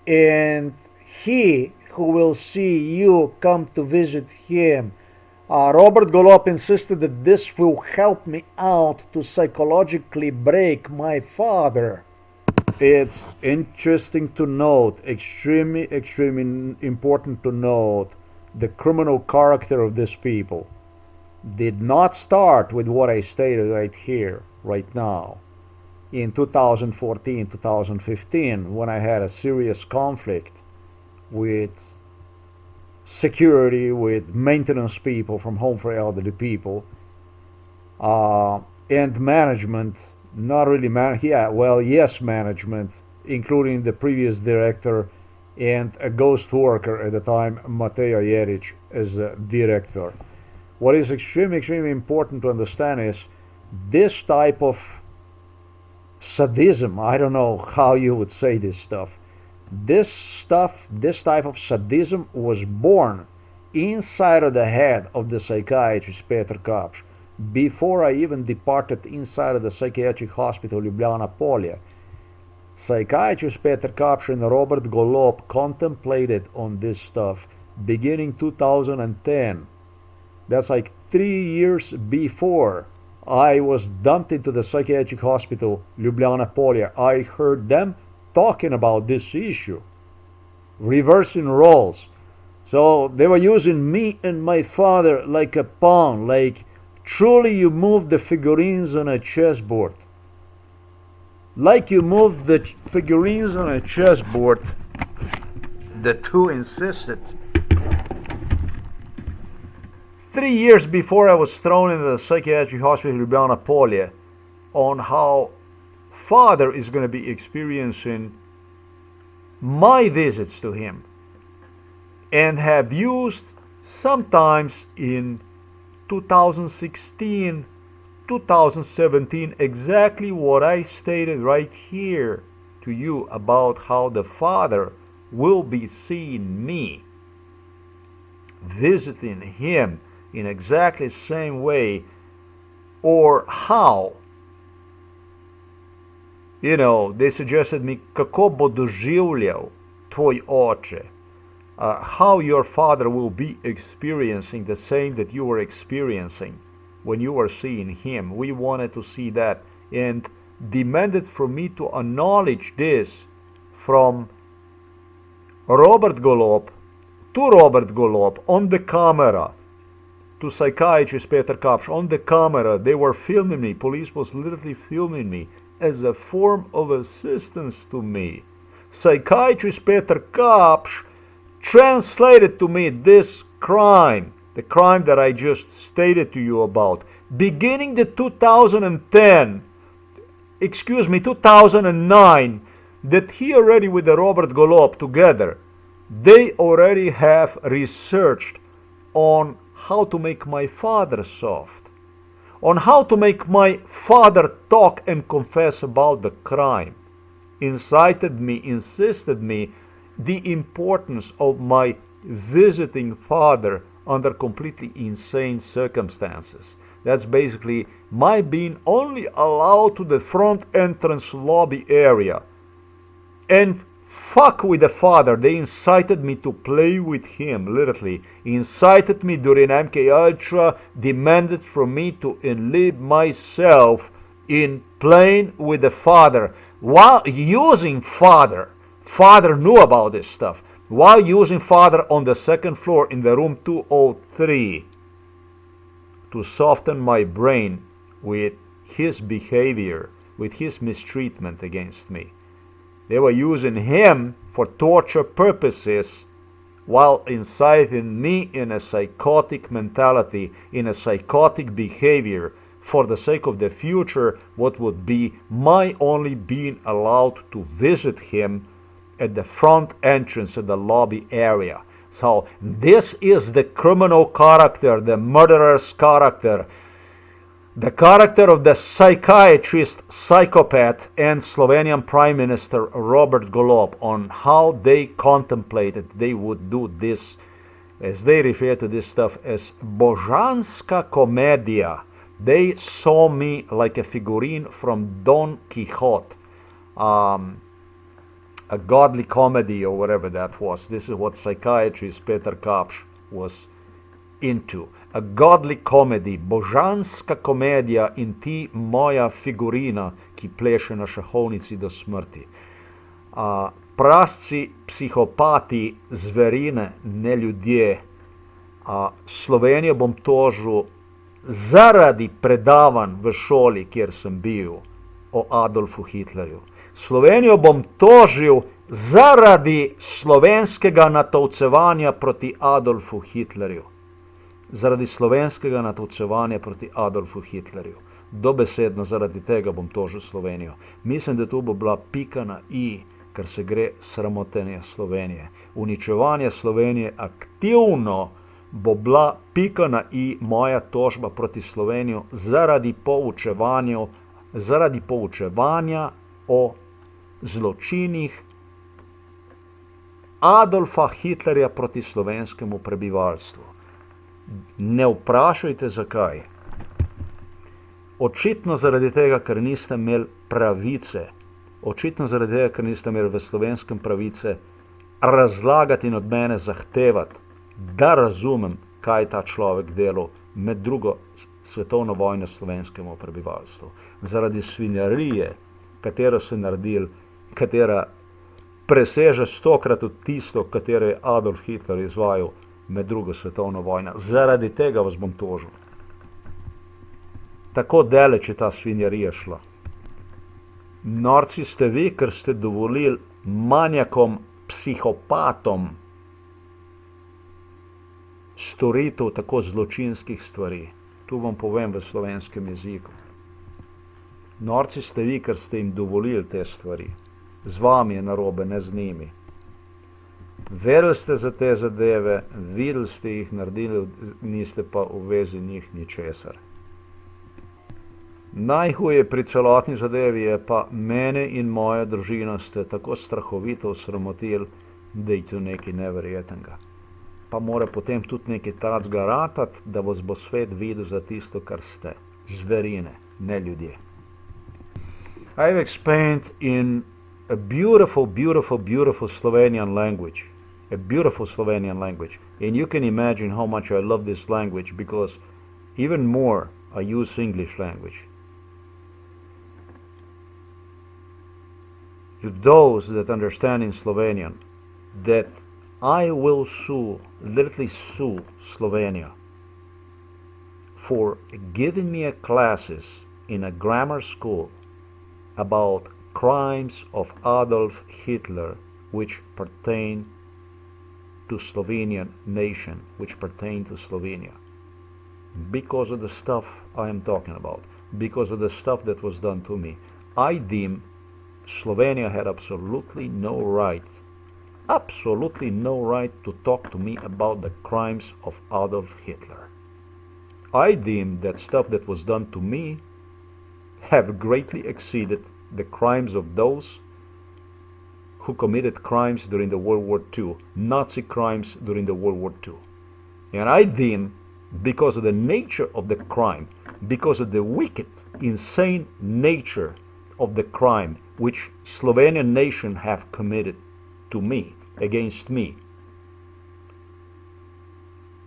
And he who will see you come to visit him. Robert Golop insisted that this will help me out to psychologically break my father. It's interesting to note, extremely important to note, the criminal character of these people did not start with what I stated right here, right now. In 2014, 2015, when I had a serious conflict with security, with maintenance people from Home for Elderly People, and management, not really management, including the previous director and a ghost worker at the time, Mateo Jeric, as a director. What is extremely important to understand is this type of sadism, I don't know how you would say this stuff, this type of sadism was born inside of the head of the psychiatrist Petar Kapsh before I even departed inside of the psychiatric hospital Ljubljana Polje. Psychiatrist Petar Kapsh and Robert Golop contemplated on this stuff beginning 2010. That's like 3 years before I was dumped into the psychiatric hospital Ljubljana Polje. I heard them talking about this issue, reversing roles. So they were using me and my father like a pawn, like truly you moved the figurines on a chessboard. Like you moved the figurines on a chessboard, the two insisted. 3 years before I was thrown into the psychiatric hospital Ljubljana Polje, on how father is going to be experiencing my visits to him, and have used sometimes in 2016, 2017, exactly what I stated right here to you about how the Father will be seeing me, visiting him in exactly the same way, or how, they suggested me, kako bo doživljal tvoj oče, how your father will be experiencing the same that you were experiencing when you were seeing him. We wanted to see that and demanded for me to acknowledge this from Robert Golop to Robert Golop on the camera, to psychiatrist Petar Kapsh on the camera. They were filming me. Police was literally filming me as a form of assistance to me. Psychiatrist Petar Kapsh translated to me this crime, the crime that I just stated to you about, beginning the 2009, that he already with the Robert Golop together, they already have researched on how to make my father soft, on how to make my father talk and confess about the crime, insisted me the importance of my visiting father under completely insane circumstances. That's basically my being only allowed to the front entrance lobby area and fuck with the father. They incited me to play with him, literally. Incited me during MK Ultra, demanded from me to enlist myself in playing with the father while using father. Father knew about this stuff. While using father on the second floor in the room 203 to soften my brain with his behavior, with his mistreatment against me. They were using him for torture purposes while inciting me in a psychotic mentality, in a psychotic behavior, for the sake of the future, what would be my only being allowed to visit him at the front entrance of the lobby area. So this is the criminal character, the murderer's character, The character of the psychiatrist, psychopath, and Slovenian Prime Minister Robert Golob on how they contemplated they would do this, as they refer to this stuff as Božanska komedia. They saw me like a figurine from Don Quixote, a godly comedy or whatever that was. This is what psychiatrist Peter Kapš was into. A godly comedy, božanska komedija in ti moja figurina, ki pleše na šahovnici do smrti. Prasci, psihopati, zverine, ne ljudje. Slovenijo bom tožil zaradi predavanj v šoli, kjer sem bil, o Adolfu Hitlerju. Slovenijo bom tožil zaradi slovenskega natovcevanja proti Adolfu Hitlerju. Zaradi slovenskega natovcevanja proti Adolfu Hitlerju. Dobesedno zaradi tega bom tožil Slovenijo. Mislim, da tu bo bila pika na i, ker se gre sramotenje Slovenije. Uničevanje Slovenije aktivno bo bila pika na i moja tožba proti Slovenijo zaradi poučevanja o zločinih Adolfa Hitlerja proti slovenskemu prebivalstvu. Ne vprašajte zakaj. Očitno zaradi tega, ker niste imeli pravice, očitno zaradi tega, ker niste imeli v slovenskem pravice razlagati in od mene zahtevati, da razumem, kaj ta človek delal med drugo svetovno vojno slovenskemu prebivalstvu. Zaradi svinjarije, katero so naredili, katera preseže 100-krat od tisto, katero je Adolf Hitler izvajal med drugo svetovno vojno. Zaradi tega vas bom tožil. Tako daleč je ta svinjarija šla. Norci ste vi, ker ste dovolili manjakom, psihopatom storitev tako zločinskih stvari. Tu vam povem v slovenskem jeziku. Norci ste vi, ker ste jim dovolili te stvari. Z vami je narobe, ne z njimi. Verili ste za te zadeve, videli ste jih, naredili, niste pa v vezi njih ničesar. Najhuje pri celotni zadevi je pa mene in moja družina ste tako strahovito osramotili, da je to nekaj neverjetnega. Pa mora potem tudi nekaj tacga ratati, da vas bo svet videl za tisto, kar ste. Zverine, ne ljudje. I've explained in a beautiful, beautiful, beautiful Slovenian language. A beautiful Slovenian language. And you can imagine how much I love this language because even more I use English language. To those that understand in Slovenian, that I will sue, literally sue Slovenia for giving me classes in a grammar school about crimes of Adolf Hitler which pertain to Slovenian nation, which pertain to Slovenia. Because of the stuff I am talking about, because of the stuff that was done to me, I deem Slovenia had absolutely no right to talk to me about the crimes of Adolf Hitler. I deem that stuff that was done to me have greatly exceeded the crimes of those who committed crimes during the World War II, Nazi crimes during the World War II. And I deem, because of the nature of the crime, because of the wicked, insane nature of the crime which Slovenian nation have committed to me, against me,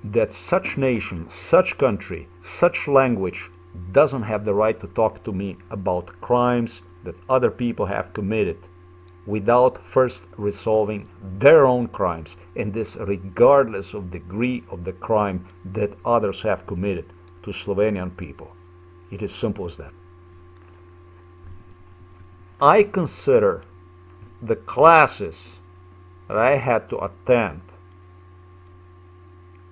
that such nation, such country, such language doesn't have the right to talk to me about crimes that other people have committed without first resolving their own crimes, and this regardless of degree of the crime that others have committed to Slovenian people. It is simple as that. I consider the classes that I had to attend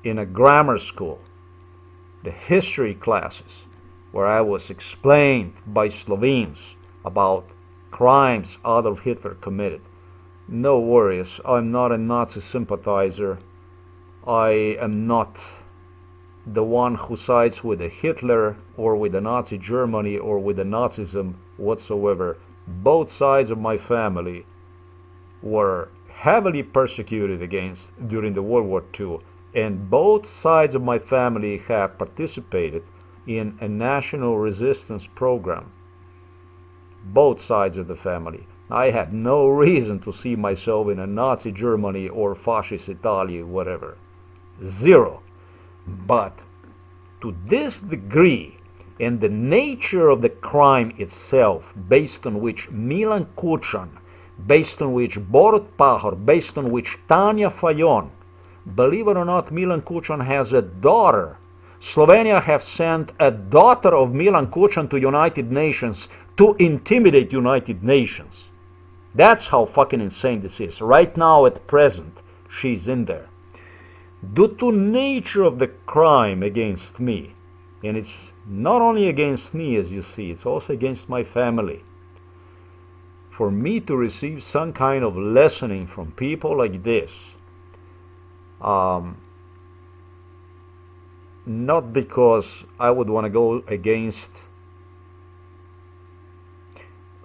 in a grammar school, the history classes, where I was explained by Slovenes about crimes Adolf Hitler committed. No worries, I'm not a Nazi sympathizer. I am not the one who sides with the Hitler or with the Nazi Germany or with the Nazism whatsoever. Both sides of my family were heavily persecuted against during the World War II, and both sides of my family have participated in a national resistance program. Both sides of the family. I had no reason to see myself in a Nazi Germany or fascist Italy, whatever. Zero. But to this degree, and the nature of the crime itself, based on which Milan Kucan, based on which Borut Pahor, based on which Tanja Fajon, believe it or not, Milan Kucan has a daughter. Slovenia have sent a daughter of Milan Kucan to United Nations to intimidate United Nations. That's how fucking insane this is. Right now, at present, she's in there. Due to nature of the crime against me, and it's not only against me, as you see, it's also against my family. For me to receive some kind of lessoning from people like this, not because I would want to go against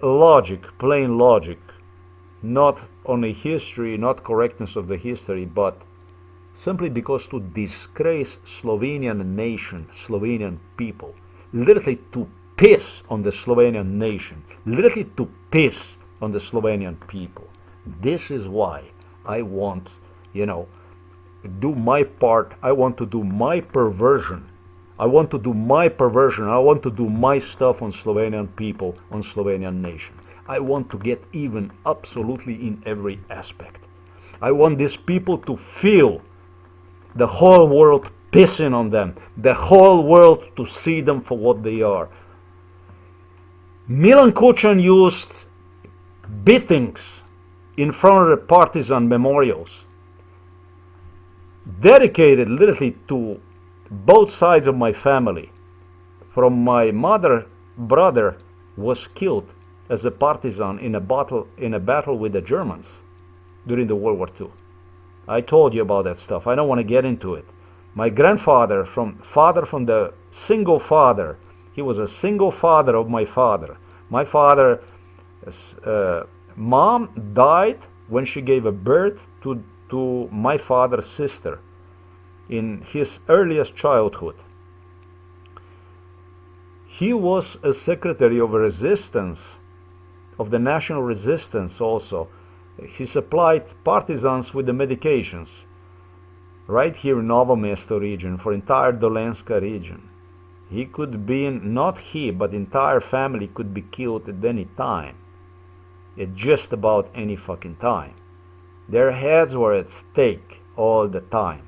logic, plain logic, not only history, not correctness of the history, but simply because to disgrace Slovenian nation, Slovenian people, literally to piss on the Slovenian nation, literally to piss on the Slovenian people. This is why I want, do my part. I want to do my perversion. I want to do my perversion. I want to do my stuff on Slovenian people, on Slovenian nation. I want to get even absolutely in every aspect. I want these people to feel the whole world pissing on them, the whole world to see them for what they are. Milan Kucan used beatings in front of the partisan memorials, dedicated literally to both sides of my family. From my mother, brother was killed as a partisan in a battle with the Germans during the World War II. I told you about that stuff. I don't want to get into it. My grandfather, from the single father, he was a single father of my father. My father's mom died when she gave a birth to my father's sister in his earliest childhood. He was a secretary of resistance, of the national resistance also. He supplied partisans with the medications right here in Novo Mesto region, for entire Dolenska region. He could be, not he, but entire family could be killed at any time. At just about any fucking time. Their heads were at stake all the time.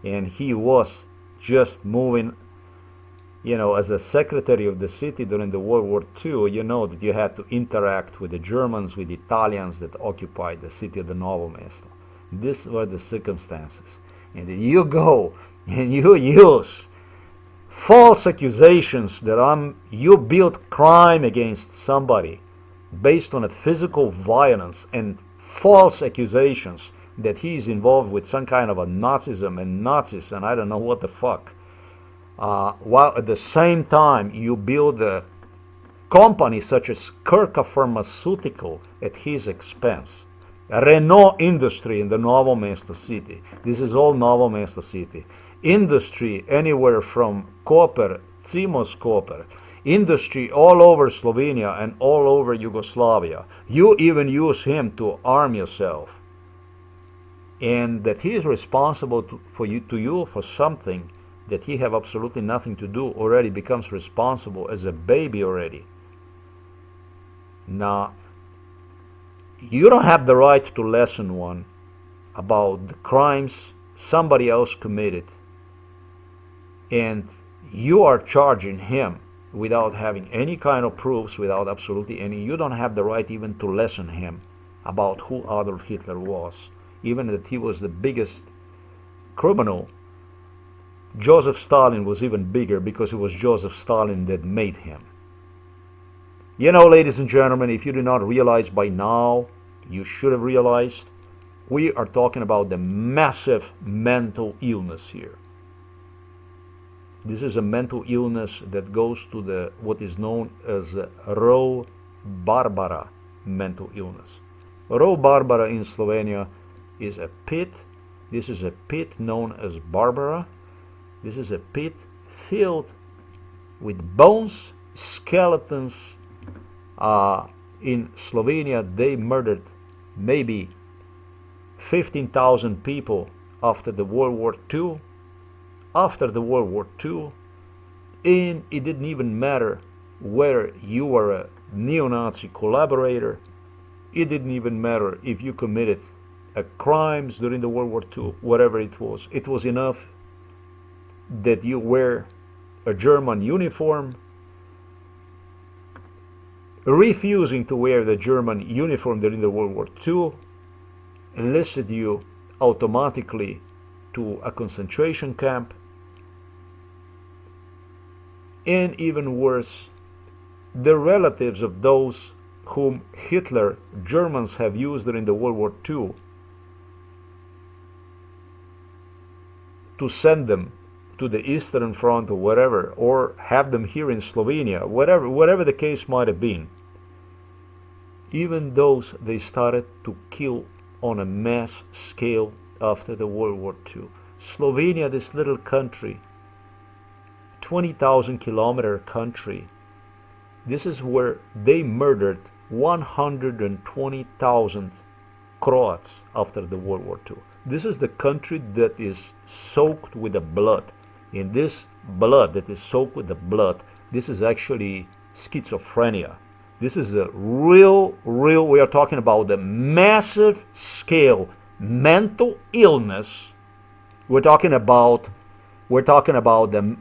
And he was just moving, as a secretary of the city during the World War II, you know that you had to interact with the Germans, with the Italians that occupied the city of the Novo Mesto. These were the circumstances. And then you go and you use false accusations that you build crime against somebody based on a physical violence and false accusations that he is involved with some kind of a Nazism and Nazis and I don't know what the fuck. While at the same time you build a company such as Krka Pharmaceutical at his expense. Renault industry in the Novo Mesto city. This is all Novo Mesto city. Industry anywhere from Koper, Cimos Koper. Industry all over Slovenia and all over Yugoslavia. You even use him to arm yourself. And that he is responsible for you for something that he have absolutely nothing to do already becomes responsible as a baby already. Now, you don't have the right to lesson one about the crimes somebody else committed, and you are charging him without having any kind of proofs, without absolutely any. You don't have the right even to lesson him about who Adolf Hitler was, even that he was the biggest criminal. Joseph Stalin was even bigger because it was Joseph Stalin that made him. Ladies and gentlemen, if you do not realize by now, you should have realized, we are talking about the massive mental illness here. This is a mental illness that goes to the what is known as Rho Barbara mental illness. Rho Barbara in Slovenia is a pit. This is a pit known as Barbara. This is a pit filled with bones, skeletons. In Slovenia, they murdered maybe 15,000 people after the World War II. After the World War II, and it didn't even matter whether you were a neo-Nazi collaborator. It didn't even matter if you committed crimes during the World War II, whatever it was. It was enough that you wear a German uniform. Refusing to wear the German uniform during the World War II enlisted you automatically to a concentration camp. And even worse, the relatives of those whom Hitler Germans have used during the World War II to send them to the Eastern Front or wherever, or have them here in Slovenia, whatever the case might have been. Even those they started to kill on a mass scale after the World War II. Slovenia, this little country, 20,000 kilometer country, this is where they murdered 120,000 Croats after the World War II. This is the country that is soaked with the blood. In this blood that is soaked with the blood, this is actually schizophrenia. This is a real, we are talking about the massive scale mental illness. We're talking about the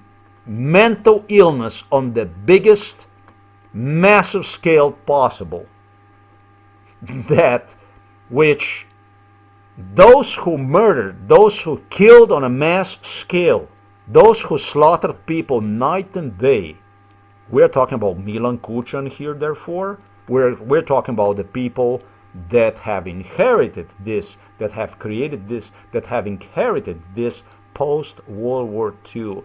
mental illness on the biggest massive scale possible. That which those who murdered, those who killed on a mass scale, those who slaughtered people night and day, we're talking about Milan Kučan here, therefore. We're talking about the people that have inherited this, that have created this, that have inherited this post-World War II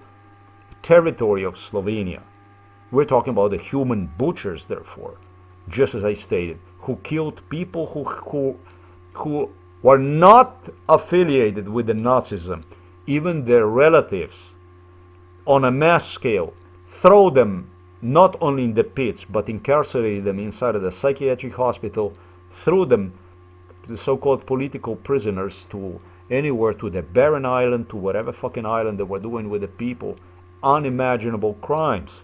territory of Slovenia. We're talking about the human butchers, therefore, just as I stated, who killed people who were not affiliated with the Nazism, even their relatives, on a mass scale, throw them not only in the pits, but incarcerated them inside of the psychiatric hospital, threw them, the so-called political prisoners, to anywhere, to the Barren Island, to whatever fucking island they were doing with the people, unimaginable crimes.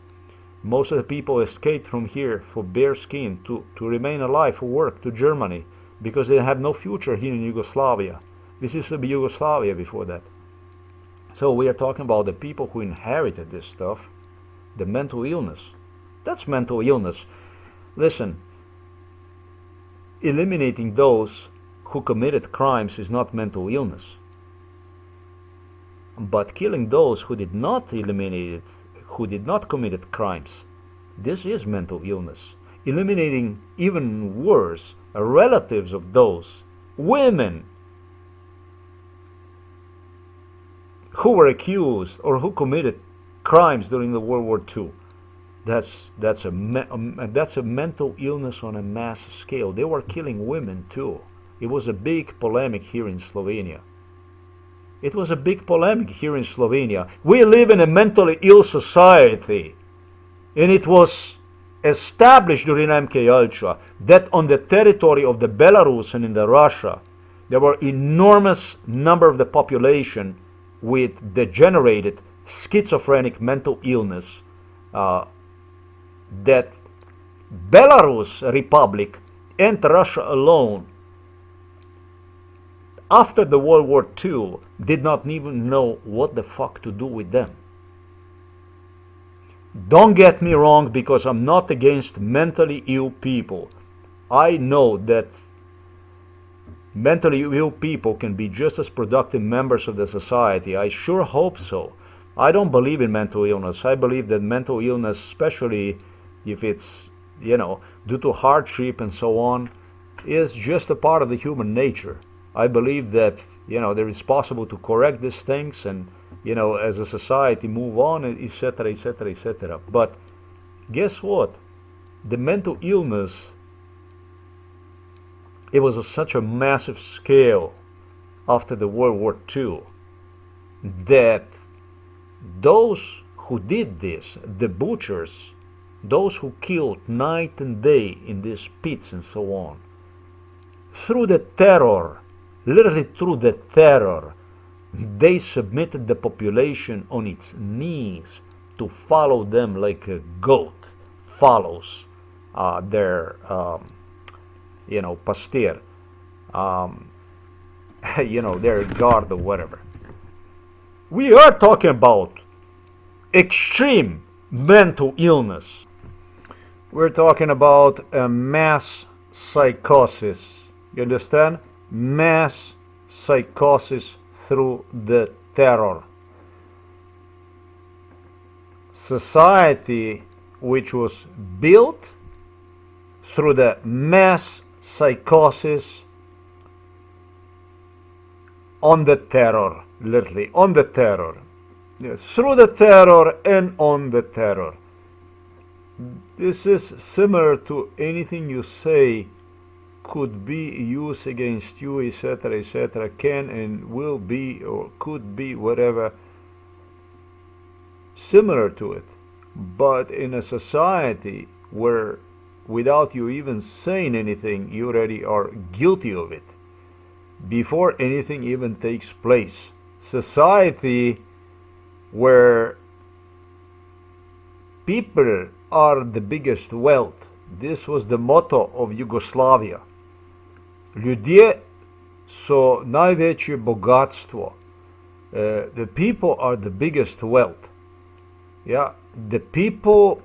Most of the people escaped from here for bare skin, to remain alive, for work, to Germany, because they had no future here in Yugoslavia. This used to be Yugoslavia before that. So we are talking about the people who inherited this stuff, the mental illness. That's mental illness. Listen, eliminating those who committed crimes is not mental illness. But killing those who did not eliminate it, who did not commit crimes, this is mental illness. Eliminating, even worse, relatives of those women who were accused or who committed crimes during the World War II. That's a mental illness on a mass scale. They were killing women too. It was a big polemic here in Slovenia. It was a big polemic here in Slovenia. We live in a mentally ill society, and it was established during MK Ultra that on the territory of the Belarus and in the Russia, there were enormous number of the population with degenerated schizophrenic mental illness, that Belarus Republic and Russia alone, after the World War II, did not even know what the fuck to do with them. Don't get me wrong, because I'm not against mentally ill people. I know that mentally ill people can be just as productive members of the society. I sure hope so. I don't believe in mental illness. I believe that mental illness, especially if it's, due to hardship and so on, is just a part of the human nature. I believe that, there is possible to correct these things, and as a society move on, etc., etc., etc. But guess what? The mental illness, it was on such a massive scale after the World War II that those who did this, the butchers, those who killed night and day in these pits and so on, through the terror, literally through the terror, they submitted the population on its knees to follow them like a goat follows their, pastir, their guard or whatever. We are talking about extreme mental illness. We're talking about a mass psychosis. You understand? Mass psychosis through the terror. Society which was built through the mass psychosis on the terror, literally, on the terror. Yes, through the terror and on the terror. This is similar to anything you say could be used against you, etc., etc., can and will be or could be whatever, similar to it. But in a society where without you even saying anything, you already are guilty of it before anything even takes place. Society where people are the biggest wealth. This was the motto of Yugoslavia. Ljudje so najveće bogatstvo. The people are the biggest wealth. Yeah, the people,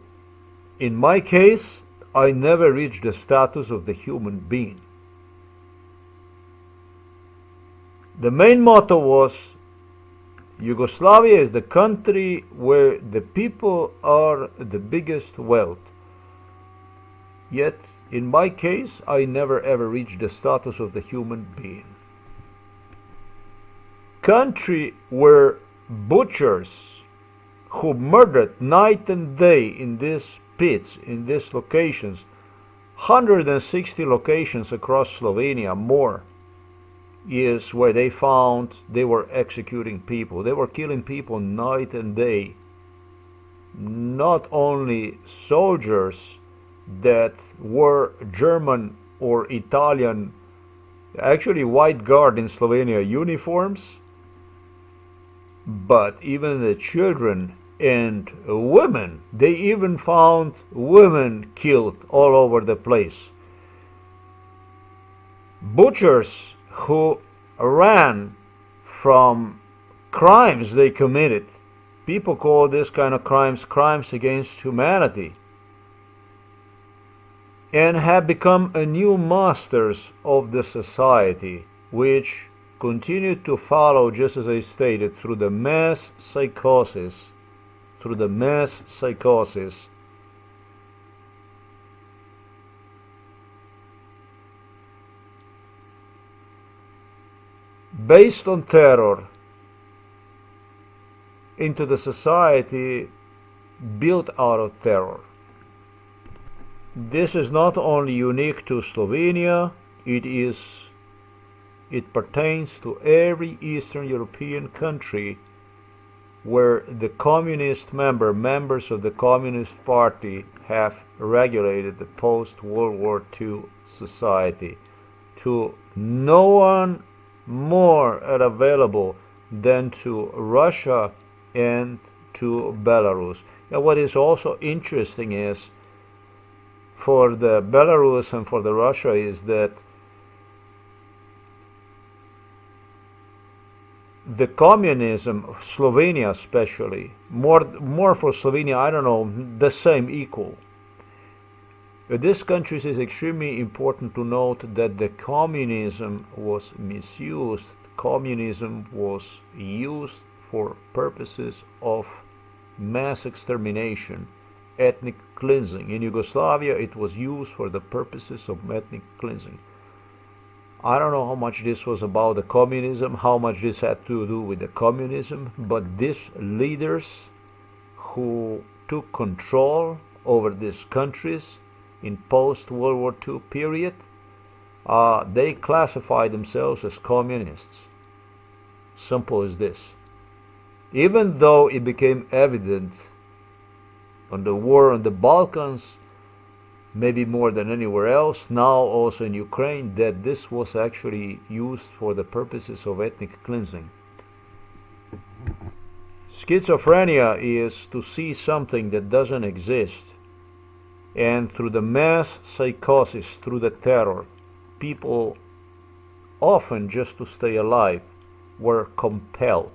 in my case, I never reached the status of the human being. The main motto was Yugoslavia is the country where the people are the biggest wealth. Yet, in my case, I never ever reached the status of the human being. Country where butchers who murdered night and day in these pits, in these locations, 160 locations across Slovenia, more, is where they found they were executing people. They were killing people night and day. Not only soldiers that were German or Italian, actually white guard in Slovenia uniforms, but even the children and women. They even found women killed all over the place. Butchers who ran from crimes they committed. People call this kind of crimes crimes against humanity, and have become a new masters of the society, which continue to follow, just as I stated, through the mass psychosis, based on terror, into the society built out of terror. This is not only unique to Slovenia, it pertains to every Eastern European country where the communist members of the Communist Party have regulated the post-World War II society to no one more available than to Russia and to Belarus. Now, what is also interesting is, for the Belarus and for the Russia, is that the communism, Slovenia especially, more for Slovenia, I don't know, the same, equal. This country is extremely important to note that the communism was misused. Communism was used for purposes of mass extermination, ethnic cleansing. In Yugoslavia, it was used for the purposes of ethnic cleansing. I don't know how much this was about the communism, how much this had to do with the communism, but these leaders who took control over these countries in post-World War II period, they classified themselves as communists. Simple as this. Even though it became evident on the war on the Balkans, maybe more than anywhere else, now also in Ukraine, that this was actually used for the purposes of ethnic cleansing. Schizophrenia is to see something that doesn't exist, and through the mass psychosis, through the terror, people, often just to stay alive, were compelled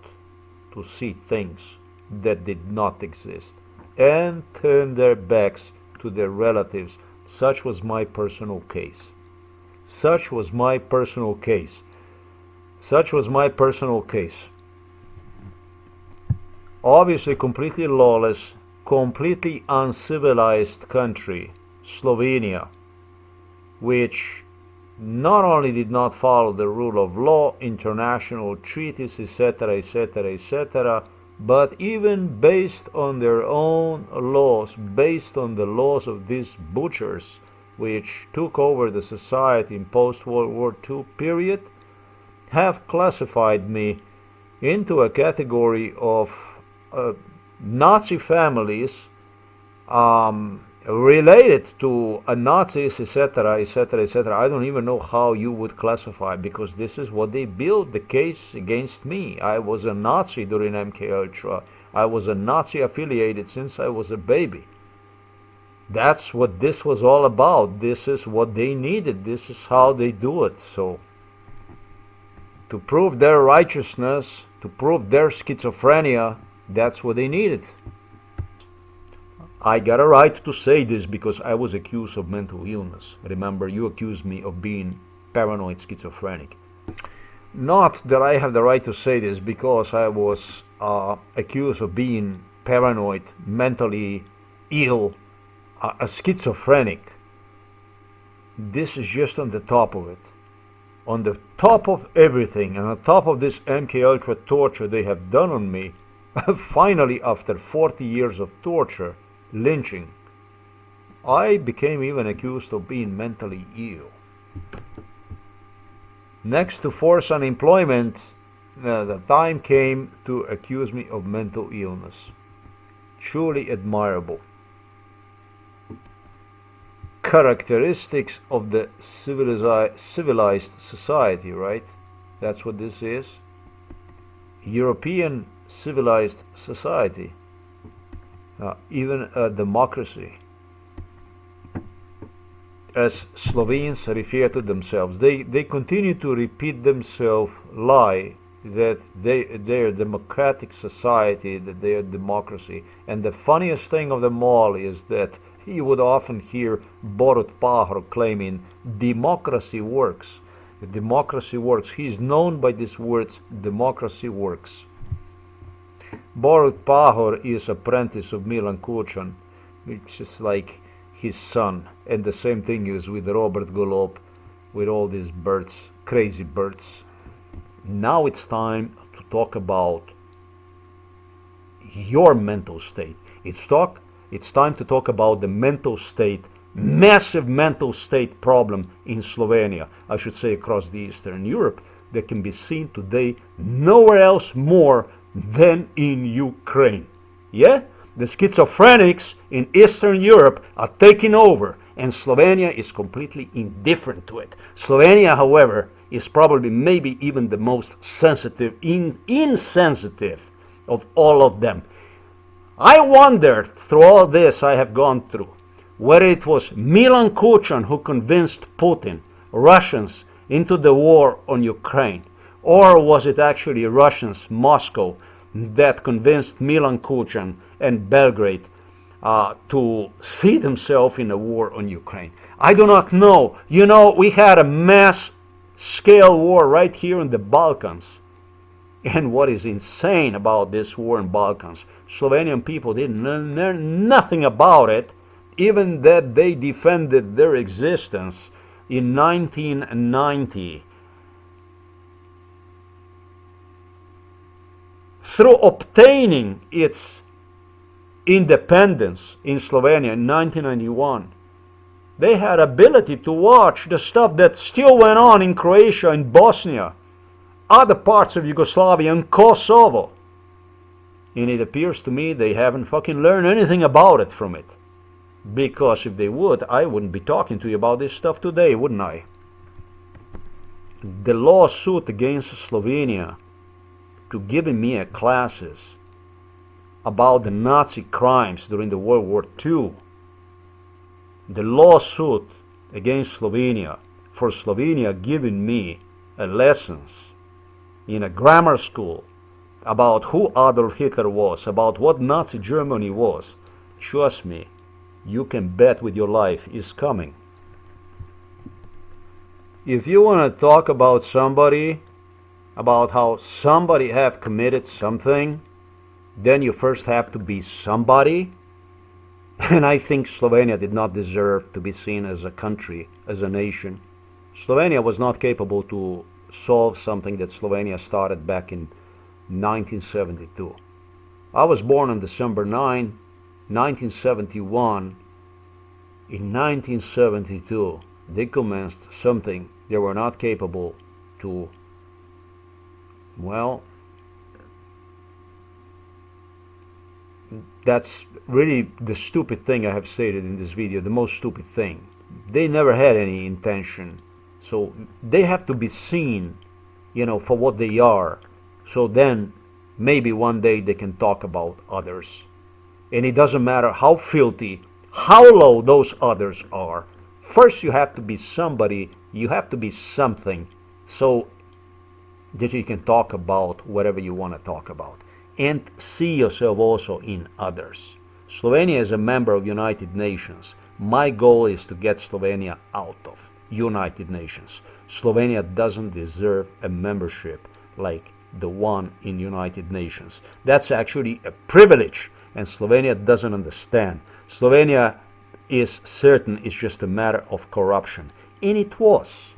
to see things that did not exist and turn their backs to their relatives. Such was my personal case. Such was my personal case. Such was my personal case. Obviously completely lawless, completely uncivilized country, Slovenia, which not only did not follow the rule of law, international treaties, etc., etc., etc., but even based on their own laws, based on the laws of these butchers, which took over the society in post-World War II period, have classified me into a category of Nazi families related to Nazis, etc., etc., etc. I don't even know how you would classify, because this is what they built the case against me. I was a Nazi during MK Ultra. I was a Nazi affiliated since I was a baby. That's what this was all about. This is what they needed. This is how they do it. So, to prove their righteousness, to prove their schizophrenia, that's what they needed. I got a right to say this because I was accused of mental illness. Remember, you accused me of being paranoid schizophrenic. Not that I have the right to say this because I was accused of being paranoid, mentally ill, a schizophrenic. This is just on the top of it. On the top of everything, and on top of this MK Ultra torture they have done on me, finally after 40 years of torture, lynching, I became even accused of being mentally ill. Next to forced unemployment, the time came to accuse me of mental illness. Truly admirable. Characteristics of the civilized society, right? That's what this is. European civilized society. Even a democracy. As Slovenes refer to themselves, they continue to repeat themselves lie that they're a democratic society, that they're a democracy. And the funniest thing of them all is that you would often hear Borut Pahor claiming democracy works. Democracy works. He's known by these words, democracy works. Borut Pahor is apprentice of Milan Kučan, which is like his son. And the same thing is with Robert Golob, with all these birds, crazy birds. Now it's time to talk about your mental state. It's time to talk about the mental state, massive mental state problem in Slovenia, I should say across the Eastern Europe, that can be seen today nowhere else more than in Ukraine. Yeah? The schizophrenics in Eastern Europe are taking over, and Slovenia is completely indifferent to it. Slovenia, however, is probably maybe even the most sensitive, insensitive of all of them. I wondered, through all this I have gone through, whether it was Milan Kučan who convinced Putin, Russians, into the war on Ukraine, or was it actually Russians, Moscow, that convinced Milan Kučan and Belgrade to see themselves in a war on Ukraine? I do not know. You know, we had a mass-scale war right here in the Balkans. And what is insane about this war in Balkans, Slovenian people didn't learn nothing about it, even that they defended their existence in 1990 through obtaining its independence in Slovenia in 1991, they had ability to watch the stuff that still went on in Croatia, in Bosnia, other parts of Yugoslavia, and Kosovo. And it appears to me they haven't fucking learned anything about it from it. Because if they would, I wouldn't be talking to you about this stuff today, wouldn't I? The lawsuit against Slovenia to giving me classes about the Nazi crimes during the World War II, the lawsuit against Slovenia for Slovenia giving me lessons in a grammar school about who Adolf Hitler was, about what Nazi Germany was, trust me, you can bet with your life is coming. If you want to talk about somebody, about how somebody have committed something, then you first have to be somebody. And I think Slovenia did not deserve to be seen as a country, as a nation. Slovenia was not capable to solve something that Slovenia started back in 1972. I was born on December 9, 1971. In 1972, they commenced something they were not capable to, well, that's really the stupid thing I have stated in this video, the most stupid thing. They never had any intention, so they have to be seen, for what they are, so then maybe one day they can talk about others. And it doesn't matter how filthy, how low those others are. First you have to be somebody, you have to be something, so that you can talk about whatever you want to talk about. And see yourself also in others. Slovenia is a member of United Nations. My goal is to get Slovenia out of United Nations. Slovenia doesn't deserve a membership like the one in United Nations. That's actually a privilege, and Slovenia doesn't understand. Slovenia is certain it's just a matter of corruption. And it was.